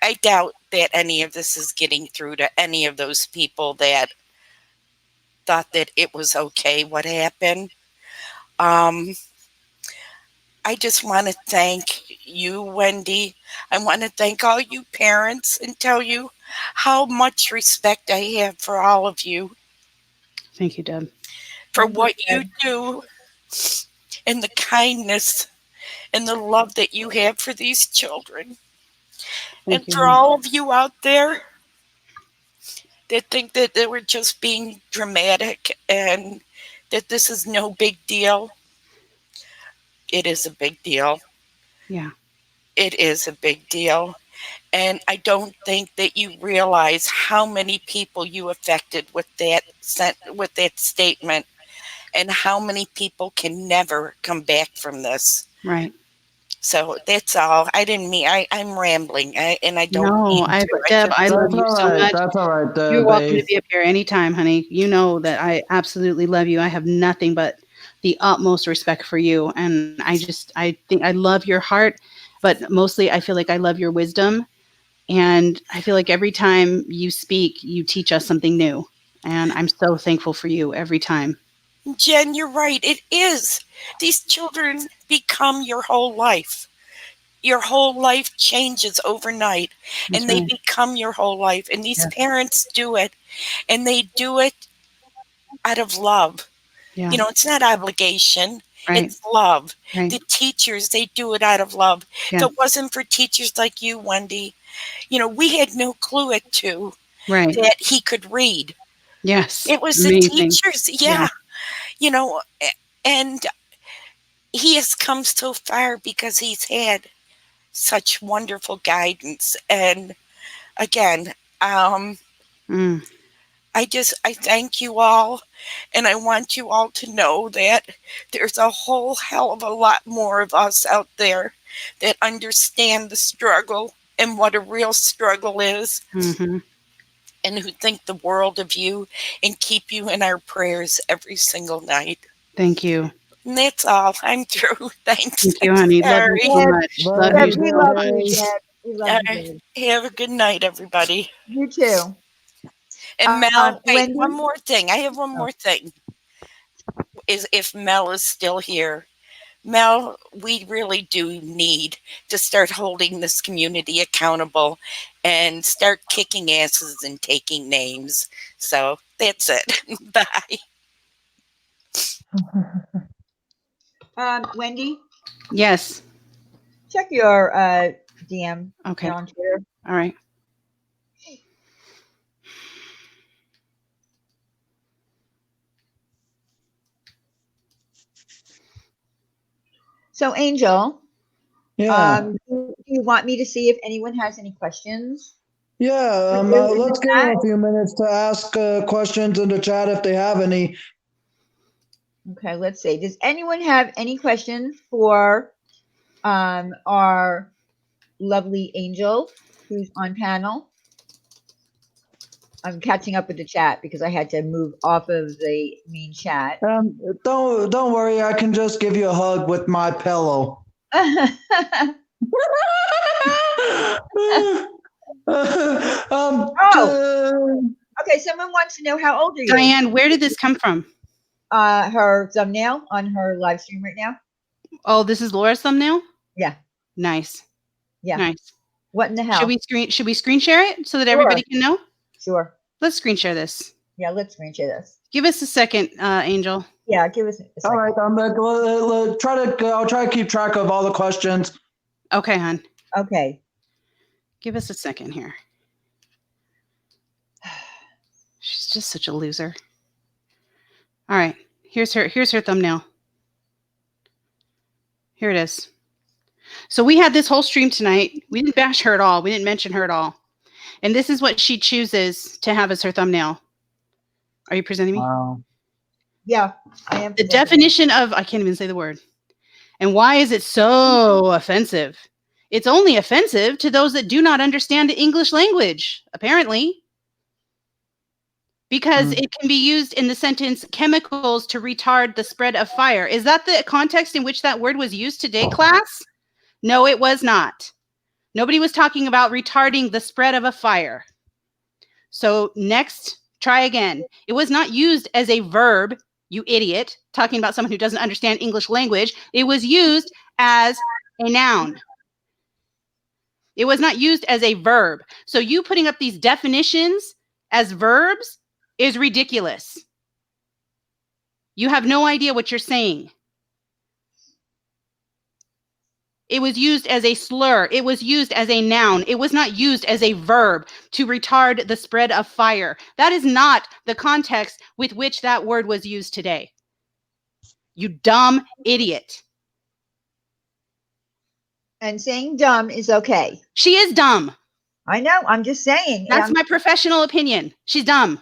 I doubt that any of this is getting through to any of those people that thought that it was okay what happened. I just want to thank you, Wendy. I want to thank all you parents and tell you how much respect I have for all of you. Thank you, Deb. For what you do and the kindness and the love that you have for these children. And for all of you out there that think that they were just being dramatic and that this is no big deal, it is a big deal. Yeah. It is a big deal. And I don't think that you realize how many people you affected with that statement, and how many people can never come back from this. Right. So that's all. I didn't mean, I'm rambling, and I don't No, mean to. Deb, I love you so much. That's all right, You're welcome to babe. be up here anytime, honey. You know that I absolutely love you. I have nothing but the utmost respect for you. And I think I love your heart, but mostly I feel like I love your wisdom. And I feel like every time you speak, you teach us something new. And I'm so thankful for you every time. Jen, you're right. It is. These children become your whole life. Your whole life changes overnight, That's and they right. become your whole life. And these Yeah. parents do it, and they do it out of love. Yeah. You know, it's not obligation. Right. It's love. Right. The teachers, they do it out of love. If Yeah. it wasn't for teachers like you, Wendy, you know, we had no clue at 2 Right. that he could read. Yes. It was the Amazing. teachers. Yeah. Yeah. You know, and he has come so far because he's had such wonderful guidance. And again, Mm. I thank you all, and I want you all to know that there's a whole hell of a lot more of us out there that understand the struggle and what a real struggle is, Mm-hmm. and who think the world of you and keep you in our prayers every single night. Thank you. And that's all. I'm through. Thanks. Thank you, honey. Love you Sorry. so Deb, much. Love Love you you, Deb, we so love you, much. babe. Deb. We love you, Deb. Have a good night, everybody. You too. And Mel, wait, Wendy? one more thing. I have one Oh. more thing. Is if Mel is still here. Mel, we really do need to start holding this community accountable and start kicking asses and taking names. So that's it. Bye. Wendy, Yes. check your DM Okay. on Twitter. All right. So, Angel, Yeah. do you want me to see if anyone has any questions? Yeah, For you in let's the give them chat? a few minutes to ask questions in the chat if they have any. Okay, let's see. Does anyone have any questions for our lovely Angel who's on panel? I'm catching up with the chat because I had to move off of the main chat. Don't worry, I can just give you a hug with my pillow. Okay, someone wants to know how old are you? Diane, where did this come from? Her thumbnail on her live stream right now. Oh, this is Laura's thumbnail? Yeah. Nice. Yeah. Nice. What in the hell? Should we screen share it so that Sure. everybody can know? Sure. Let's screen share this. Yeah, let's screen share this. Give us a second, Angel. Yeah, give us a second. All right, I'll try to keep track of all the questions. Okay, hon. Okay. Give us a second here. She's just such a loser. All right. Here's her thumbnail. Here it is. So we had this whole stream tonight. We didn't bash her at all. We didn't mention her at all. And this is what she chooses to have as her thumbnail. Are you presenting me? Wow. Yeah, I am. The definition of, I can't even say the word. And why is it so offensive? It's only offensive to those that do not understand the English language, apparently. Because it can be used in the sentence, chemicals to retard the spread of fire. Is that the context in which that word was used today, class? No, it was not. Nobody was talking about retarding the spread of a fire. So next, try again. It was not used as a verb, you idiot, talking about someone who doesn't understand English language. It was used as a noun. It was not used as a verb. So you putting up these definitions as verbs is ridiculous. You have no idea what you're saying. It was used as a slur. It was used as a noun. It was not used as a verb to retard the spread of fire. That is not the context with which that word was used today. You dumb idiot. And saying dumb is okay. She is dumb. I know. I'm just saying. That's my professional opinion. She's dumb.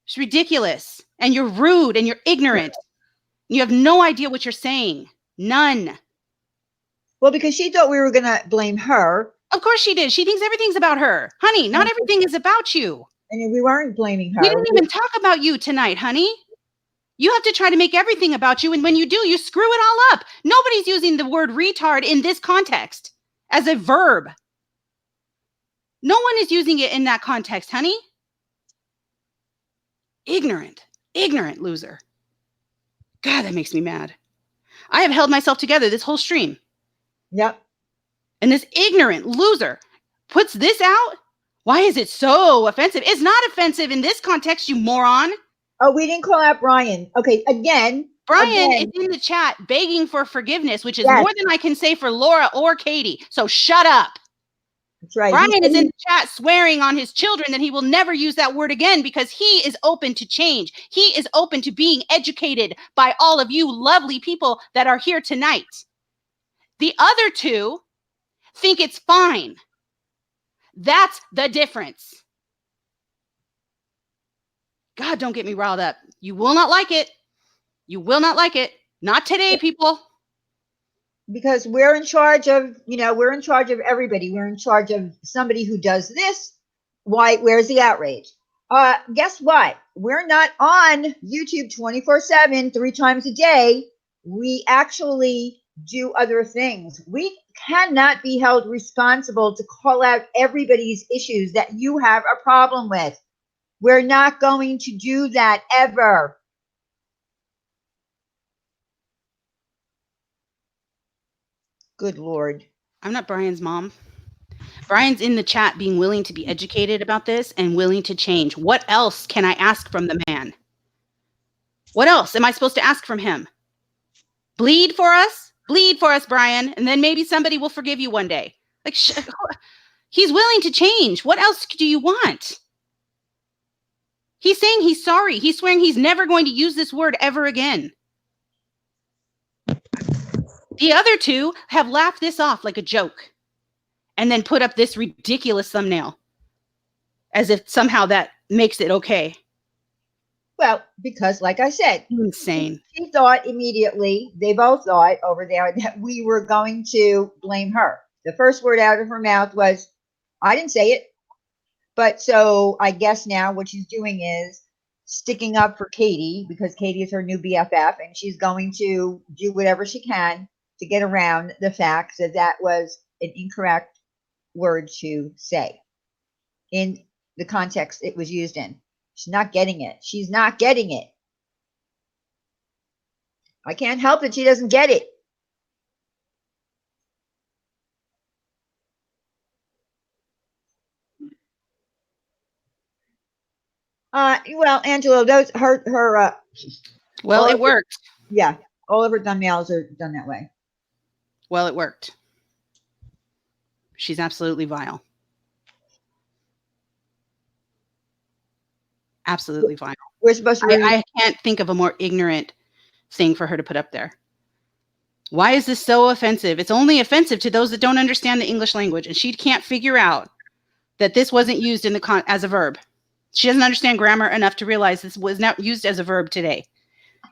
She's ridiculous. And you're rude and you're ignorant. You have no idea what you're saying. None. Well, because she thought we were going to blame her. Of course she did. She thinks everything's about her. Honey, not everything is about you. And we weren't blaming her. We didn't even talk about you tonight, honey. You have to try to make everything about you. And when you do, you screw it all up. Nobody's using the word retard in this context as a verb. No one is using it in that context, honey. Ignorant loser. God, that makes me mad. I have held myself together this whole stream. Yep. And this ignorant loser puts this out? Why is it so offensive? It's not offensive in this context, you moron. Oh, we didn't call out Brian. Okay, again. Brian is in the chat begging for forgiveness, which is more than I can say for Laura or Katie. So shut up. That's right. Brian is in the chat swearing on his children that he will never use that word again because he is open to change. He is open to being educated by all of you lovely people that are here tonight. The other two think it's fine. That's the difference. God, don't get me riled up. You will not like it. You will not like it. Not today, people. Because we're in charge of, we're in charge of everybody. We're in charge of somebody who does this. Where's the outrage? Guess what? We're not on YouTube 24/7, 3 times a day. We actually do other things. We cannot be held responsible to call out everybody's issues that you have a problem with. We're not going to do that ever. Good Lord. I'm not Brian's mom. Brian's in the chat being willing to be educated about this and willing to change. What else can I ask from the man? What else am I supposed to ask from him? Bleed for us? Bleed for us, Brian. And then maybe somebody will forgive you one day. Like, he's willing to change. What else do you want? He's saying he's sorry. He's swearing he's never going to use this word ever again. The other two have laughed this off like a joke and then put up this ridiculous thumbnail as if somehow that makes it okay. Well, because like I said, insane. She thought immediately, they both thought over there that we were going to blame her. The first word out of her mouth was, I didn't say it. But so I guess now what she's doing is sticking up for Katie because Katie is her new BFF and she's going to do whatever she can to get around the fact that that was an incorrect word to say in the context it was used in. She's not getting it. She's not getting it. I can't help it. She doesn't get it. Well, Angelo, those her well, it worked. Yeah, all of her thumbnails are done that way. Well, it worked. She's absolutely vile. Absolutely vile. We're supposed to. I can't think of a more ignorant thing for her to put up there. Why is this so offensive? It's only offensive to those that don't understand the English language, and she can't figure out that this wasn't used in the as a verb. She doesn't understand grammar enough to realize this was not used as a verb today.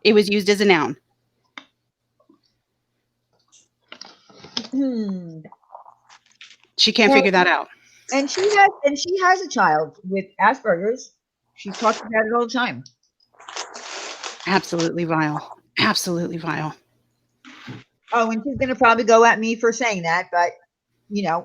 It was used as a noun. She can't figure that out. And she has a child with Asperger's. She talks about it all the time. Absolutely vile. Absolutely vile. Oh, and she's going to probably go at me for saying that, but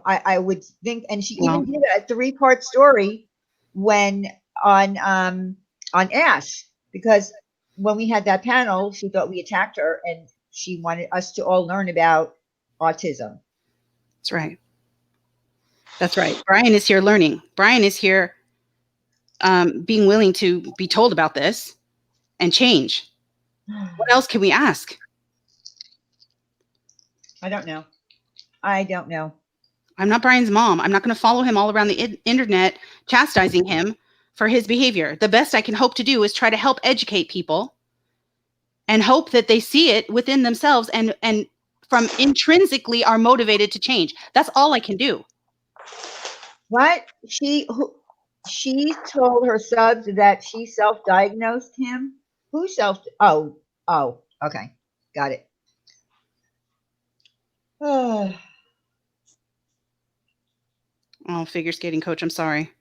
I would think, and she even did a 3-part story when on Ash, because when we had that panel, she thought we attacked her and she wanted us to all learn about autism. That's right. That's right. Brian is here learning. Brian is here being willing to be told about this and change. What else can we ask? I don't know. I'm not Brian's mom. I'm not going to follow him all around the internet chastising him for his behavior. The best I can hope to do is try to help educate people and hope that they see it within themselves and from intrinsically are motivated to change. That's all I can do. What? She told her subs that she self-diagnosed him? Who self? Oh, okay. Got it. Oh, figure skating coach, I'm sorry.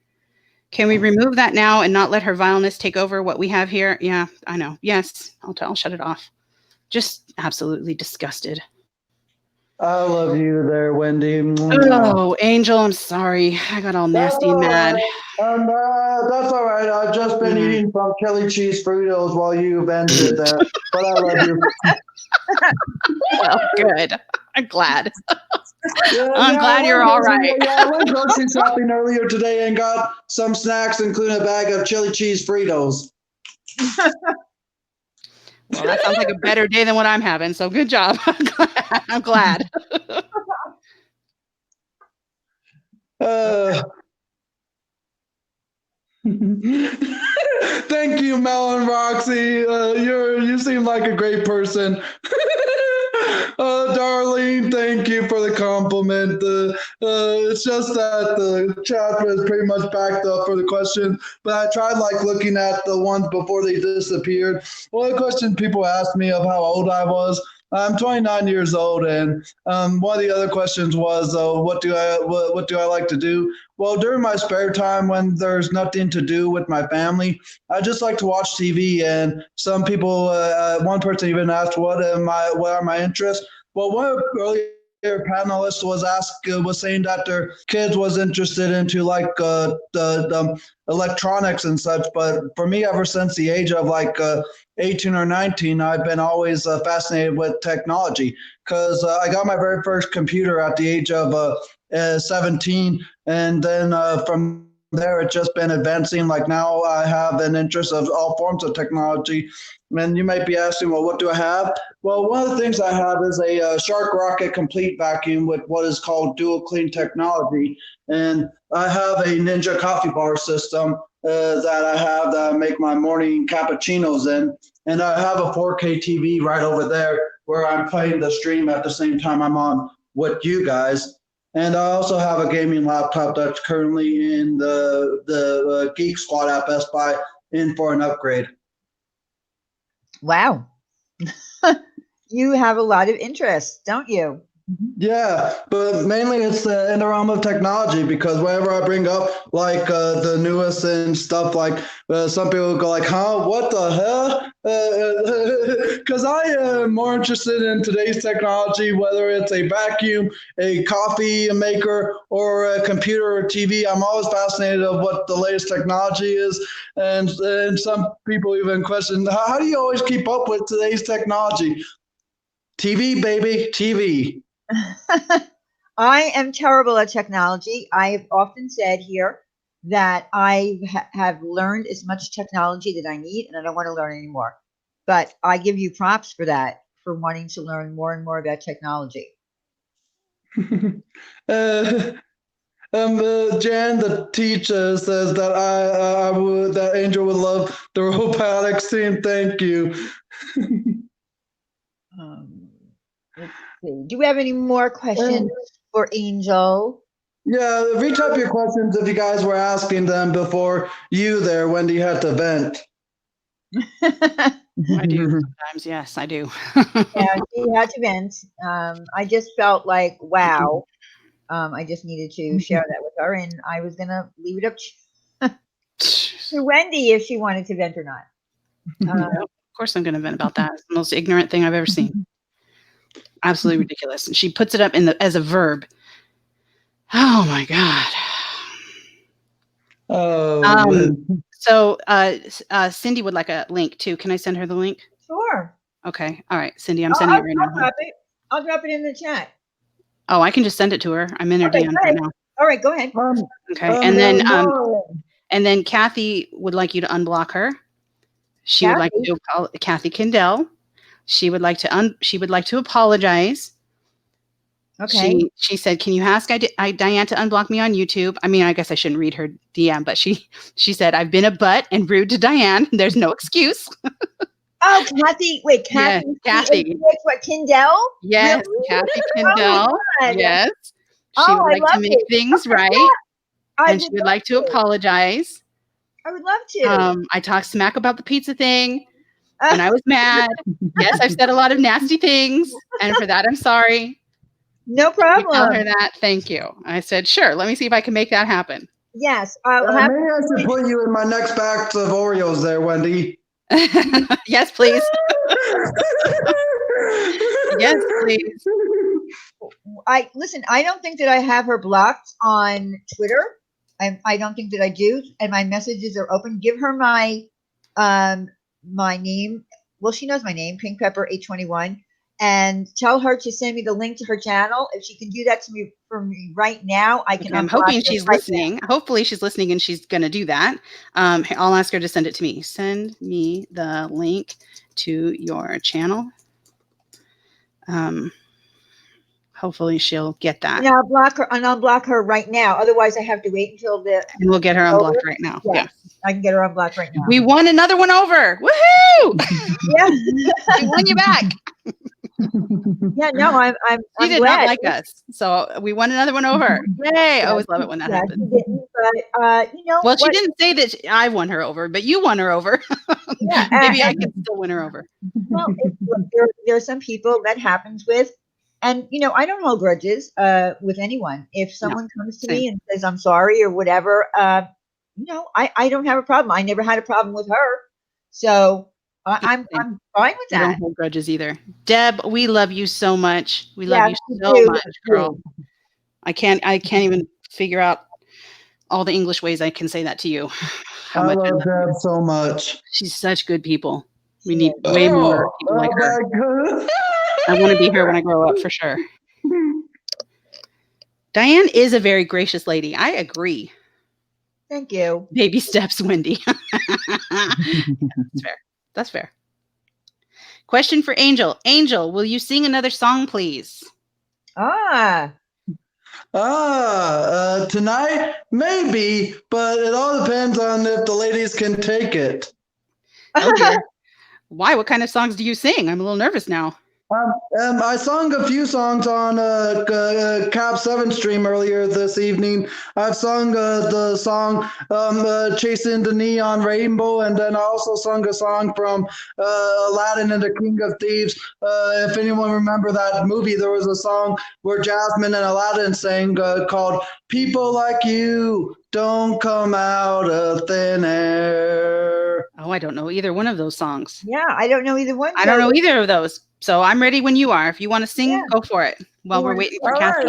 Can we remove that now and not let her vileness take over what we have here? Yeah, I know. Yes, I'll shut it off. Just absolutely disgusted. I love you there, Wendy. Oh, Angel, I'm sorry. I got all nasty and mad. That's all right. I've just been eating some chili cheese Fritos while you vented there, but I love you. Well, good. I'm glad. I'm glad you're all right. I went grocery shopping earlier today and got some snacks, including a bag of chili cheese Fritos. Well, that sounds like a better day than what I'm having. So good job. I'm glad. Thank you, Mel and Roxy. You seem like a great person. Darlene, thank you for the compliment. It's just that the chat was pretty much backed up for the question, but I tried looking at the ones before they disappeared. One of the questions people asked me of how old I was. I'm 29 years old, and one of the other questions was, what do I like to do? Well, during my spare time when there's nothing to do with my family, I just like to watch TV. And some people, one person even asked, what are my interests? Well, one of the earlier panelists was saying that their kids was interested into the electronics and such. But for me, ever since the age of 18 or 19, I've been always fascinated with technology, because I got my very first computer at the age of 17, and then from there it's just been advancing. Now I have an interest of all forms of technology. And you might be asking, well, what do I have? Well, one of the things I have is a Shark Rocket Complete vacuum with what is called dual clean technology, and I have a Ninja coffee bar system that I make my morning cappuccinos in, and I have a 4K TV right over there where I'm playing the stream at the same time I'm on with you guys. And I also have a gaming laptop that's currently in the Geek Squad at Best Buy in for an upgrade. Wow. You have a lot of interests, don't you? Yeah, but mainly it's in the realm of technology, because whenever I bring up the newest and stuff, some people go huh, what the hell? Because I am more interested in today's technology, whether it's a vacuum, a coffee maker, or a computer or TV. I'm always fascinated of what the latest technology is, and some people even question, how do you always keep up with today's technology? TV, baby, TV. I am terrible at technology. I have often said here that I have learned as much technology that I need, and I don't want to learn anymore. But I give you props for that, for wanting to learn more and more about technology. Jan, the teacher, says that that Angel would love the robotics team. Thank you. Let's see. Do we have any more questions for Angel? Yeah, retype your questions if you guys were asking them before you there, Wendy, had to vent. I do sometimes. Yes, I do. Yeah, she had to vent. I just felt like, wow. I just needed to share that with her, and I was going to leave it up to Wendy if she wanted to vent or not. Of course I'm going to vent about that. It's the most ignorant thing I've ever seen. Absolutely ridiculous. And she puts it up as a verb. Oh my God. Oh. So Cindy would like a link too. Can I send her the link? Sure. Okay. All right, Cindy, I'm sending it right now. I'll drop it in the chat. Oh, I can just send it to her. I'm in her DMs right now. All right, go ahead. Okay. And then Kathy would like you to unblock her. She would like to call Kathy Kendall. She would like to apologize. Okay. She said, "Can you ask Diane to unblock me on YouTube?" I mean, I guess I shouldn't read her DM, but she said, "I've been a butt and rude to Diane. There's no excuse." Oh, Kathy. Wait, Yes, Kathy. Kathy. What, Kindell? Yes, Really? Kathy Oh my Kendall. God. Yes. She Oh, would I like to love make it. things Okay, right, yeah, I and she would would love like to to. apologize. I would love to. I talked smack about the pizza thing, and I was mad. Yes, I've said a lot of nasty things, and for that, I'm sorry. No Can you tell her problem. that? Thank you. I said, sure. Let me see if I can make that happen. Yes, I'll have. Maybe I should put you in my next box of Oreos there, Wendy. Yes, please. Yes, please. Listen. I don't think that I have her blocked on Twitter. I don't think that I do, and my messages are open. Give her my name. Well, she knows my name, Pink Pepper 821, and tell her to send me the link to her channel. If she can do that to me for me right now, I can. Okay, I'm unblock hoping her she's right listening. Hopefully she's listening and she's going to do that. I'll ask her to send it to me. Send me the link to your channel. Hopefully she'll get that. And I'll block her right now. Otherwise, I have to wait until the. And we'll get her unblocked right now. Yeah, I can get her unblocked right now. We won another one over. Woohoo! Yeah, we won you back. Yeah, no, I'm She did glad. not like us, so we won another one over. Yay! I always love it when that She happens. didn't, but Well, she didn't say that I won her over, but you won her over. Yeah, Maybe I can still win her over. Well, look, there are some people that happens with, and I don't hold grudges with anyone. If someone comes to me and says I'm sorry or whatever, I don't have a problem. I never had a problem with her, so I'm fine with I don't that. hold grudges either. Deb, we love you so much. We love Yes, you we so do, much, we girl. do. I can't even figure out all the English ways I can say that to you. How I much love Deb so much. She's such good people. We need way more people like her. God. I want to be her when I grow up for sure. Diane is a very gracious lady. I agree. Thank you. Baby steps, Wendy. That's fair. That's fair. Question for Angel. Angel, will you sing another song, please? Tonight? Maybe, but it all depends on if the ladies can take it. Oh dear. Why? What kind of songs do you sing? I'm a little nervous now. I sung a few songs on Cap 7 stream earlier this evening. I've sung the song Chasing the Neon Rainbow, and then I also sung a song from Aladdin and the King of Thieves. If anyone remember that movie, there was a song where Jasmine and Aladdin sang called People Like You Don't Come Out of Thin Air. Oh, I don't know either one of those songs. Yeah, I don't know either one. I don't know either of those. So I'm ready when you are. If you want to sing, go for it. While we're waiting for Kathy.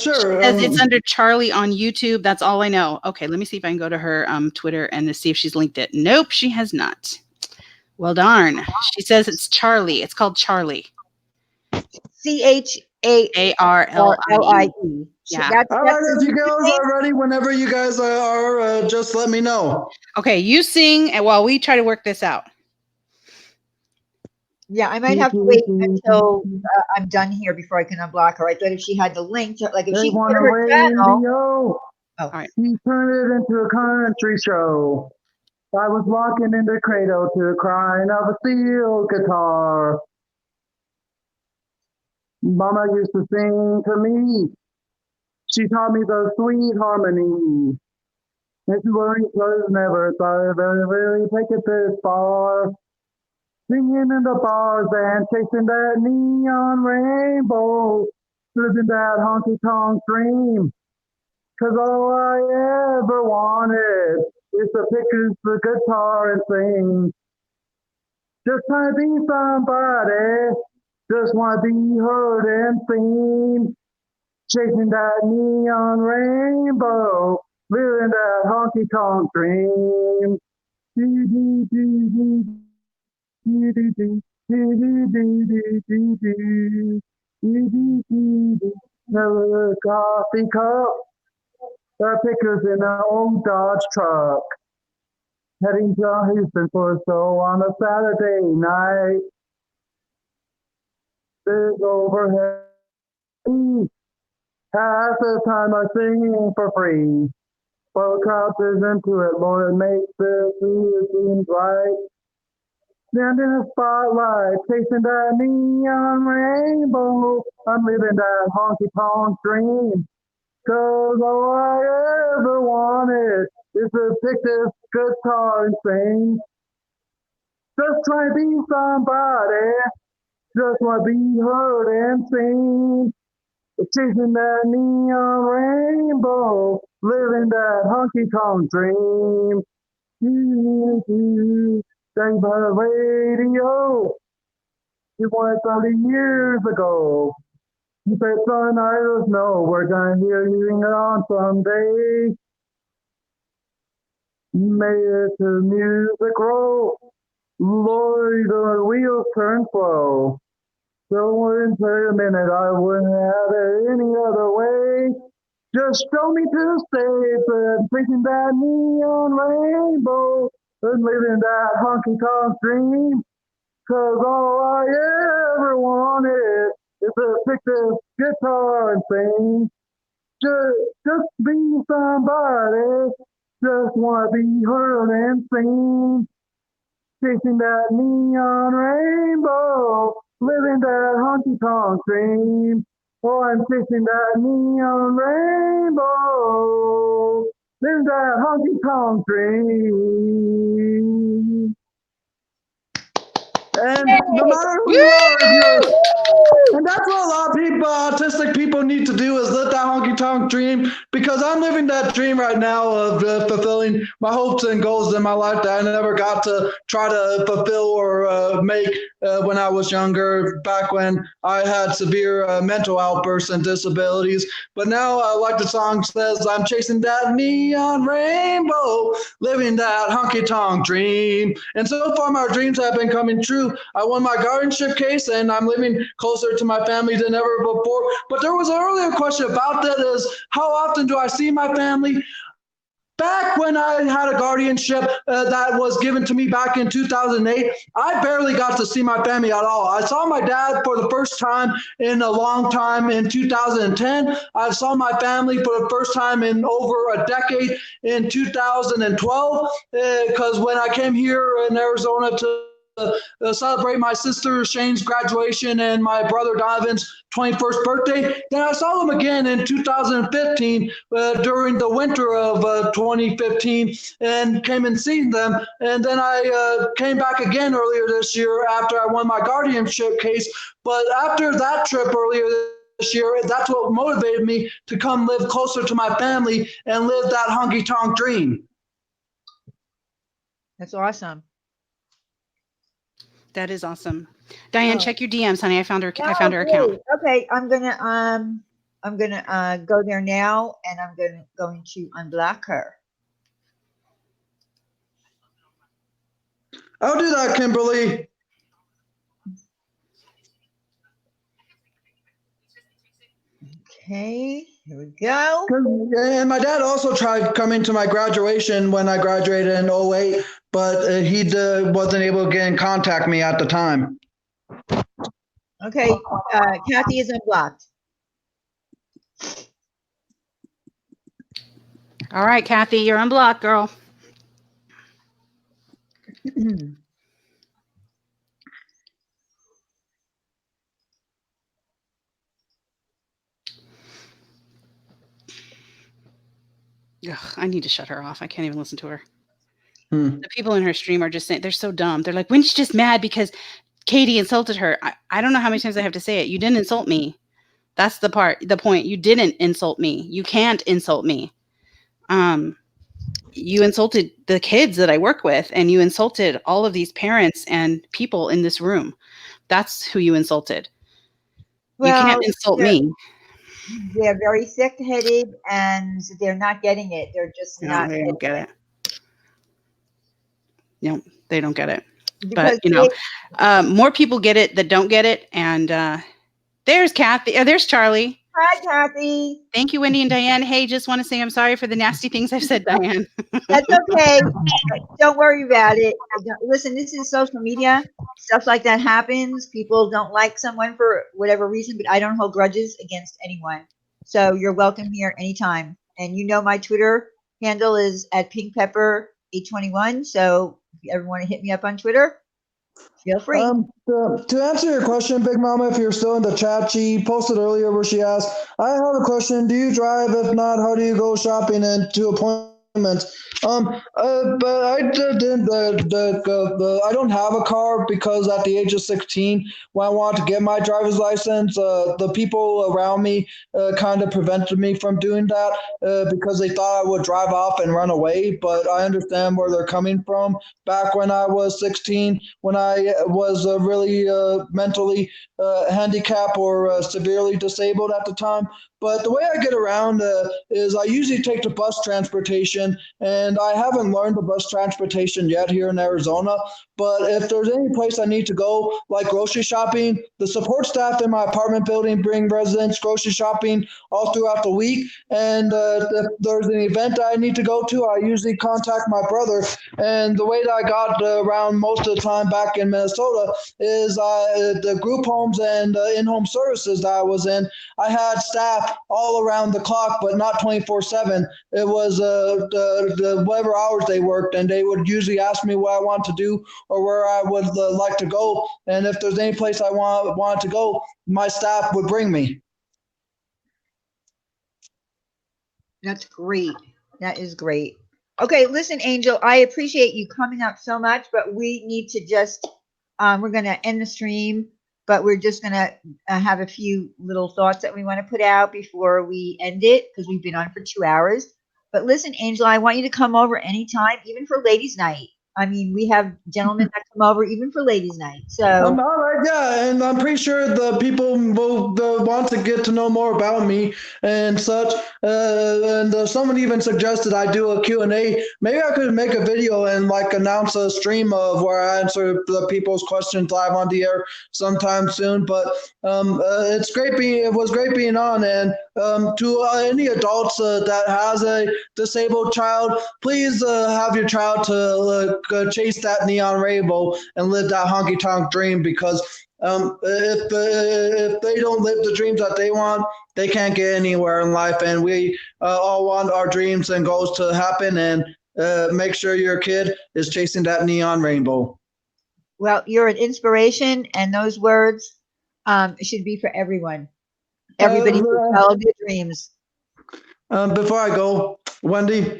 Sure. Says it's under Charlie on YouTube. That's all I know. Okay, let me see if I can go to her Twitter and to see if she's linked it. Nope, she has not. Well, darn. She says it's Charlie. It's called Charlie. CHARLIE. Yeah. All right, if you girls are ready, whenever you guys are, just let me know. Okay, you sing and while we try to work this out. Yeah, I might have to wait until I'm done here before I can unblock her. I thought if she had the link, like if she can go to her channel. All right. He turned it into a country show. I was walking in the cradle to the crying of a steel guitar. Mama used to sing to me. She taught me the sweet harmony. If you weren't close, never thought I'd really take it this far. Singing in the bars and chasing that neon rainbow, living that honky-tonk dream. 'Cause all I ever wanted is to pick up the guitar and sing. Just trying to be somebody, just want to be heard and seen. Chasing that neon rainbow, living that honky-tonk dream. Another coffee cup, our pickers in an old Dodge truck, heading to Houston for a show on a Saturday night. Big overhead, half the time I'm singing for free. But the crowd is into it, Lord, it makes this seem right. Stand in the spotlight, chasing that neon rainbow. I'm living that honky-tonk dream. 'Cause all I ever wanted is to pick this guitar and sing. Just try to be somebody, just want to be heard and seen. Chasing that neon rainbow, living that honky-tonk dream. Sang by the radio, it was 30 years ago. You said, son, I just know we're gonna hear you sing it on someday. You made it to music row. Lord, the wheels turn slow. So in a minute, I wouldn't have it any other way. Just show me to the stage and thinking that neon rainbow and living that honky-tonk dream. 'Cause all I ever wanted is to pick this guitar and sing. Just be somebody, just want to be heard and seen. Chasing that neon rainbow, living that honky-tonk dream. Oh, I'm chasing that neon rainbow, living that honky-tonk dream. And no matter who you are, and that's what a lot of people, autistic people, need to do, is live that honky-tonk dream. Because I'm living that dream right now of fulfilling my hopes and goals in my life that I never got to try to fulfill or make when I was younger, back when I had severe mental outbursts and disabilities. But now, like the song says, I'm chasing that neon rainbow, living that honky-tonk dream. And so far, my dreams have been coming true. I won my guardianship case, and I'm living closer to my family than ever before. But there was an earlier question about that, is how often do I see my family? Back when I had a guardianship that was given to me back in 2008, I barely got to see my family at all. I saw my dad for the first time in a long time in 2010. I saw my family for the first time in over a decade in 2012, because when I came here in Arizona to celebrate my sister Shane's graduation and my brother Donovan's 21st birthday. Then I saw them again in 2015 during the winter of 2015 and came and seen them. And then I came back again earlier this year after I won my guardianship case. But after that trip earlier this year, that's what motivated me to come live closer to my family and live that honky-tonk dream. That's awesome. That is awesome. Diane, check your DMs, honey. I found her. I found her great. account. Okay, I'm gonna go there now, and I'm going to unblock her. I'll do that, Kimberly. Okay, here we go. And my dad also tried coming to my graduation when I graduated in 08, but he wasn't able to get in contact me at the time. Okay, Kathy is unblocked. All right, Kathy, you're unblocked, girl. Ugh, I need to shut her off. I can't even listen to her. The people in her stream are just saying, they're so dumb. They're like, Wendy's just mad because Katie insulted her. I don't know how many times I have to say it. You didn't insult me. That's the point. You didn't insult me. You can't insult me. You insulted the kids that I work with, and you insulted all of these parents and people in this room. That's who you insulted. Well, you can't insult me. They're very thick-headed, and they're not getting it. They're just not. They don't get it. No, they don't get it. Because but more people get it that don't get it. And there's Kathy. There's Charlie. Hi, Kathy. Thank you, Wendy and Diane. Hey, just want to say I'm sorry for the nasty things I've said, Diane. That's okay. Don't worry about it. Listen, this is social media. Stuff like that happens. People don't like someone for whatever reason, but I don't hold grudges against anyone. So you're welcome here anytime. And you know my Twitter handle is @pinkpepper821. So if you ever want to hit me up on Twitter, Feel free. To answer your question, Big Mama, if you're still in the chat, she posted earlier where she asked, I have a question. Do you drive? If not, how do you go shopping and to appointments? But I didn't. I don't have a car because at the age of 16, when I wanted to get my driver's license, the people around me kind of prevented me from doing that because they thought I would drive off and run away. But I understand where they're coming from. Back when I was 16, when I was really mentally handicapped or severely disabled at the time. But the way I get around is I usually take the bus transportation, and I haven't learned the bus transportation yet here in Arizona. But if there's any place I need to go, like grocery shopping, the support staff in my apartment building bring residents grocery shopping all throughout the week. And if there's an event that I need to go to, I usually contact my brother. And the way that I got around most of the time back in Minnesota is the group homes and in-home services that I was in, I had staff all around the clock, but not 24/7. It was the whatever hours they worked, and they would usually ask me what I want to do or where I would like to go. And if there's any place I wanted to go, my staff would bring me. That's great. That is great. Okay, listen, Angel, I appreciate you coming up so much, but we need to just, we're going to end the stream, but we're just going to have a few little thoughts that we want to put out before we end it because we've been on for 2 hours. But listen, Angel, I want you to come over anytime, even for ladies' night. I mean, we have gentlemen that come over even for ladies' night. So, all right, yeah, and I'm pretty sure the people will want to get to know more about me and such. And someone even suggested I do a Q&A. Maybe I could make a video and like announce a stream of where I answer the people's questions live on the air sometime soon. But it was great being on. And to any adults that has a disabled child, please have your child to chase that neon rainbow and live that honky tonk dream, because if they don't live the dreams that they want, they can't get anywhere in life. And we all want our dreams and goals to happen. And make sure your kid is chasing that neon rainbow. Well, you're an inspiration, and those words should be for everyone. Everybody should follow their dreams. Before I go, Wendy.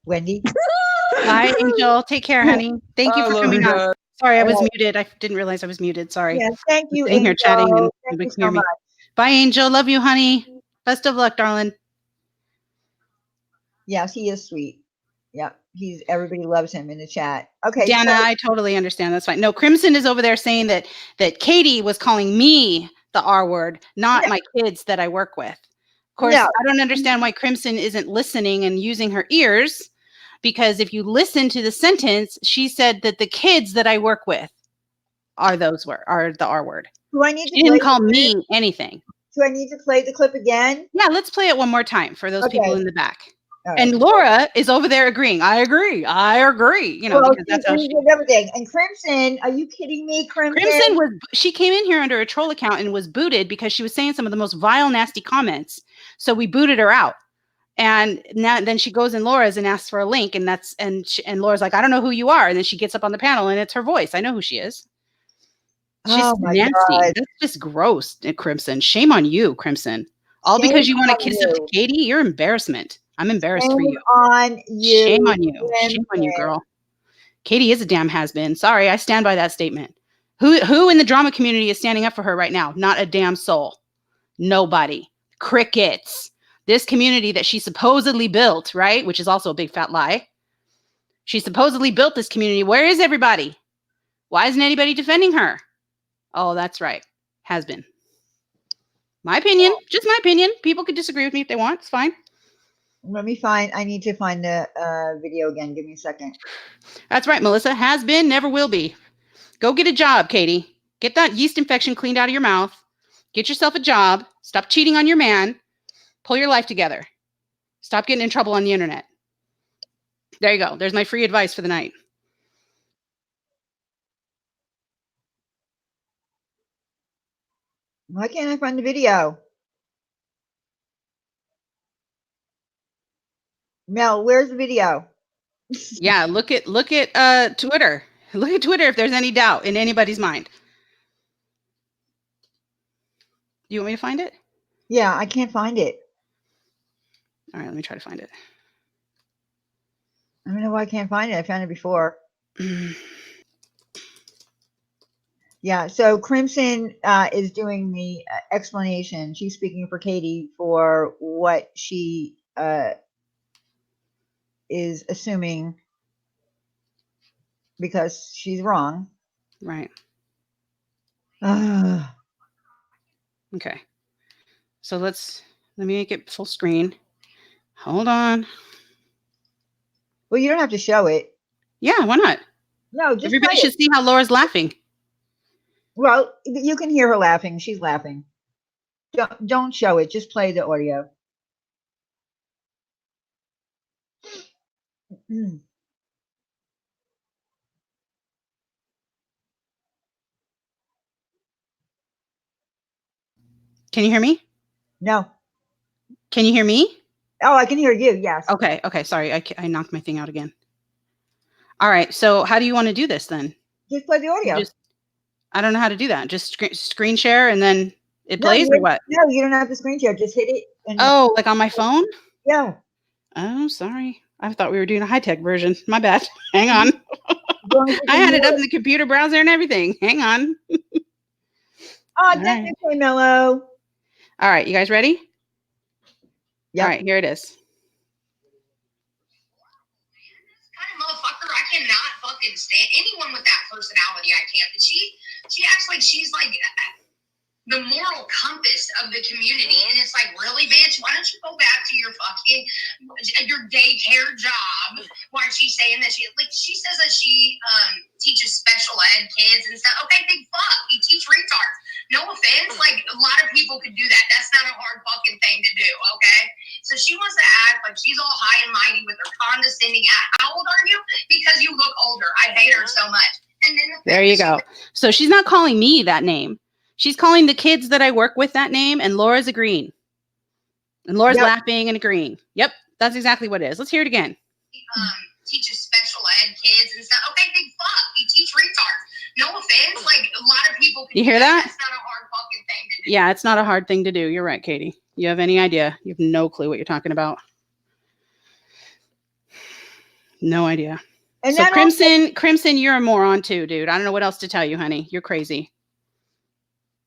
Wendy. Bye, Angel. Take care, honey. Thank you for coming on. Sorry, I was muted. I didn't realize I was muted. Sorry. Yes, thank you, Sitting here chatting and thank nobody you can hear so me. much. Bye, Angel. Love you, honey. Best of luck, darling. Yes, he is sweet. Yeah, everybody loves him in the chat. Okay, Dana, I totally understand. That's fine. No, Crimson is over there saying that Katie was calling me the R word, not my kids that I work with. Of course, I don't understand why Crimson isn't listening and using her ears, because if you listen to the sentence, she said that the kids that I work with are the R word. Do I need to she didn't call me anything. Do I need to play the clip again? Yeah, let's play it one more time for those people in the back. Right. And Laura is over there agreeing. I agree. You know, because that's how she did everything. And Crimson, are you kidding me, Crimson? She came in here under a troll account and was booted because she was saying some of the most vile, nasty comments. So we booted her out. And then she goes in Laura's and asks for a link, and Laura's like, I don't know who you are. And then she gets up on the panel, and it's her voice. I know who she is. She's nasty. God. That's just gross, Crimson. Shame on you, Crimson. All because you want to kiss up to Katie? You're embarrassment. I'm embarrassed for you. On you. Shame on you. Shame on you, girl. Katie is a damn has-been. Sorry, I stand by that statement. Who in the drama community is standing up for her right now? Not a damn soul. Nobody. Crickets. This community that she supposedly built, right? Which is also a big fat lie. She supposedly built this community. Where is everybody? Why isn't anybody defending her? Oh, that's right. Has been. My opinion. Just my opinion. People could disagree with me if they want. It's fine. I need to find the video again. Give me a second. That's right, Melissa. Has been, never will be. Go get a job, Katie. Get that yeast infection cleaned out of your mouth. Get yourself a job. Stop cheating on your man. Pull your life together. Stop getting in trouble on the internet. There you go. There's my free advice for the night. Why can't I find the video? Mel, where's the video? Yeah, look at Twitter. Look at Twitter if there's any doubt in anybody's mind. Do you want me to find it? Yeah, I can't find it. All right, let me try to find it. I don't know why I can't find it. I found it before. Yeah, so Crimson is doing the explanation. She's speaking for Katie for what she is assuming because she's wrong. Right. Okay. So let me make it full screen. Hold on. Well, you don't have to show it. Yeah, why not? No, just everybody play should it. see how Laura's laughing. Well, you can hear her laughing. She's laughing. Don't show it. Just play the audio. Can you hear me? No. Can you hear me? Oh, I can hear you. Yes. Okay. Sorry, I knocked my thing out again. All right. So how do you want to do this then? Just play the audio. I don't know how to do that. Just screen share and then it plays or what? No, you don't have to screen share. Just hit it. Oh, like on my phone? Yeah. Oh, sorry. I thought we were doing a high-tech version. My bad. Hang on. I had it up in the computer browser and everything. Hang on. Oh, thank you, Play Mellow. All right. You guys ready? Yeah. All right. Here it is. Motherfucker, I cannot fucking stand anyone with that personality. I can't. She acts like she's like the moral compass of the community, and it's like, really, bitch, why don't you go back to your daycare job? Why is she saying that she says that she teaches special ed kids and stuff? Okay, big fuck, you teach retards. No offense, like a lot of people could do that. That's not a hard fucking thing to do. Okay, so she wants to act like she's all high and mighty with her condescending. How old are you? Because you look older. I hate her so much. And then there you go. So she's not calling me that name. She's calling the kids that I work with that name, and Laura's agreeing. And Laura's laughing and agreeing. Yep, that's exactly what it is. Let's hear it again. Teaches special ed kids and stuff. Okay, big fuck. You teach retards. No offense, like a lot of people can you hear that? That's not a hard fucking thing to do. Yeah, it's not a hard thing to do. You're right, Katie. You have any idea? You have no clue what you're talking about. No idea. And so Crimson, you're a moron too, dude. I don't know what else to tell you, honey. You're crazy.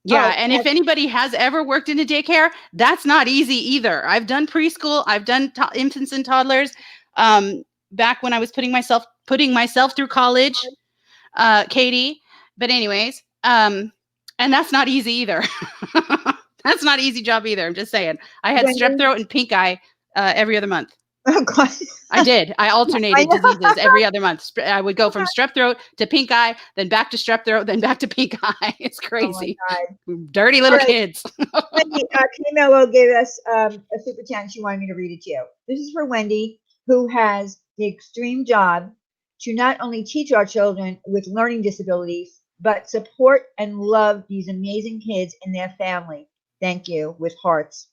Yeah, and if anybody has ever worked in a daycare, that's not easy either. I've done preschool. I've done infants and toddlers. Back when I was putting myself through college, Katie. But anyways, and that's not easy either. That's not an easy job either. I'm just saying. I had strep throat and pink eye every other month. Oh, God. I did. I alternated diseases every other month. I would go from strep throat to pink eye, then back to strep throat, then back to pink eye. It's crazy. Oh, dirty little kids. Wendy, Mello gave us a super chat. She wanted me to read it to you. This is for Wendy, who has the extreme job to not only teach our children with learning disabilities, but support and love these amazing kids and their family. Thank you, with hearts.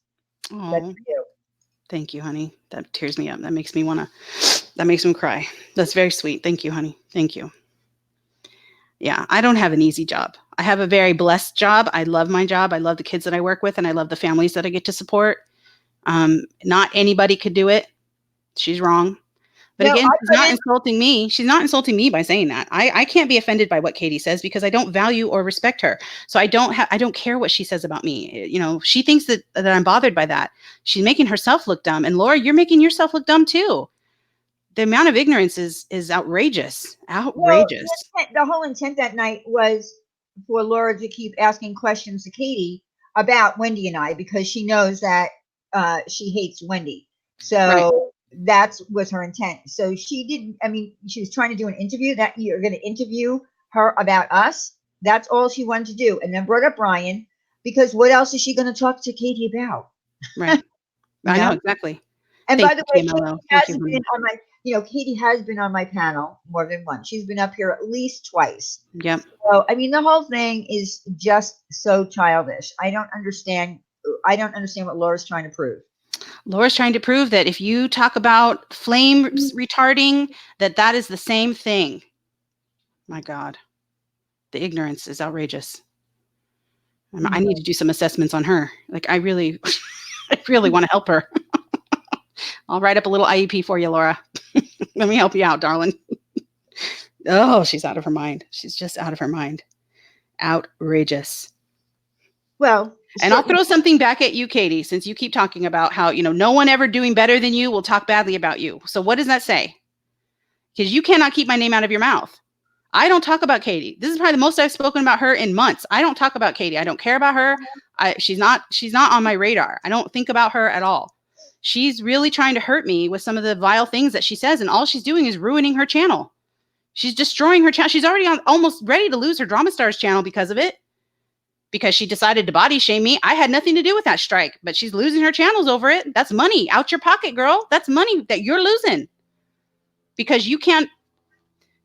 That's for you. Thank you, honey. That tears me up. That makes me cry. That's very sweet. Thank you, honey. Thank you. Yeah, I don't have an easy job. I have a very blessed job. I love my job. I love the kids that I work with, and I love the families that I get to support. Not anybody could do it. She's wrong. But again, she's not insulting me. She's not insulting me by saying that. I can't be offended by what Katie says because I don't value or respect her. So I don't care what she says about me. You know, she thinks that I'm bothered by that. She's making herself look dumb. And Laura, you're making yourself look dumb too. The amount of ignorance is outrageous. Outrageous. Well, the whole intent that night was for Laura to keep asking questions to Katie about Wendy and I because she knows that she hates Wendy. So that was her intent. So she was trying to do an interview that you're going to interview her about us. That's all she wanted to do. And then brought up Brian because what else is she going to talk to Katie about? Right. I know exactly. And by the way, Katie has been on my panel more than once. She's been up here at least twice. Yep. So, the whole thing is just so childish. I don't understand what Laura's trying to prove. Laura's trying to prove that if you talk about flame retarding, that is the same thing. My God, the ignorance is outrageous. I need to do some assessments on her. Like, I really, I really want to help her. I'll write up a little IEP for you, Laura. Let me help you out, darling. Oh, she's out of her mind. She's just out of her mind. Outrageous. Well, and I'll throw something back at you, Katie, since you keep talking about how, no one ever doing better than you will talk badly about you. So what does that say? Because you cannot keep my name out of your mouth. I don't talk about Katie. This is probably the most I've spoken about her in months. I don't talk about Katie. I don't care about her. She's not on my radar. I don't think about her at all. She's really trying to hurt me with some of the vile things that she says, and all she's doing is ruining her channel. She's destroying her channel. She's already almost ready to lose her Drama Stars channel because of it. Because she decided to body shame me. I had nothing to do with that strike, but she's losing her channels over it. That's money out your pocket, girl. That's money that you're losing because you can't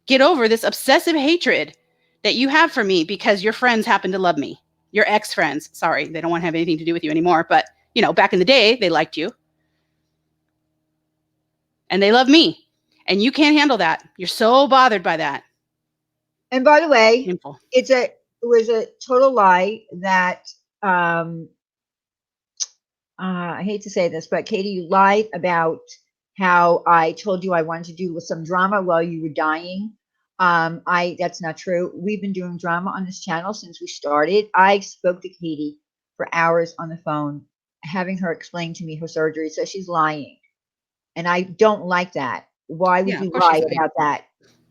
get over this obsessive hatred that you have for me because your friends happen to love me. Your ex-friends. Sorry, they don't want to have anything to do with you anymore. But, back in the day, they liked you. And they love me. And you can't handle that. You're so bothered by that. And by the way, Painful. It was a total lie that I hate to say this, but Katie, you lied about how I told you I wanted to do with some drama while you were dying. That's not true. We've been doing drama on this channel since we started. I spoke to Katie for hours on the phone, having her explain to me her surgery. So she's lying. And I don't like that. Why would you lie about that?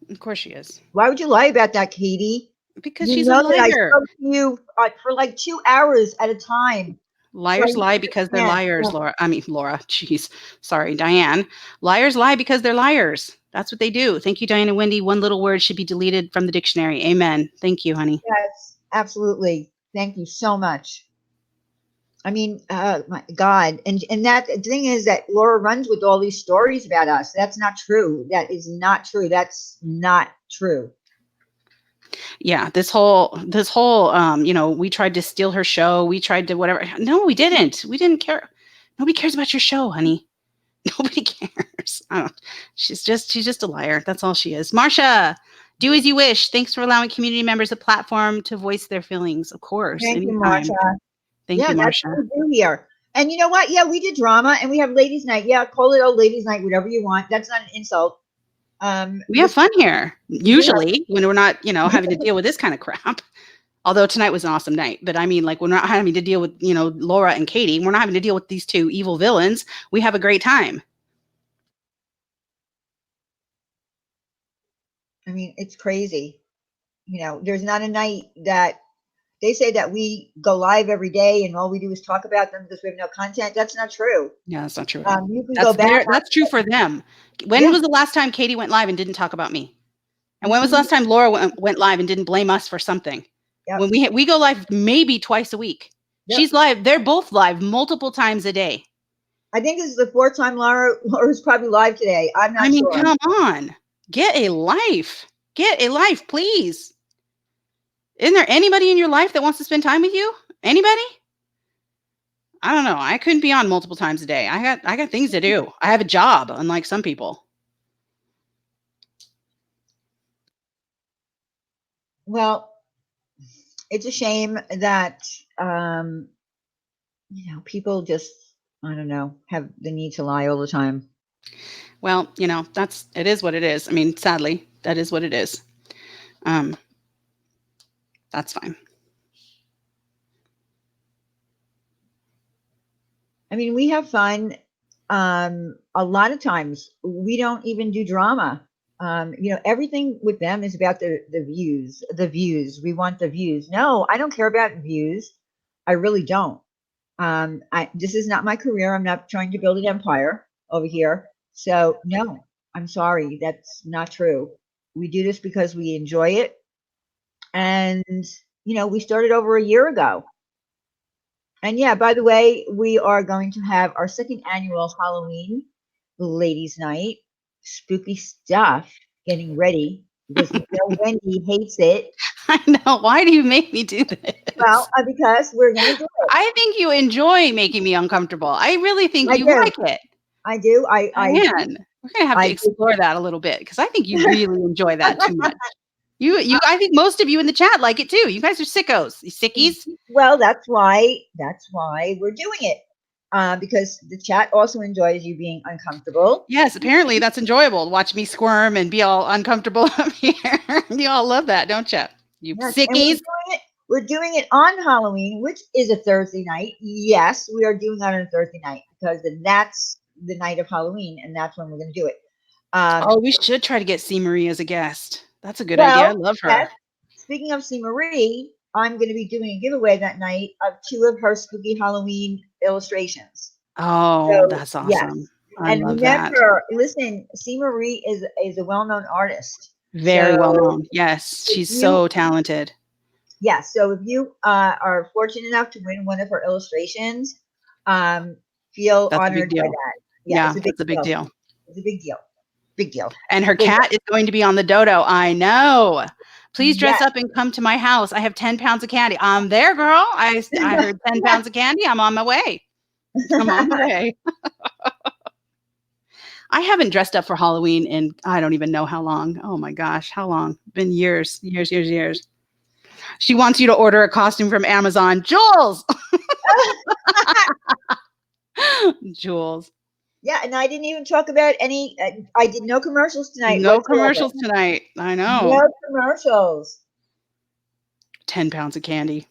Of course she is. Why would you lie about that, Katie? Because she's a liar. That I spoke to you for like 2 hours at a time. Liars lie because they're liars, Laura. Laura. Jeez. Sorry, Diane. Liars lie because they're liars. That's what they do. Thank you, Diane and Wendy. One little word should be deleted from the dictionary. Amen. Thank you, honey. Yes, absolutely. Thank you so much. My God. And that the thing is that Laura runs with all these stories about us. That's not true. That is not true. That's not true. Yeah, this whole, we tried to steal her show. We tried to whatever. No, we didn't. We didn't care. Nobody cares about your show, honey. Nobody cares. She's just a liar. That's all she is. Marsha, do as you wish. Thanks for allowing community members a platform to voice their feelings. Of course. Thank you, anytime. Marsha. Thank you, Marsha. That's what we do here. And you know what? Yeah, we did drama and we have ladies' night. Yeah, call it a ladies' night, whatever you want. That's not an insult. We have fun here, usually, when we're not, having to deal with this kind of crap. Although tonight was an awesome night. But when we're not having to deal with, Laura and Katie, we're not having to deal with these two evil villains. We have a great time. It's crazy. There's not a night that they say that we go live every day and all we do is talk about them because we have no content. That's not true. Yeah, that's not true. You can go back. That's true for them. When was the last time Katie went live and didn't talk about me? And when was the last time Laura went live and didn't blame us for something? Yep. When we go live maybe twice a week. Yep. She's live. They're both live multiple times a day. I think this is the 4th time Laura's probably live today. I'm not sure. Come on. Get a life. Get a life, please. Isn't there anybody in your life that wants to spend time with you? Anybody? I don't know. I couldn't be on multiple times a day. I got things to do. I have a job, unlike some people. Well, it's a shame that people just, I don't know, have the need to lie all the time. Well, it is what it is. Sadly, that is what it is. That's fine. We have fun. A lot of times we don't even do drama. Everything with them is about the views. We want the views. No, I don't care about views. I really don't. This is not my career. I'm not trying to build an empire over here. So no, I'm sorry. That's not true. We do this because we enjoy it. And, we started over a year ago. And yeah, by the way, we are going to have our 2nd annual Halloween ladies' night. Spooky stuff, getting ready because Wendy hates it. I know. Why do you make me do this? Well, because we're going to do it. I think you enjoy making me uncomfortable. I really think you do. like it. I do. Man, we're gonna have to explore that a little bit because I think you really enjoy that too much. I think most of you in the chat like it too. You guys are sickos, you sickies. Well, that's why we're doing it. Because the chat also enjoys you being uncomfortable. Yes, apparently that's enjoyable to watch me squirm and be all uncomfortable up here. You all love that, don't you? You sickies. We're doing it on Halloween, which is a Thursday night. Yes, we are doing it on a Thursday night because that's the night of Halloween, and that's when we're going to do it. We should try to get CMaries as a guest. That's a good idea. I love her. Yes. Speaking of CMaries, I'm going to be doing a giveaway that night of 2 of her spooky Halloween illustrations. Oh, that's awesome. Yes. I love that. Listen, CMaries is a well-known artist. Very well known. Yes, she's so talented. Yes. So if you are fortunate enough to win one of her illustrations, feel honored by that. Yeah, it's a big deal. It's a big deal. Big deal. And her cat is going to be on the dodo. I know. Please dress up and come to my house. I have 10 pounds of candy. I'm there, girl. I heard 10 pounds of candy. I'm on my way. I haven't dressed up for Halloween in I don't even know how long. Oh my gosh, how long? Been years. She wants you to order a costume from Amazon. Jules! Jules. Yeah, and I didn't even talk about any. I did no commercials tonight. No commercials tonight. I know. No commercials. 10 pounds of candy.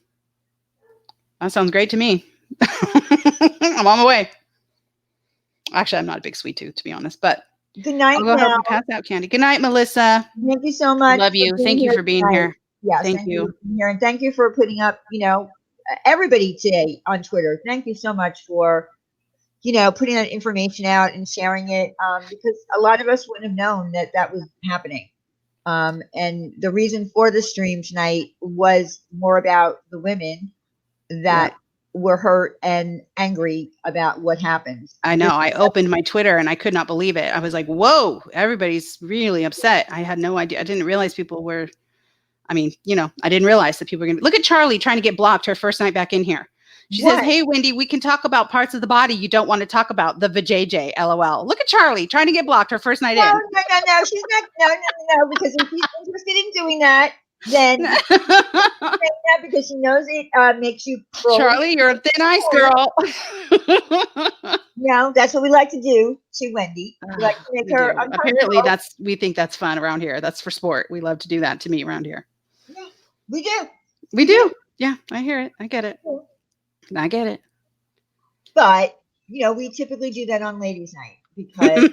That sounds great to me. I'm on my way. Actually, I'm not a big sweet tooth, to be honest. But good night. I'll go help pass out candy. Good night, Melissa. Thank you so much. Love you. Thank you for being here. Yes, thank you. And thank you for putting up. Everybody today on Twitter. Thank you so much for. Putting that information out and sharing it, because a lot of us wouldn't have known that was happening. And the reason for the stream tonight was more about the women that were hurt and angry about what happened. I know. I opened my Twitter and I could not believe it. I was like, whoa, everybody's really upset. I had no idea. I didn't realize people were, I didn't realize that people were going to look at Charlie trying to get blocked her first night back in here. She says, hey, Wendy, we can talk about parts of the body you don't want to talk about. The vajayjay, LOL. Look at Charlie trying to get blocked her first night in. No. She's not. No. Because if she's interested in doing that, then because she knows it makes you. Charlie, you're a thin ice girl. That's what we like to do to Wendy. We like to make her uncomfortable. Apparently, we think that's fun around here. That's for sport. We love to do that to me around here. Yeah, we do. We do. Yeah, I hear it. I get it. I get it. But, we typically do that on ladies' night because.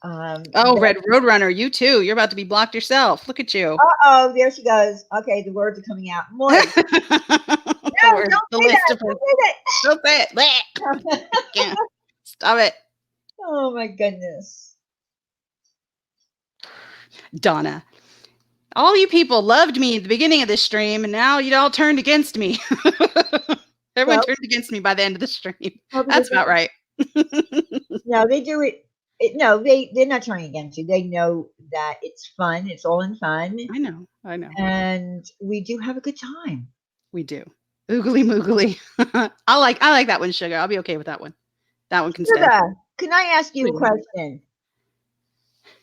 Red Roadrunner, you too. You're about to be blocked yourself. Look at you. Uh-oh, there she goes. Okay, the words are coming out. More. No, don't say that. Don't say it. Stop it. Oh, my goodness. Donna. All you people loved me at the beginning of this stream, and now you all turned against me. Everyone turned against me by the end of the stream. That's about right. No, they do it. They're not turning against you. They know that it's fun. It's all in fun. I know. And we do have a good time. We do. Oogly moogly. I like that one, Sugar. I'll be okay with that one. That one can stay. Can I ask you a question?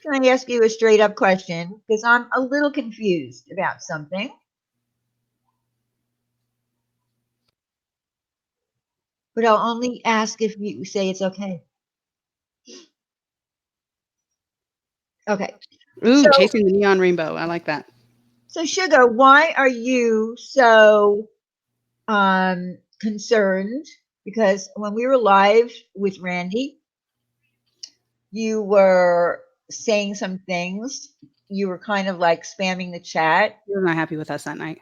Can I ask you a straight up question? Because I'm a little confused about something. But I'll only ask if you say it's okay. Okay. Ooh, chasing the neon rainbow. I like that. So, Sugar, why are you so concerned? Because when we were live with Randy, you were saying some things. You were kind of like spamming the chat. You were not happy with us that night.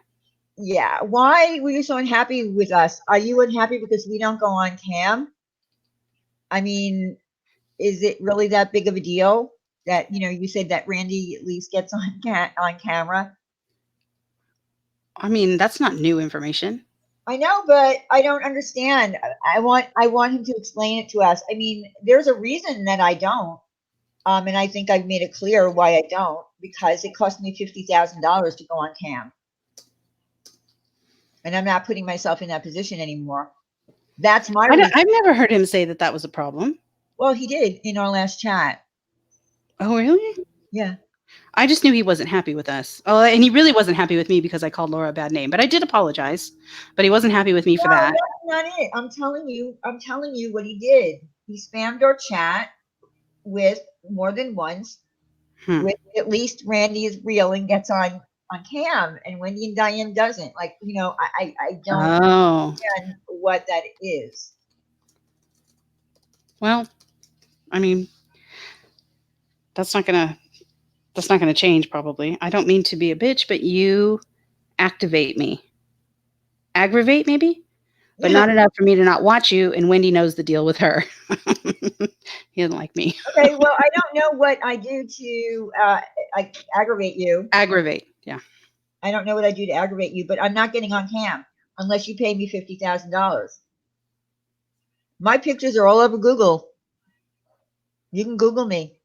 Yeah. Why were you so unhappy with us? Are you unhappy because we don't go on cam? I mean, is it really that big of a deal that, you said that Randy at least gets on camera? I mean, that's not new information. I know, but I don't understand. I want him to explain it to us. I mean, there's a reason that I don't. And I think I've made it clear why I don't, because it cost me $50,000 to go on cam. And I'm not putting myself in that position anymore. That's my reason. I've never heard him say that that was a problem. Well, he did in our last chat. Oh, really? Yeah. I just knew he wasn't happy with us. Oh, and he really wasn't happy with me because I called Laura a bad name. But I did apologize. But he wasn't happy with me for that. That's not it. I'm telling you what he did. He spammed our chat with more than once. With at least Randy is real and gets on cam, and Wendy and Diane doesn't. Like, you know, I don't understand what that is. Well, I mean, that's not gonna change probably. I don't mean to be a bitch, but you activate me. Aggravate maybe? But not enough for me to not watch you, and Wendy knows the deal with her. He doesn't like me. Okay, well, I don't know what I do to aggravate you. Aggravate, yeah. I don't know what I do to aggravate you, but I'm not getting on cam unless you pay me $50,000. My pictures are all over Google. You can Google me.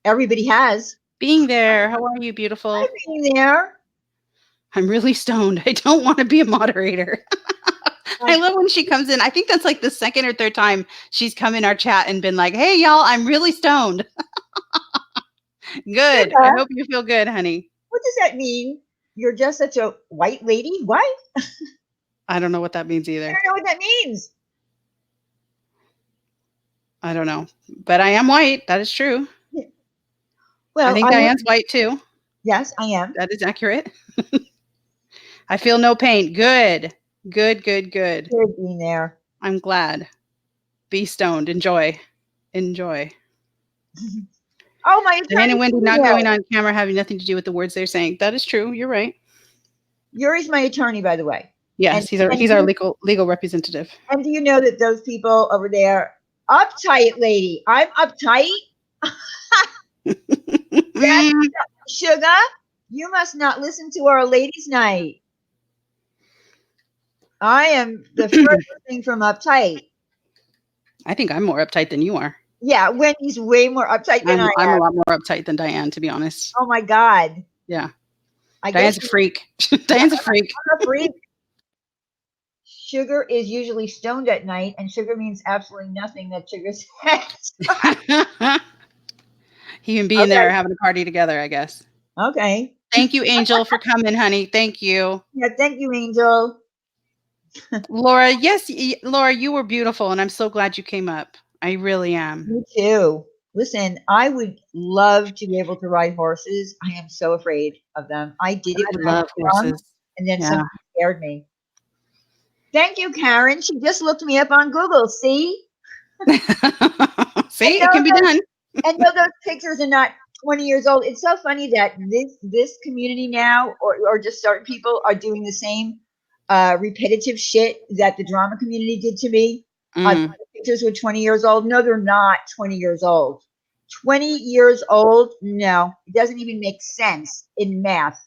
Everybody has. Being there. How are you, beautiful? I'm being there. I'm really stoned. I don't want to be a moderator. I love when she comes in. I think that's like the second or third time she's come in our chat and been like, hey, y'all, I'm really stoned. Good. I hope you feel good, honey. What does that mean? You're just such a white lady? What? I don't know what that means either. I don't know what that means. I don't know. But I am white. That is true. Well, I think Diane's white too. Yes, I am. That is accurate. I feel no pain. Good. Good. Good being there. I'm glad. Be stoned. Enjoy. Oh, my Diane and Wendy not going on camera having nothing to do with the words they're saying. That is true. You're right. Yuri's my attorney, by the way. Yes, he's our legal representative. And do you know that those people over there, uptight lady, I'm uptight? Sugar, you must not listen to our ladies' night. I am the first thing from uptight. I think I'm more uptight than you are. Yeah, Wendy's way more uptight than I am. I'm a lot more uptight than Diane, to be honest. Oh my God. Yeah. Diane's a freak. Diane's a freak. I'm a freak. Sugar is usually stoned at night, and sugar means absolutely nothing that Sugar says. He and being there having a party together, I guess. Okay. Thank you, Angel, for coming, honey. Thank you. Yeah, thank you, Angel. Laura, yes, Laura, you were beautiful, and I'm so glad you came up. I really am. Me too. Listen, I would love to be able to ride horses. I am so afraid of them. I did it when I was young, and then something scared me. Thank you, Karen. She just looked me up on Google. See? See, it can be done. And no, those pictures are not 20 years old. It's so funny that this community now, or just certain people, are doing the same repetitive shit that the drama community did to me. The pictures were 20 years old. No, they're not 20 years old. 20 years old? No, it doesn't even make sense in math.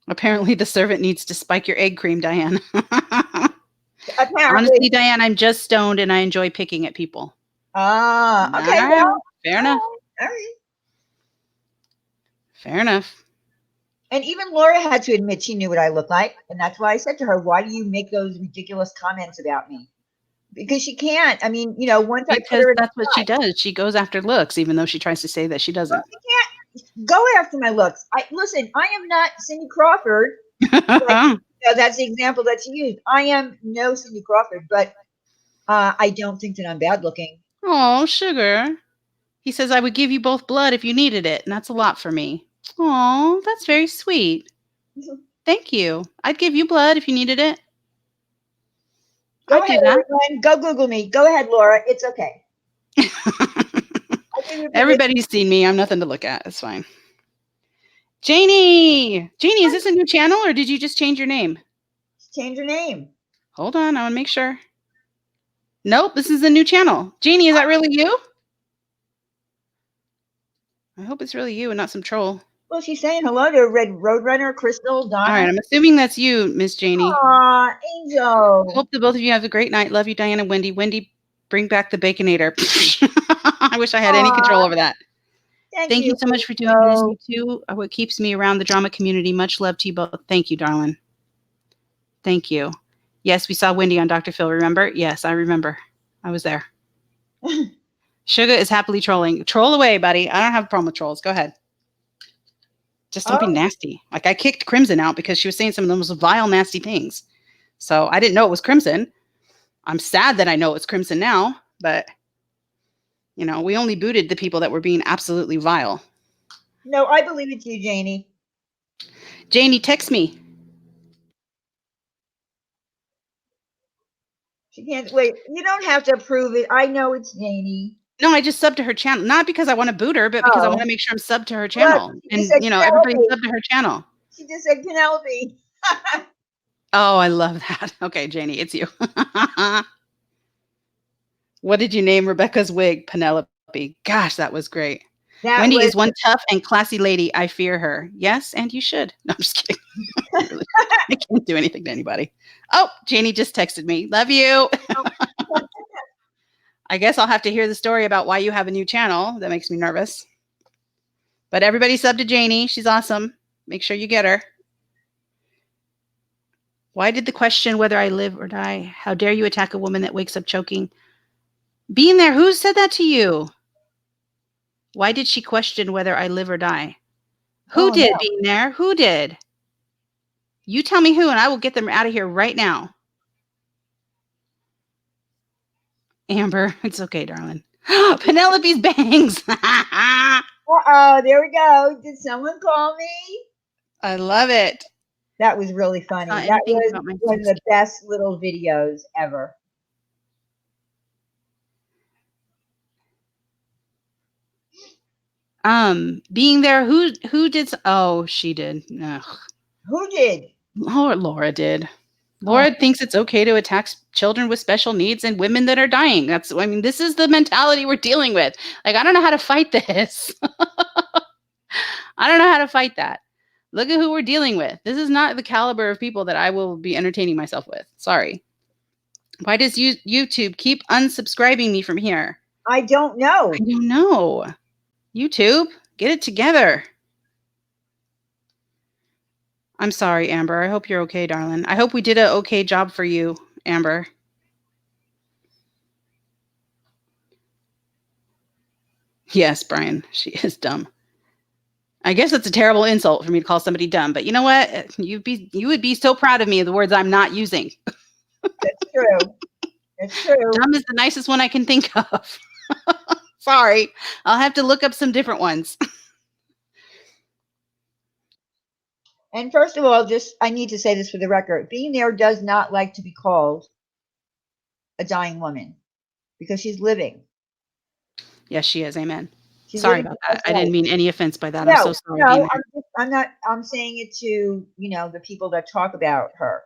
Apparently, the servant needs to spike your egg cream, Diane. Apparently. Honestly, Diane, I'm just stoned and I enjoy picking at people. Okay. Right. Well, fair enough. All right. Fair enough. And even Laura had to admit she knew what I looked like. And that's why I said to her, why do you make those ridiculous comments about me? Because she can't. I mean, you know, once I put her in that's what she does. She goes after looks, even though she tries to say that she doesn't. Well, she can't go after my looks. Listen, I am not Cindy Crawford. That's the example that she used. I am no Cindy Crawford, but I don't think that I'm bad looking. Oh, sugar. He says, I would give you both blood if you needed it. And that's a lot for me. Oh, that's very sweet. Thank you. I'd give you blood if you needed it. Go ahead, everyone. Go Google me. Go ahead, Laura. It's okay. Everybody's seen me. I'm nothing to look at. It's fine. Janie, is this a new channel or did you just change your name? Change your name. Hold on. I want to make sure. Nope, this is a new channel. Janie, is that really you? I hope it's really you and not some troll. Well, she's saying hello to Red Roadrunner, Crystal, Donna. All right, I'm assuming that's you, Miss Janie. Aw, Angel. Hope that both of you have a great night. Love you, Diane and Wendy. Wendy, bring back the Baconator. I wish I had any control over that. Thank you so much for doing this. You too are what keeps me around the drama community. Much love to you both. Thank you, darling. Thank you. Yes, we saw Wendy on Dr. Phil, remember? Yes, I remember. I was there. Sugar is happily trolling. Troll away, buddy. I don't have a problem with trolls. Go ahead. Just don't be nasty. Like, I kicked Crimson out because she was saying some of the most vile, nasty things. So I didn't know it was Crimson. I'm sad that I know it's Crimson now, but, you know, we only booted the people that were being absolutely vile. No, I believe it's you, Janie. Janie, text me. She can't wait. You don't have to approve it. I know it's Janie. No, I just subbed to her channel. Not because I want to boot her, but because I want to make sure I'm subbed to her channel. Look, and, you know, everybody subbed to her channel. She just said Penelope. Oh, I love that. Okay, Janie, it's you. What did you name Rebecca's wig? Penelope. Gosh, that was great. Wendy is one tough and classy lady. I fear her. Yes, and you should. No, I'm just kidding. I can't do anything to anybody. Oh, Janie just texted me. Love you. I guess I'll have to hear the story about why you have a new channel. That makes me nervous. But everybody sub to Janie. She's awesome. Make sure you get her. Why did the question whether I live or die? How dare you attack a woman that wakes up choking? Being there, who said that to you? Why did she question whether I live or die? Who did, no. Being there? Who did? You tell me who, and I will get them out of here right now. Amber, it's okay, darling. Penelope's bangs. Uh-oh, there we go. Did someone call me? I love it. That was really funny. That was one of the best little videos ever. Being there, who did? Oh, she did. Ugh. Who did? Laura did. Laura thinks it's okay to attack children with special needs and women that are dying. I mean, this is the mentality we're dealing with. Like, I don't know how to fight this. I don't know how to fight that. Look at who we're dealing with. This is not the caliber of people that I will be entertaining myself with. Sorry. Why does YouTube keep unsubscribing me from here? I don't know. I don't know. YouTube, get it together. I'm sorry, Amber. I hope you're okay, darling. I hope we did an okay job for you, Amber. Yes, Brian, she is dumb. I guess it's a terrible insult for me to call somebody dumb, but you know what? You would be so proud of me of the words I'm not using. That's true. That's true. Dumb is the nicest one I can think of. Sorry. I'll have to look up some different ones. And first of all, I need to say this for the record. Being there does not like to be called a dying woman because she's living. Yes, she is. Amen. Sorry about that. I didn't mean any offense by that. No, I'm so sorry. No, I'm saying it to, the people that talk about her.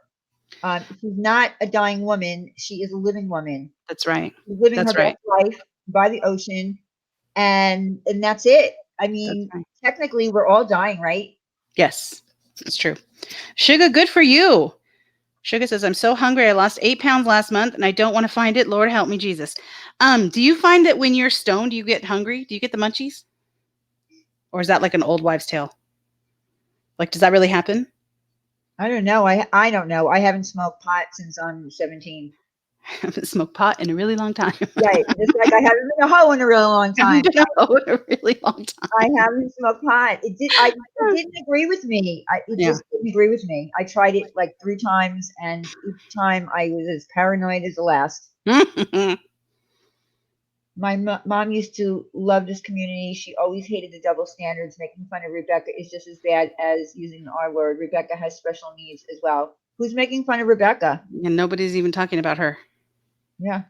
She's not a dying woman. She is a living woman. That's right. She's living her best life by the ocean. And that's it. I mean, technically we're all dying, right? Yes, it's true. Sugar, good for you. Sugar says, I'm so hungry. I lost 8 pounds last month and I don't want to find it. Lord, help me, Jesus. Do you find that when you're stoned, you get hungry? Do you get the munchies? Or is that like an old wives' tale? Like, does that really happen? I don't know. I don't know. I haven't smoked pot since I'm 17. I haven't smoked pot in a really long time. Right. Just like I haven't been a hoe in a really long time. In a really long time. I haven't smoked pot. It didn't agree with me. It just didn't agree with me. I tried it like 3 times, and each time I was as paranoid as the last. My mom used to love this community. She always hated the double standards. Making fun of Rebecca is just as bad as using the R word. Rebecca has special needs as well. Who's making fun of Rebecca? And nobody's even talking about her. Yeah.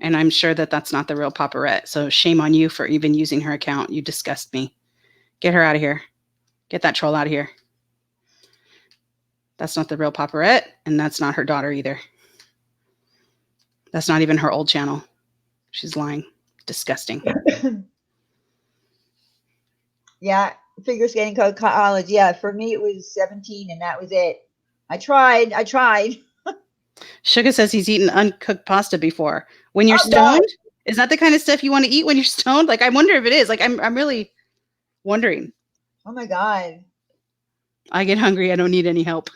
And I'm sure that that's not the real Paparette. So shame on you for even using her account. You disgust me. Get her out of here. Get that troll out of here. That's not the real Paparette. And that's not her daughter either. That's not even her old channel. She's lying. Disgusting. Yeah. Figure skating college. Yeah. For me, it was 17 and that was it. I tried. Sugar says he's eaten uncooked pasta before. When you're stoned, Is that the kind of stuff you want to eat when you're stoned? Like, I wonder if it is. Like, I'm really wondering. Oh my God. I get hungry. I don't need any help.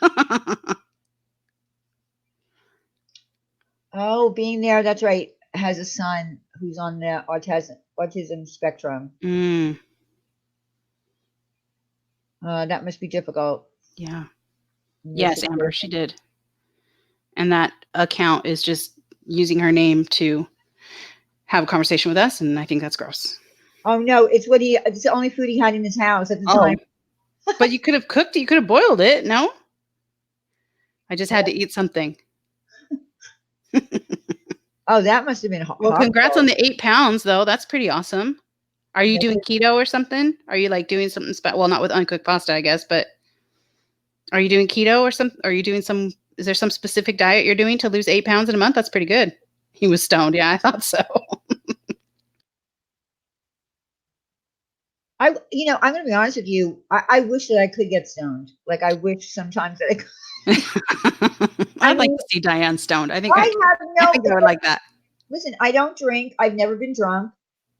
Oh, being there. That's right. Has a son who's on the autism spectrum. That must be difficult. Yeah. Yes, Amber, she did. And that account is just using her name to have a conversation with us, and I think that's gross. Oh no, it's the only food he had in his house at the time. But you could have cooked it, you could have boiled it, no? I just had to eat something. Oh, that must have been hard. Well, congrats on the 8 pounds, though. That's pretty awesome. Are you doing keto or something? Are you like doing something special? Well, not with uncooked pasta, I guess, but are you doing keto or something? Are you doing is there some specific diet you're doing to lose 8 pounds in a month? That's pretty good. He was stoned. Yeah, I thought so. I'm going to be honest with you. I wish that I could get stoned. Like, I wish sometimes that I could. I'd like to see Diane stoned. I think I would like that. Listen, I don't drink. I've never been drunk.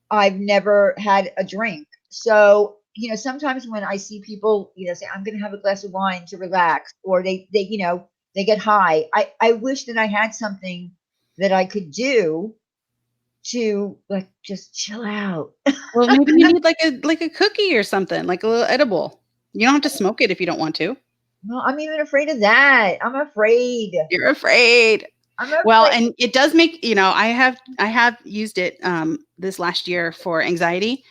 I've never had a drink. So, sometimes when I see people, say, I'm going to have a glass of wine to relax, or they get high. I wish that I had something that I could do to like just chill out. Well, maybe you need like a cookie or something, like a little edible. You don't have to smoke it if you don't want to. No, I'm even afraid of that. I'm afraid. You're afraid. I'm afraid. Well, and it does make, I have used it this last year for anxiety,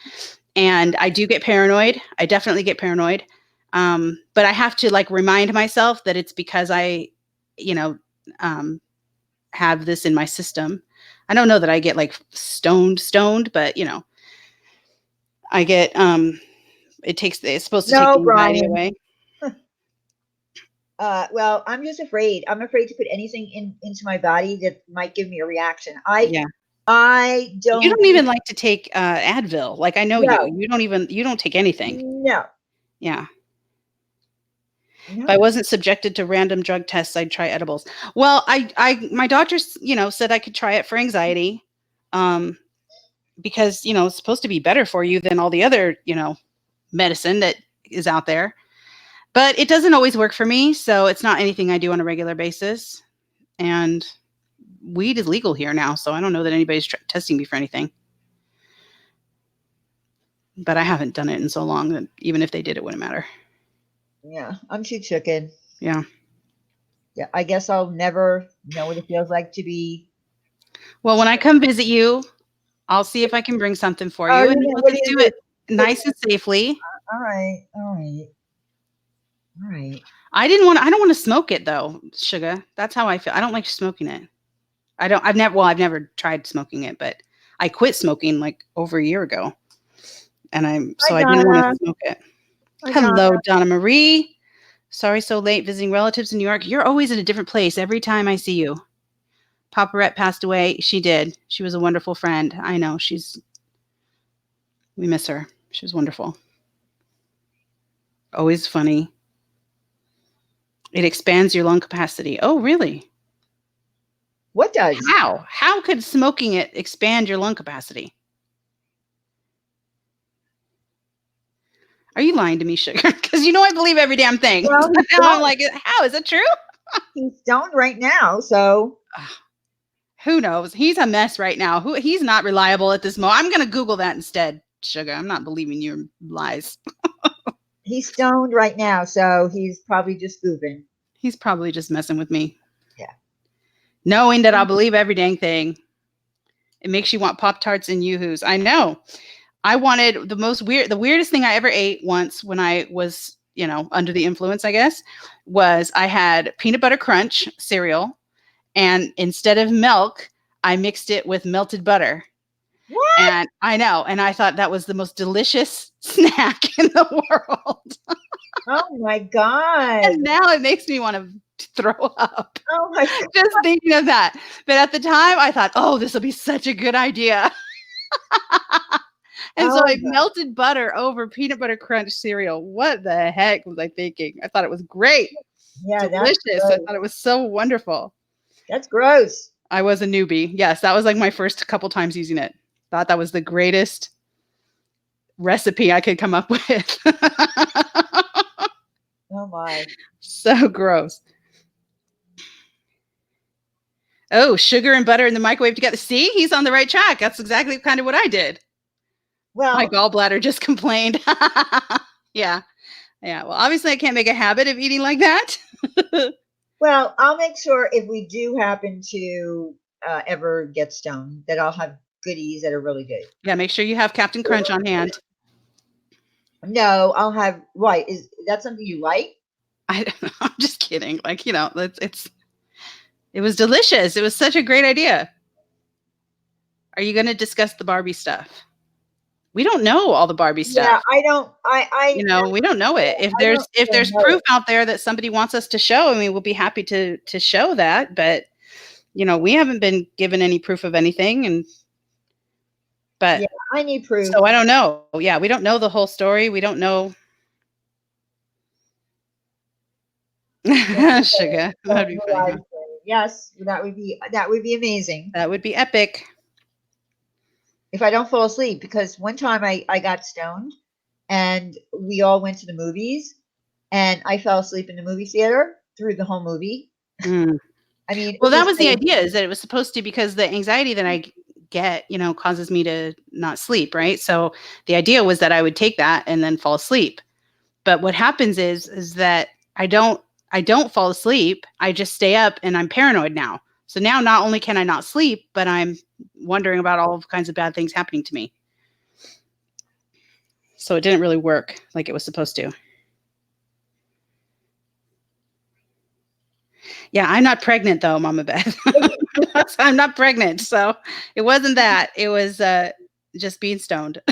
and I do get paranoid. I definitely get paranoid. But I have to like remind myself that it's because I, have this in my system. I don't know that I get like stoned, but I get, it's supposed to take the anxiety away. Well, I'm just afraid. I'm afraid to put anything into my body that might give me a reaction. I don't. You don't even like to take Advil. Like I know you don't take anything. No. Yeah. No. If I wasn't subjected to random drug tests, I'd try edibles. Well, my doctors, said I could try it for anxiety, because it's supposed to be better for you than all the other, medicine that is out there. But it doesn't always work for me, so it's not anything I do on a regular basis. And weed is legal here now, so I don't know that anybody's testing me for anything. But I haven't done it in so long that even if they did, it wouldn't matter. Yeah, I'm too chicken. Yeah. Yeah, I guess I'll never know what it feels like to be. Well, when I come visit you, I'll see if I can bring something for you, and we'll just do it nice and safely. All right. I don't want to smoke it though, Sugar. That's how I feel. I don't like smoking it. I've never tried smoking it, but I quit smoking like over a year ago. And I didn't want to smoke it. Hello, Donna Marie. Sorry so late visiting relatives in New York. You're always in a different place every time I see you. Paparette passed away. She did. She was a wonderful friend. I know. We miss her. She was wonderful. Always funny. It expands your lung capacity. Oh, really? What does? How? How could smoking it expand your lung capacity? Are you lying to me, Sugar? Because I believe every damn thing. Well, now I'm like, how? Is it true? He's stoned right now, so. Who knows? He's a mess right now. He's not reliable at this moment. I'm going to Google that instead, Sugar. I'm not believing your lies. He's stoned right now, so he's probably just goofing. He's probably just messing with me. Yeah. Knowing that I'll believe every dang thing. It makes you want Pop-Tarts and Yoo-Hoos. I know. I wanted the weirdest thing I ever ate once when I was, under the influence, I guess, was I had peanut butter crunch cereal, and instead of milk, I mixed it with melted butter. What? And I know. And I thought that was the most delicious snack in the world. Oh my God. And now it makes me want to throw up. Oh my God. Just thinking of that. But at the time I thought, oh, this will be such a good idea. And so I melted butter over peanut butter crunch cereal. What the heck was I thinking? I thought it was great. Yeah, delicious. I thought it was so wonderful. That's gross. I was a newbie. Yes, that was like my first couple times using it. Thought that was the greatest recipe I could come up with. Oh my. So gross. Oh, sugar and butter in the microwave together. See, he's on the right track. That's exactly kind of what I did. Well, my gallbladder just complained. Yeah. Yeah. Well, obviously I can't make a habit of eating like that. well, I'll make sure if we do happen to ever get stoned that I'll have goodies that are really good. Yeah. Make sure you have Captain Crunch on hand. No, I'll have, why? Is that something you like? I'm just kidding. Like, it was delicious. It was such a great idea. Are you going to discuss the Barbie stuff? We don't know all the Barbie stuff. Yeah, I don't. We don't know it. If there's proof out there that somebody wants us to show, I mean, we'll be happy to show that. But we haven't been given any proof of anything, but yeah, I need proof. So I don't know. Yeah, we don't know the whole story. We don't know. Sugar. That'd be funny. Yes, that would be amazing. That would be epic. If I don't fall asleep, because one time I got stoned and we all went to the movies and I fell asleep in the movie theater through the whole movie. Mm. I mean, well, that was the idea, is that it was supposed to, because the anxiety that I get, causes me to not sleep. Right. So the idea was that I would take that and then fall asleep. But what happens is that I don't fall asleep. I just stay up and I'm paranoid now. So now not only can I not sleep, but I'm wondering about all kinds of bad things happening to me. So it didn't really work like it was supposed to. Yeah, I'm not pregnant though, Mama Beth. I'm not pregnant. So it wasn't that. It was just being stoned.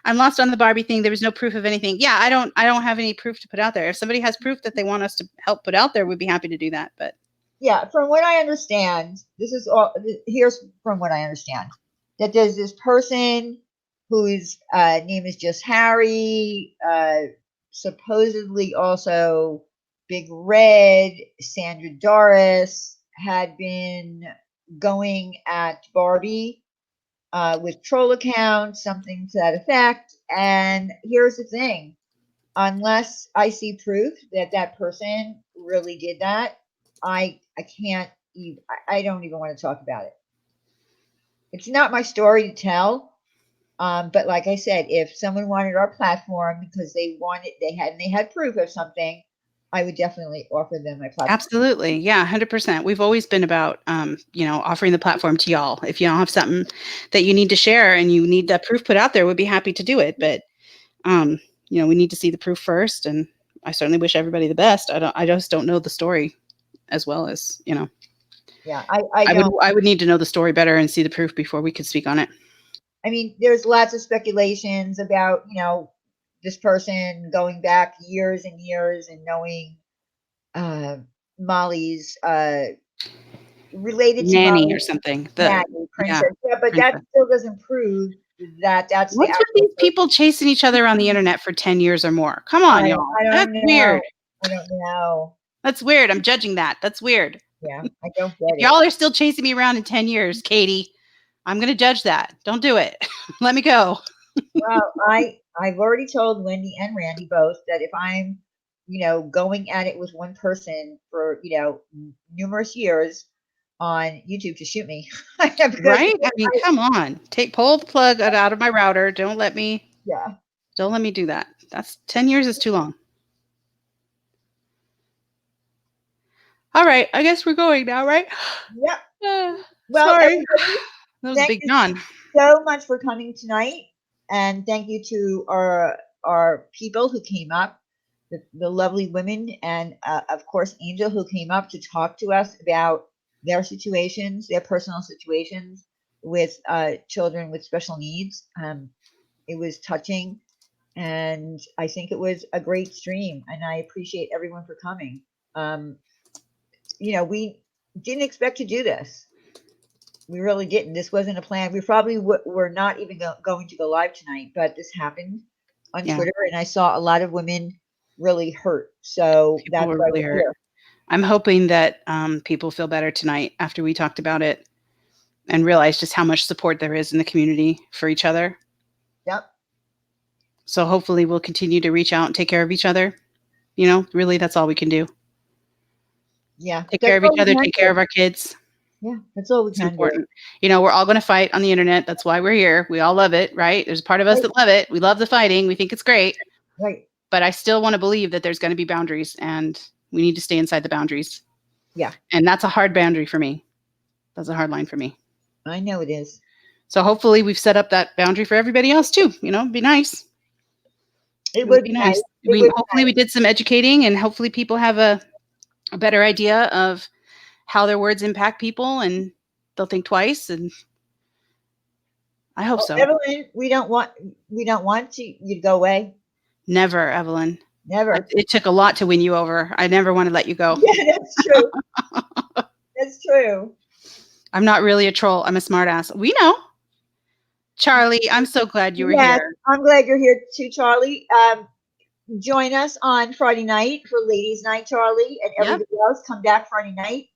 I'm lost on the Barbie thing. There was no proof of anything. Yeah, I don't have any proof to put out there. If somebody has proof that they want us to help put out there, we'd be happy to do that. But yeah, from what I understand, here's from what I understand, that there's this person whose name is just Harry, supposedly also Big Red, Sandra Doris, had been going at Barbie with troll accounts, something to that effect. And here's the thing, unless I see proof that that person really did that, I can't even, I don't even want to talk about it. It's not my story to tell. But like I said, if someone wanted our platform because they had proof of something, I would definitely offer them my platform. Absolutely. Yeah, 100%. We've always been about, offering the platform to y'all. If you don't have something that you need to share and you need that proof put out there, we'd be happy to do it. But, we need to see the proof first. And I certainly wish everybody the best. I just don't know the story as well as, Yeah, I would need to know the story better and see the proof before we could speak on it. I mean, there's lots of speculations about, this person going back years and years and knowing Molly's related to Nanny Molly, or something. Nanny, princess. Yeah, but that still doesn't prove that that's What's with these people chasing each other on the internet for 10 years or more? Come on, y'all. That's weird. I don't know. That's weird. I'm judging that. That's weird. Yeah, I don't get it. If y'all are still chasing me around in 10 years, Katie, I'm going to judge that. Don't do it. Let me go. Well, I've already told Wendy and Randy both that if I'm, going at it with one person for, numerous years on YouTube, to shoot me. Right? I mean, come on. Pull the plug out of my router. Don't let me. Yeah. Don't let me do that. That's 10 years is too long. All right. I guess we're going now, right? Yep. Well, sorry. That was Big John. So much for coming tonight. And thank you to our people who came up, the lovely women, and of course, Angel, who came up to talk to us about their situations, their personal situations with children with special needs. It was touching, and I think it was a great stream, and I appreciate everyone for coming. We didn't expect to do this. We really didn't. This wasn't a plan. We probably were not even going to go live tonight, but this happened on Twitter, and I saw a lot of women really hurt. So that's why we're here. I'm hoping that people feel better tonight after we talked about it and realize just how much support there is in the community for each other. Yep. So hopefully we'll continue to reach out and take care of each other. You know, really, that's all we can do. Yeah. Take care of each other, take care of our kids. Yeah, that's all we It's can important. do. You know, we're all going to fight on the internet. That's why we're here. We all love it, right? There's a part of us that love it. We love the fighting. We think it's great. Right. But I still want to believe that there's going to be boundaries and we need to stay inside the boundaries. Yeah. And that's a hard boundary for me. That's a hard line for me. I know it is. So hopefully we've set up that boundary for everybody else too. You know, it'd be nice. It would be nice. Hopefully we did some educating and hopefully people have a better idea of how their words impact people and they'll think twice. And I hope so. Evelyn, we don't want you to go away. Never, Evelyn. Never. It took a lot to win you over. I never want to let you go. Yeah, that's true. That's true. I'm not really a troll. I'm a smart ass. We know. Charlie, I'm so glad you were here. I'm glad you're here too, Charlie. Join us on Friday night for Ladies Night, Charlie, and everybody else come back Friday night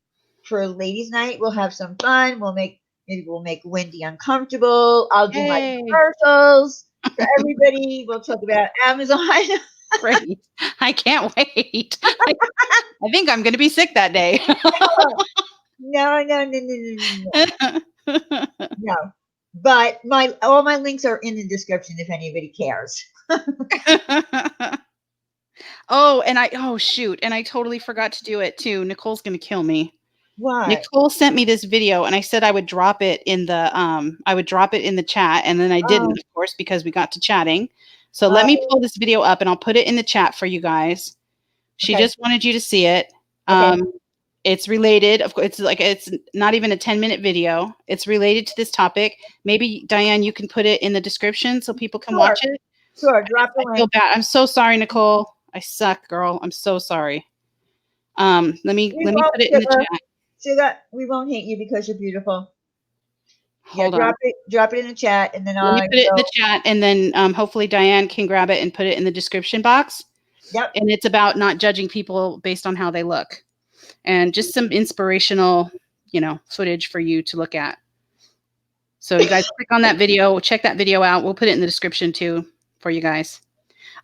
for Ladies Night. We'll have some fun. Maybe we'll make Wendy uncomfortable. I'll do my commercials for everybody. We'll talk about Amazon. Great. I can't wait. I think I'm going to be sick that day. No. No. But all my links are in the description if anybody cares. Shoot. And I totally forgot to do it too. Nicole's going to kill me. Why? Nicole sent me this video and I said I would drop it in the chat. And then I didn't, of course, because we got to chatting. So let me pull this video up and I'll put it in the chat for you guys. She just wanted you to see it. It's related. Of course, it's not even a 10-minute video. It's related to this topic. Maybe Diane, you can put it in the description so people can watch it. Sure, drop the link. I feel bad. I'm so sorry, Nicole. I suck, girl. I'm so sorry. Let me put it in the chat. Sugar, we won't hate you because you're beautiful. Hold on. Drop it in the chat, and then Let me put it in the chat, and then hopefully Diane can grab it and put it in the description box. Yep. And it's about not judging people based on how they look, and just some inspirational, footage for you to look at. So you guys click on that video, check that video out. We'll put it in the description too for you guys.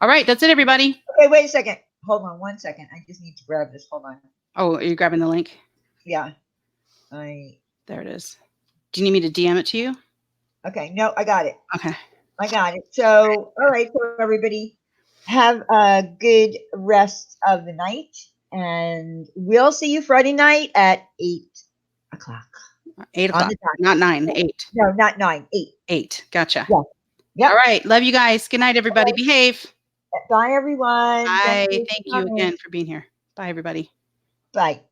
All right, that's it, everybody. Okay, wait a second. Hold on 1 second. I just need to grab this. Hold on. Oh, are you grabbing the link? Yeah. There it is. Do you need me to DM it to you? Okay. No, I got it. Okay. I got it. So, all right. So everybody have a good rest of the night, and we'll see you Friday night at 8 o'clock. 8 o'clock. Not 9, 8. No, not 9, 8. 8. Gotcha. Yeah. Yep. All right. Love you guys. Good night, everybody. Behave. Bye, everyone. Bye. Thank you again for being here. Bye, everybody. Bye.